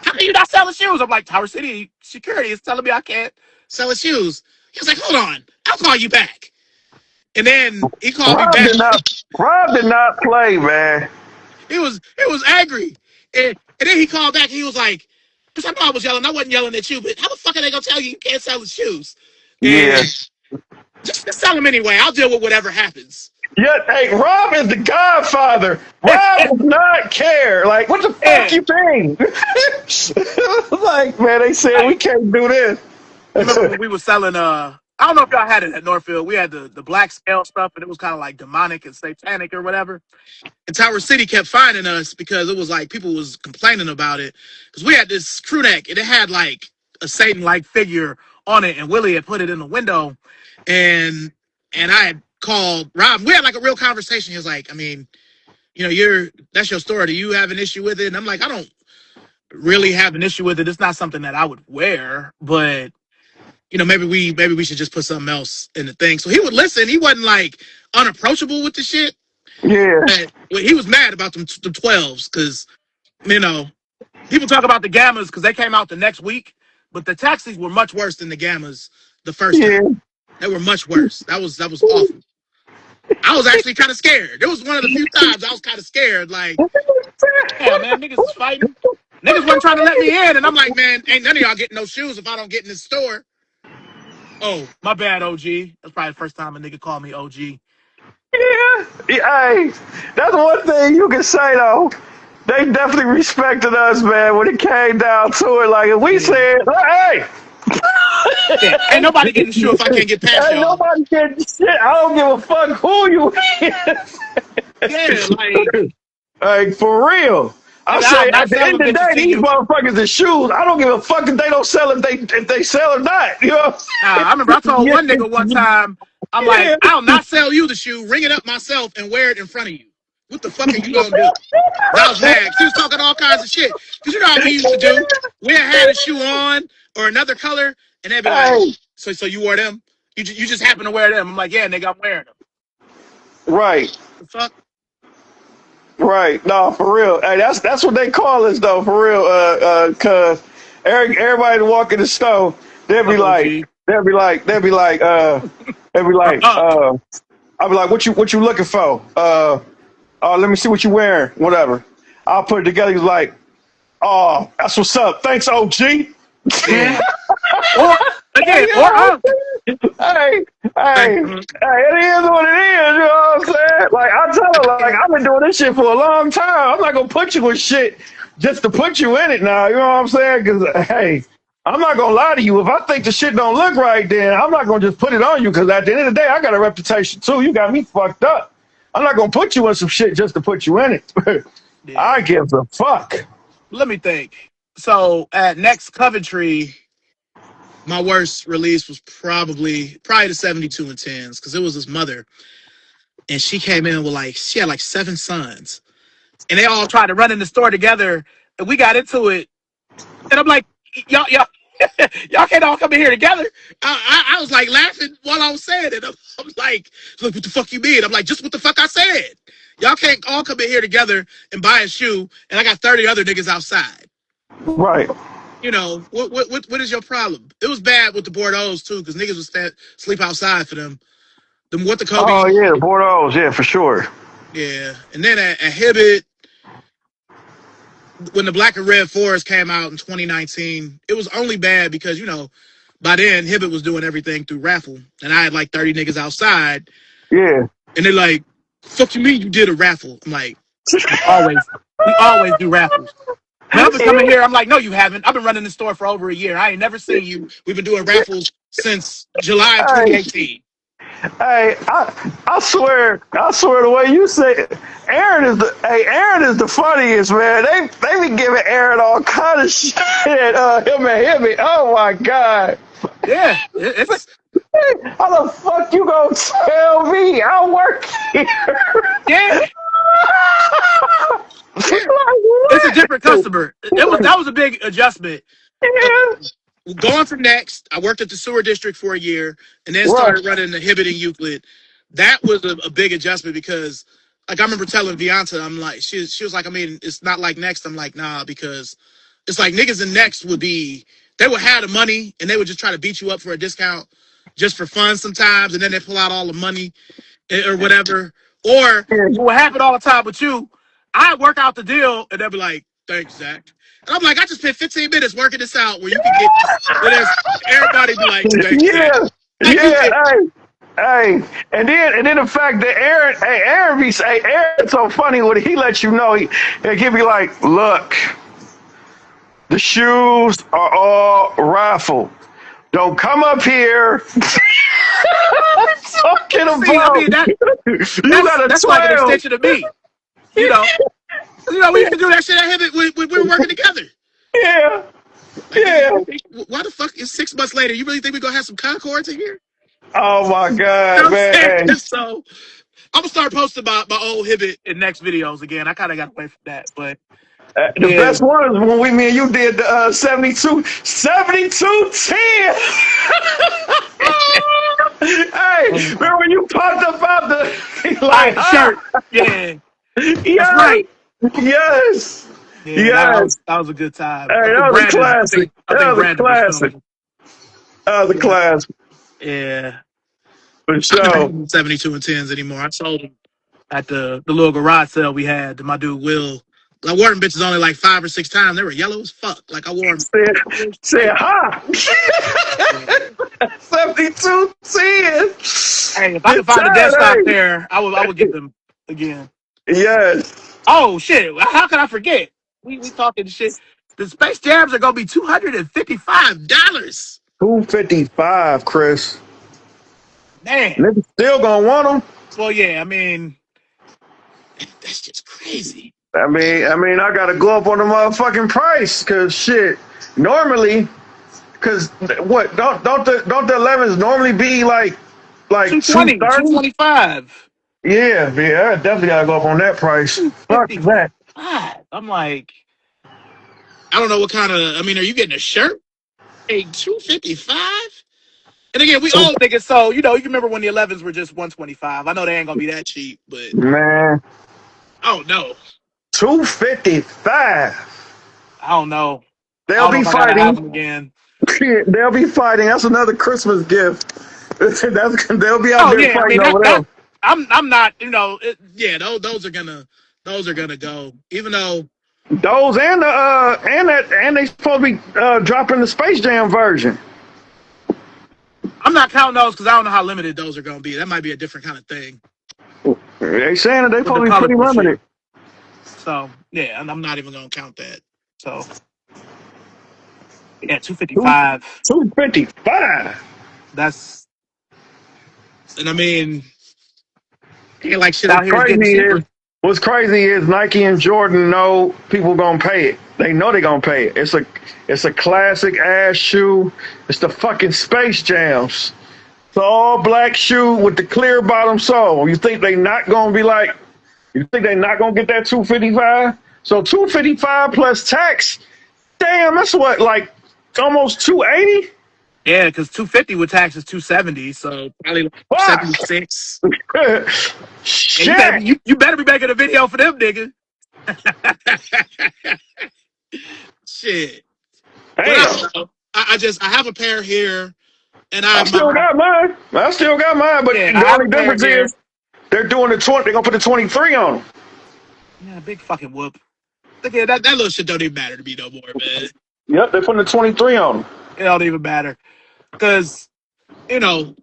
How can you not sell the shoes? I'm like, Tower City security is telling me I can't sell the shoes. He was like, hold on, I'll call you back. And then he called me
Rob
back.
did not play, man.
He was angry. And then he called back and he was like, because I know I was yelling. I wasn't yelling at you, but how the fuck are they going to tell you can't sell the shoes?
Yeah.
And just sell them anyway. I'll deal with whatever happens.
Yeah, hey, Rob is the godfather. Rob does not care. Like, what the fuck you think? Like, man, they said we can't do this.
Remember when we were selling, I don't know if y'all had it at Northfield. We had the black scale stuff, and it was kind of like demonic and satanic or whatever. And Tower City kept finding us because it was like people was complaining about it. Because we had this crew neck, and it had like a Satan-like figure on it, and Willie had put it in the window. And I had called Rob. We had like a real conversation. He was like, I mean, that's your story. Do you have an issue with it? And I'm like, I don't really have an issue with it. It's not something that I would wear, but maybe we should just put something else in the thing. So he would listen. He wasn't like unapproachable with the shit.
Yeah.
But he was mad about them 12s because, people talk about the Gammas because they came out the next week, but the taxis were much worse than the Gammas the first time. They were much worse. That was awful. I was actually kind of scared. It was one of the few times I was kind of scared. Like, yeah, man, niggas is fighting. Niggas wasn't trying to let me in, and I'm like, man, ain't none of y'all getting no shoes if I don't get in this store. Oh, my bad, OG. That's probably the first time a nigga called me OG.
Yeah. Hey, that's one thing you can say though. They definitely respected us, man, when it came down to it. Like, if we
Yeah.
said, hey,
Yeah, ain't nobody getting the shoe if I can't get past
ain't
y'all.
nobody getting shit. I don't give a fuck who you is.
Yeah, like,
Like, for real. I
nigga,
say,
I'll
at
not
the
sell
end
them
of the
bitches
day,
to
these
you.
motherfuckers are shoes. I don't give a fuck if they don't sell if they sell or not. You know?
Nah, I remember I told
Yeah.
one nigga one time, I'm like,
Yeah.
I'll not sell you the shoe, ring it up myself, and wear it in front of you. What the fuck are you gonna do? And I was mad. She was talking all kinds of shit. Because you know how we used to do? We had a shoe on or another color, and they'd be like,
Hey,
so you wore them? You just happen to wear them. I'm like, yeah, nigga, I'm wearing them.
right.
The fuck?
Right. No, for real. Hey, that's what they call us though, for real. Cause everybody walk in the store, they'll be
Fuck
like,
OG.
they'll be like,
Up.
I'll be like, what you looking for? Let me see what you wearing, whatever. I'll put it together. He's like, oh, that's what's up. Thanks, OG.
Yeah. Or,
Hey,
again, or
yo,
up.
hey,
Thank
hey,
you.
it is what it is. You know what I'm saying? Like I tell her, like I've been doing this shit for a long time. I'm not gonna put you in shit just to put you in it now. You know what I'm saying? Because hey, I'm not gonna lie to you. If I think the shit don't look right, then I'm not gonna just put it on you. Because at the end of the day, I got a reputation too. You got me fucked up. I'm not gonna put you in some shit just to put you in it.
Yeah.
I give a fuck.
Let me think. So at next Coventry, my worst release was probably the 72 and 10s because it was his mother, and she came in with she had like 7 sons, and they all tried to run in the store together, and we got into it, and I'm like, y'all y'all can't all come in here together. I was like laughing while I was saying it. I'm like, look, what the fuck you mean? I'm like, just what the fuck I said. Y'all can't all come in here together and buy a shoe, and I got 30 other niggas outside.
Right.
You know, what is your problem? It was bad with the Bordeaux too, because niggas would sleep outside for them. Them what the
Oh
Kobe,
yeah, Bordeaux. Yeah, for sure.
yeah. And then at Hibbett, when the Black and Red Forest came out in 2019, it was only bad because by then Hibbett was doing everything through raffle, and I had like 30 niggas outside,
Yeah.
and they're like, "Fuck you mean you did a raffle?" I'm like, we always do raffles. Melvin coming here. I'm like, no, you haven't. I've been running the store for over a year. I ain't never seen you. We've been doing raffles since July of
Hey,
2018.
hey, I swear the way you say it, Aaron is the funniest, man. They be giving Aaron all kind of shit. Him. Oh my god.
Yeah, it's
How the fuck you gonna tell me I work here?
yeah,
Like
it's a
what?
different customer. That was a big adjustment. Uh,
Yeah.
Going from Next, I worked at the sewer district for a year, and then
Right.
started running the Hibbett and Euclid. That was a big adjustment because, like, I remember telling Vianta, I'm like, she was like, I mean, it's not like Next. I'm like, nah, because it's like niggas in Next they would have the money and they would just try to beat you up for a discount just for fun sometimes, and then they pull out all the money or whatever. Or
Yeah.
what happened all the time with you, I work out the deal and they'll be like, thanks, Zach. And I'm like, I just spent 15 minutes working this out where you can get this. Where there's everybody be like, thanks, Zach.
Yeah.
Like you
Yeah.
get
Hey, and then the fact that Aaron's so funny when he lets you know he'll be like, look, the shoes are all raffle. Don't come up here talking
see, I
about
mean
you
that's
got a
that's like an
12.
extension of me. You know. We used to do that shit at Hibbett when we were working together.
Yeah,
Like, nigga,
yeah.
why the fuck is 6 months later? You really think we're gonna have some Concords in here?
Oh my
You know
God,
what I'm
man.
saying?
Hey,
So I'm gonna start posting my old Hibbett in next videos again. I kind of got away from that, but
the
yeah,
best one is when me and you did the 72 10. Hey, remember when you popped up out the
I
like,
the shirt. Yeah, that's
yes,
right.
yes,
Yeah,
yes.
that was a good time. I
Hey,
think
that was a
Brandon. I
classic.
think I
That
think
was a
Brandon was
classic.
filming.
That was a
Yeah,
classic.
yeah.
For
I never have
sure.
them 72 and 10s anymore. I sold them at the little garage sale we had to my dude Will. I wore them bitches only like 5 or 6 times. They were yellow as fuck. Like I wore them
Said, said,
straight.
ha!
Yeah.
72 10.
Hey, if I
Get
could find a dead stock
tired,
pair, I would get them again.
yes.
Oh shit! How could I forget? We talking shit. The Space Jams are gonna be $255.
255, Chris.
Man.
Niggas still gonna want them.
Well, yeah. I mean, that's just crazy.
I gotta go up on the motherfucking price, cause shit. Normally, cause what don't the 11s normally be like
220,
230?
225,
Yeah, I definitely gotta go up on that price. Fuck
255.
that.
I'm like, I don't know what kind of. I mean, are you getting a shirt? Hey, 255. And again, we
So
all niggas. So you remember when the 11s were just 125. I know they ain't gonna be that cheap, but
man,
I don't know.
255.
I don't know. I
They'll
don't know
be
if I gotta have them
fighting.
again.
They'll be fighting. That's another Christmas gift. They'll be out
Oh
there
yeah, I
fighting
mean
over
that
them.
I'm not. Yeah, those are gonna go. Even though
Those and they supposed to be dropping the Space Jam version.
I'm not counting those because I don't know how limited those are gonna be. That might be a different kind of thing
They saying that they
with the
supposed to be pretty
colorful shit.
limited.
So yeah, and I'm not even gonna count that. So yeah,
Two
255.
255.
That's and I mean, ain't like shit
What's
out here is getting
crazy is
cheaper.
what's crazy is Nike and Jordan know people gonna pay it. They know they gonna pay it. It's a classic ass shoe. It's the fucking Space Jams. It's an all black shoe with the clear bottom sole. You think they not gonna be like? You think they not gonna get that 255? So 255 plus tax. Damn, that's what like almost 280.
Yeah, because 250 with tax is 270, so probably like
Fuck.
76. And you better
Shit.
you better be making a video for them, nigga. Shit. But I
Damn.
don't know. I have a pair here, and I
I
have
still
my
got mine. I still got mine, but
yeah, I
the
have a
only
pair
difference
here.
is they're doing the 20. They're gonna put the 23 on them.
Yeah, big fucking whoop. Look at that little shit don't even matter to me no more, man.
Yep, they're putting the 23 on them.
It don't even matter. Cause, you know,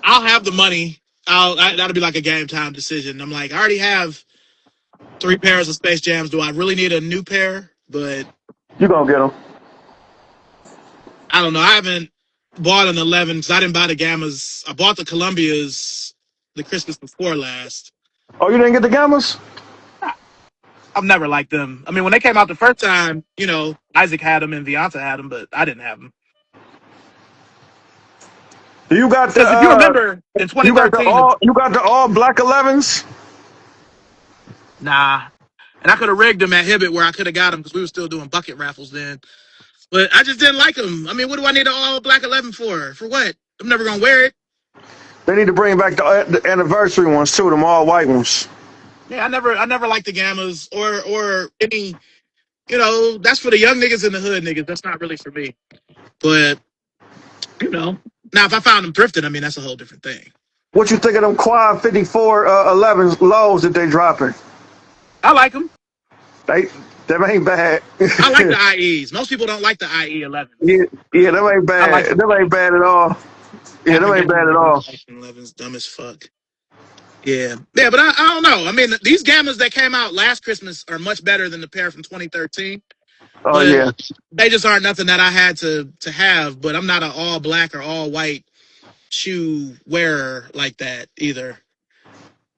I'll have the money. That'll be like a game time decision. I'm like, I already have 3 pairs of Space Jams. Do I really need a new pair? But
You gonna get them?
I don't know. I haven't bought an 11 because I didn't buy the Gammas. I bought the Columbias the Christmas before last.
Oh, you didn't get the Gammas?
I've never liked them. I mean, when they came out the first time, Isaac had them and Vianta had them, but I didn't have them.
You got
Because if you
the
remember in 2013,
you got the all black 11s.
nah. And I could have rigged them at Hibbett where I could have got them because we were still doing bucket raffles then. But I just didn't like them. I mean, what do I need an all black 11 for? For what? I'm never going to wear it.
They need to bring back the anniversary ones too, them all white ones.
Yeah, I never liked the Gammas or any, that's for the young niggas and the hood niggas. That's not really for me. But, now if I found them thrifted, I mean, that's a whole different thing.
What you think of them Quad 54 11s lows that they dropping?
I like them.
They them ain't bad.
I like the IEs. Most people don't like the IE 11.
yeah, them ain't
I like
bad.
them.
Them ain't bad at all. Yeah, them ain't bad at all.
11's dumb as fuck. Yeah, but I don't know. I mean, these Gammas that came out last Christmas are much better than the pair from 2013.
Oh
But
yeah.
they just aren't nothing that I had to have. But I'm not an all black or all white shoe wearer like that either.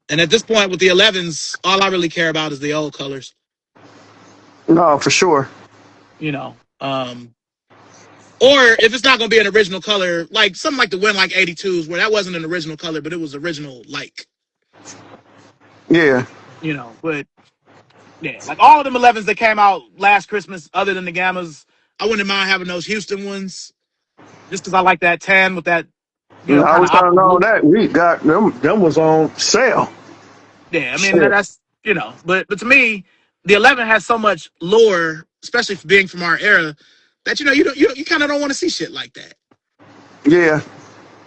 And at this point with the 11s, all I really care about is the old colors.
No, for sure.
Or if it's not going to be an original color, like something like the Win like 82s, where that wasn't an original color, but it was original like.
Yeah.
But yeah, like all of them 11s that came out last Christmas, other than the Gammas, I wouldn't mind having those Houston ones, just because I like that tan with that,
I
kind
was
of
trying to
aqua
know
blue.
that we got them. Them was on sale.
Yeah, I mean
Shit.
that's but to me, the 11 has so much lore, especially for being from our era, that you kind of don't want to see shit like that.
Yeah.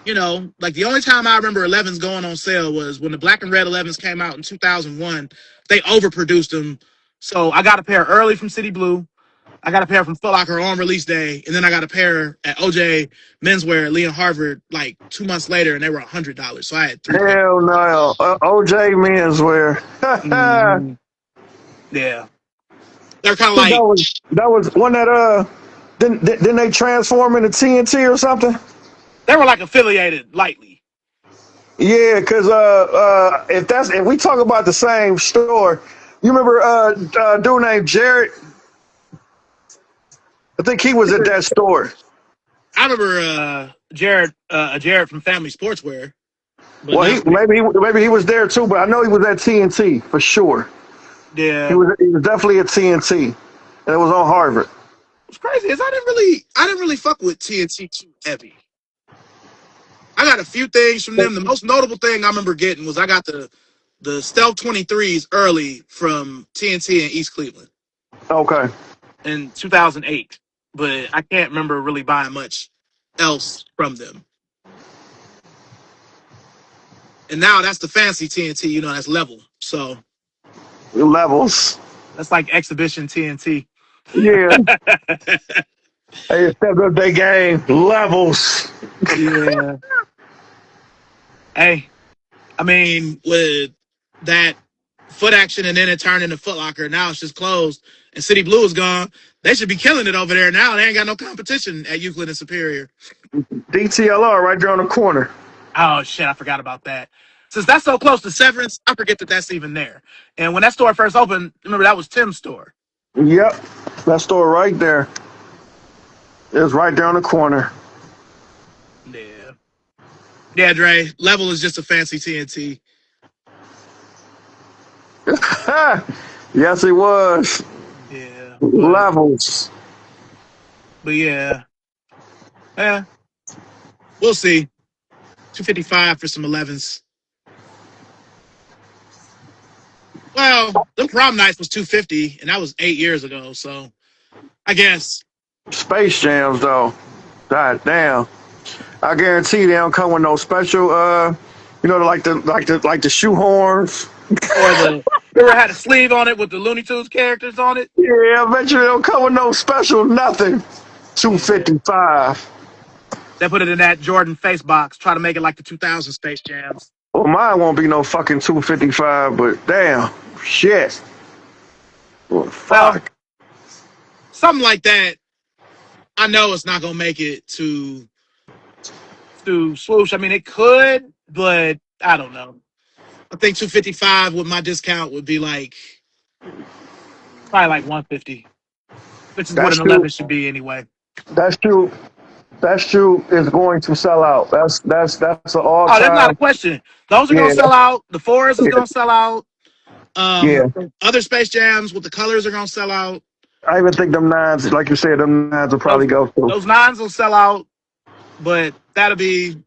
you know, like the only time I remember 11s going on sale was when the black and red 11s came out in 2001. They overproduced them. So I got a pair early from City Blue. I got a pair from Foot Locker on release day, and then I got a pair at OJ Menswear at Lee and Harvard like 2 months later, and they were $100. So I had three pairs.
Hell no. OJ menswear.
Mm-hmm. Yeah, they're kind of
Think
like
that was one that didn't they transform into TNT or something?
they were like affiliated lightly.
Yeah, because if we talk about the same store, you remember a dude named Jared? I think he was at that store.
I remember Jared from Family Sportswear, but
Well,
not
maybe he was there too, but I know he was at TNT for sure.
yeah.
He was definitely at TNT, and it was on Harvard.
What's crazy is I didn't really fuck with TNT too heavy. I got a few things from them. The most notable thing I remember getting was I got the Stealth 23s early from TNT in East Cleveland
Okay.
in 2008, but I can't remember really buying much else from them. And now that's the fancy TNT, you know, that's level. So
Levels.
that's like exhibition TNT.
Yeah. They stepped up their game. Levels.
Yeah. Hey, I mean, with that foot action and then it turned into Foot Locker, now it's just closed and City Blue is gone. They should be killing it over there now. They ain't got no competition at Euclid and Superior.
DTLR right there on the corner.
Oh shit, I forgot about that. Since that's so close to Severance, I forget that that's even there. And when that store first opened, remember that was Tim's store.
Yep. That store right there. It's right there on the corner.
Yeah. Yeah, Dre. Level is just a fancy TNT.
Yes, it was.
Yeah.
Levels.
But yeah. Yeah. We'll see. 255 for some 11s. Well, the prom nights was 250, and that was 8 years ago. So, I guess.
Space Jams though. God damn. I guarantee they don't come with no special like the shoehorns.
Or the remember had a sleeve on it with the Looney Tunes characters on it.
Yeah, I bet you they don't come with no special nothing. 255.
They put it in that Jordan face box. Try to make it like the 2000 Space Jams.
Well, mine won't be no fucking 255, but damn, shit. Well,
Well,
fuck.
something like that. I know it's not gonna make it to swoosh. I mean, it could, but I don't know. I think 255 with my discount would be like probably like 150, which is what
That's
an
true.
11 should be anyway.
That's true. That's true. Is going to sell out. That's an all
Oh, that's not a
time.
question. Those are
Yeah.
gonna sell out. The fours is
Yeah.
gonna sell out.
Yeah.
Other Space Jams with the colors are gonna sell out.
I even think them nines, like you said, them nines will probably go through.
Those 9s will sell out, but that'll be.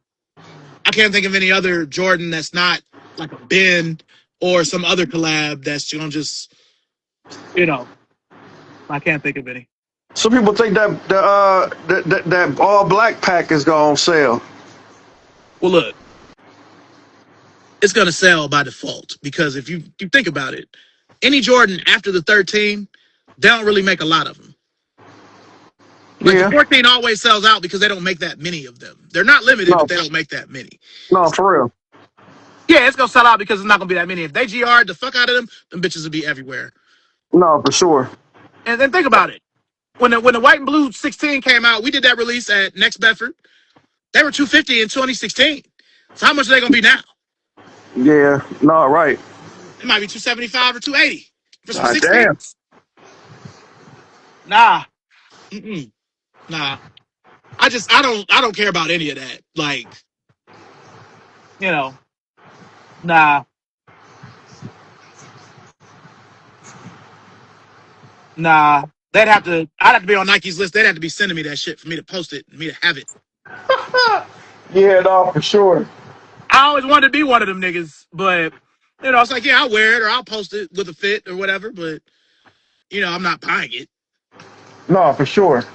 I can't think of any other Jordan that's not like a Ben or some other collab that's gonna just, I can't think of any.
Some people think that that all black pack is gonna sell.
Well, look, it's gonna sell by default because if you think about it, any Jordan after the 13, they don't really make a lot of them. Like
Yeah.
the 14 always sells out because they don't make that many of them. They're not limited,
No.
but they don't make that many.
No, for real.
Yeah, it's gonna sell out because it's not gonna be that many. If they GR'd the fuck out of them bitches will be everywhere.
No, for sure.
And then think about it. When the white and blue 16 came out, we did that release at Next Bedford. They were 250 in 2016. So how much are they gonna be now?
Yeah. No, right.
It might be 275 or 280 for some
God
16s.
damn.
Nah. Mm-mm. Nah. I don't care about any of that. Like, nah. Nah. I'd have to be on Nike's list. They'd have to be sending me that shit for me to post it and me to have it.
Yeah, no, for sure.
I always wanted to be one of them niggas, but it's like, yeah, I'll wear it or I'll post it with a fit or whatever, but I'm not buying it.
No, for sure.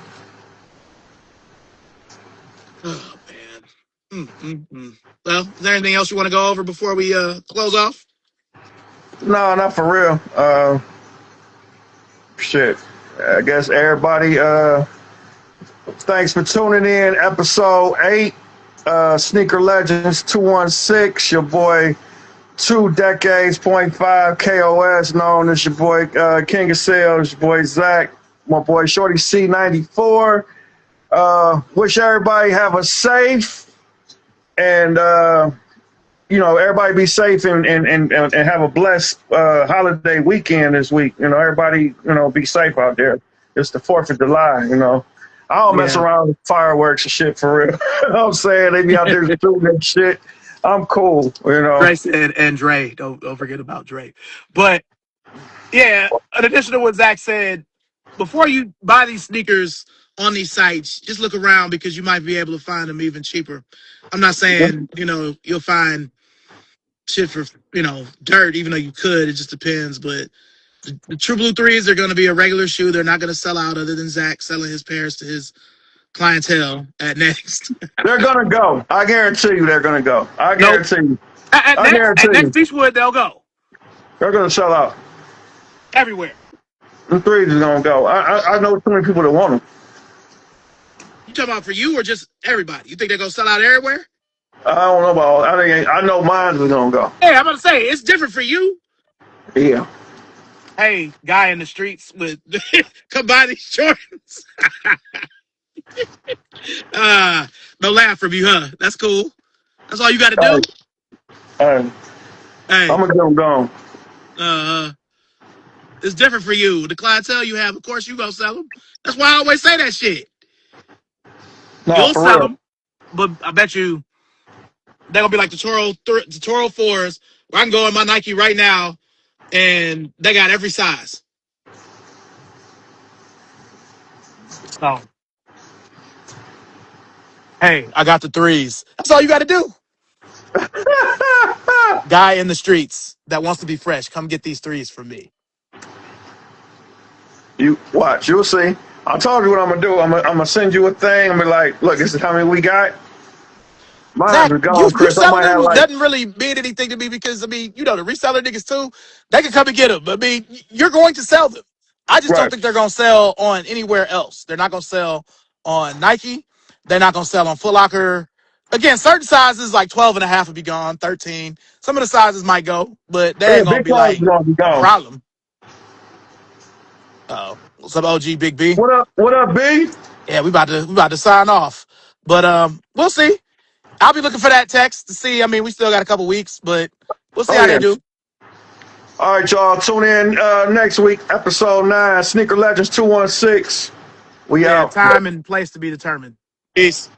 Oh man. Well, is there anything else you want to go over before we close off?
No, not for real. Shit. I guess everybody. Thanks for tuning in. Episode 8. Sneaker Legends 216. Your boy 2decades.5 KOS, known as your boy King of Sales, your boy Zach, my boy Shorty C94. Wish everybody have a safe and everybody be safe and have a blessed holiday weekend this week. Everybody be safe out there. It's the 4th of July. I don't mess
Yeah.
around with fireworks and shit for real. You know what I'm saying? They be out there shooting and shit. I'm cool.
Dre said, and Dre. Don't forget about Dre. But yeah, in addition to what Zach said, before you buy these sneakers on these sites, just look around because you might be able to find them even cheaper. I'm not saying, you'll find shit for, dirt, even though you could. It just depends. But the True Blue 3s are going to be a regular shoe. They're not going to sell out other than Zach selling his pairs to his clientele at Next.
They're gonna go. I guarantee you, they're gonna go. I
Nope.
guarantee you.
At
I guarantee
next
you,
Beachwood, they'll go
they're gonna sell out.
everywhere.
The 3s is gonna go. I know too many people that want them.
You talking about for you or just everybody? You think they're going to sell out everywhere?
I don't know about. I know mine is gonna go.
Hey, I'm about to say, it's different for you.
Yeah.
Hey, guy in the streets with come buy these Jordans. No laugh from you, huh? That's cool. That's all you got to
Hey,
do.
hey,
Hey,
I'm gonna get them gone.
uh, it's different for you. The clientele you have, of course, you gonna sell them. That's why I always say that shit.
No,
You'll
for
sell
real.
them, but I bet you they're gonna be like the Toro 4s. Where I can go in my Nike right now, and they got every size. So, hey, I got the 3s. That's all you got to do. Guy in the streets that wants to be fresh, come get these 3s from me.
You watch. You'll see. I told you what I'm gonna do. I'm gonna send you a thing. I'm gonna be like, look, this is how many we got. Mine's
Zach,
are
you
gone, Chris. I
selling
might have
them
like.
doesn't really mean anything to me because, the reseller niggas too, they can come and get them. I mean, you're going to sell them. I just don't
Right.
think they're going to sell on anywhere else. They're not going to sell on Nike. They're not going to sell on Foot Locker. Again, certain sizes like 12 and a half will be gone, 13. Some of the sizes might go, but they
Yeah,
ain't going to
big
be
cars is
like
gonna be
a
gone.
problem. What's up, OG Big B?
What up? What up, B?
Yeah, we about to sign off. But we'll see. I'll be looking for that text to see. I mean, we still got a couple weeks, but we'll see
Oh
how they
yeah.
do.
All right, y'all. Tune in next week, episode 9, Sneaker Legends 216. We
Yeah,
out.
time and place to be determined. Peace.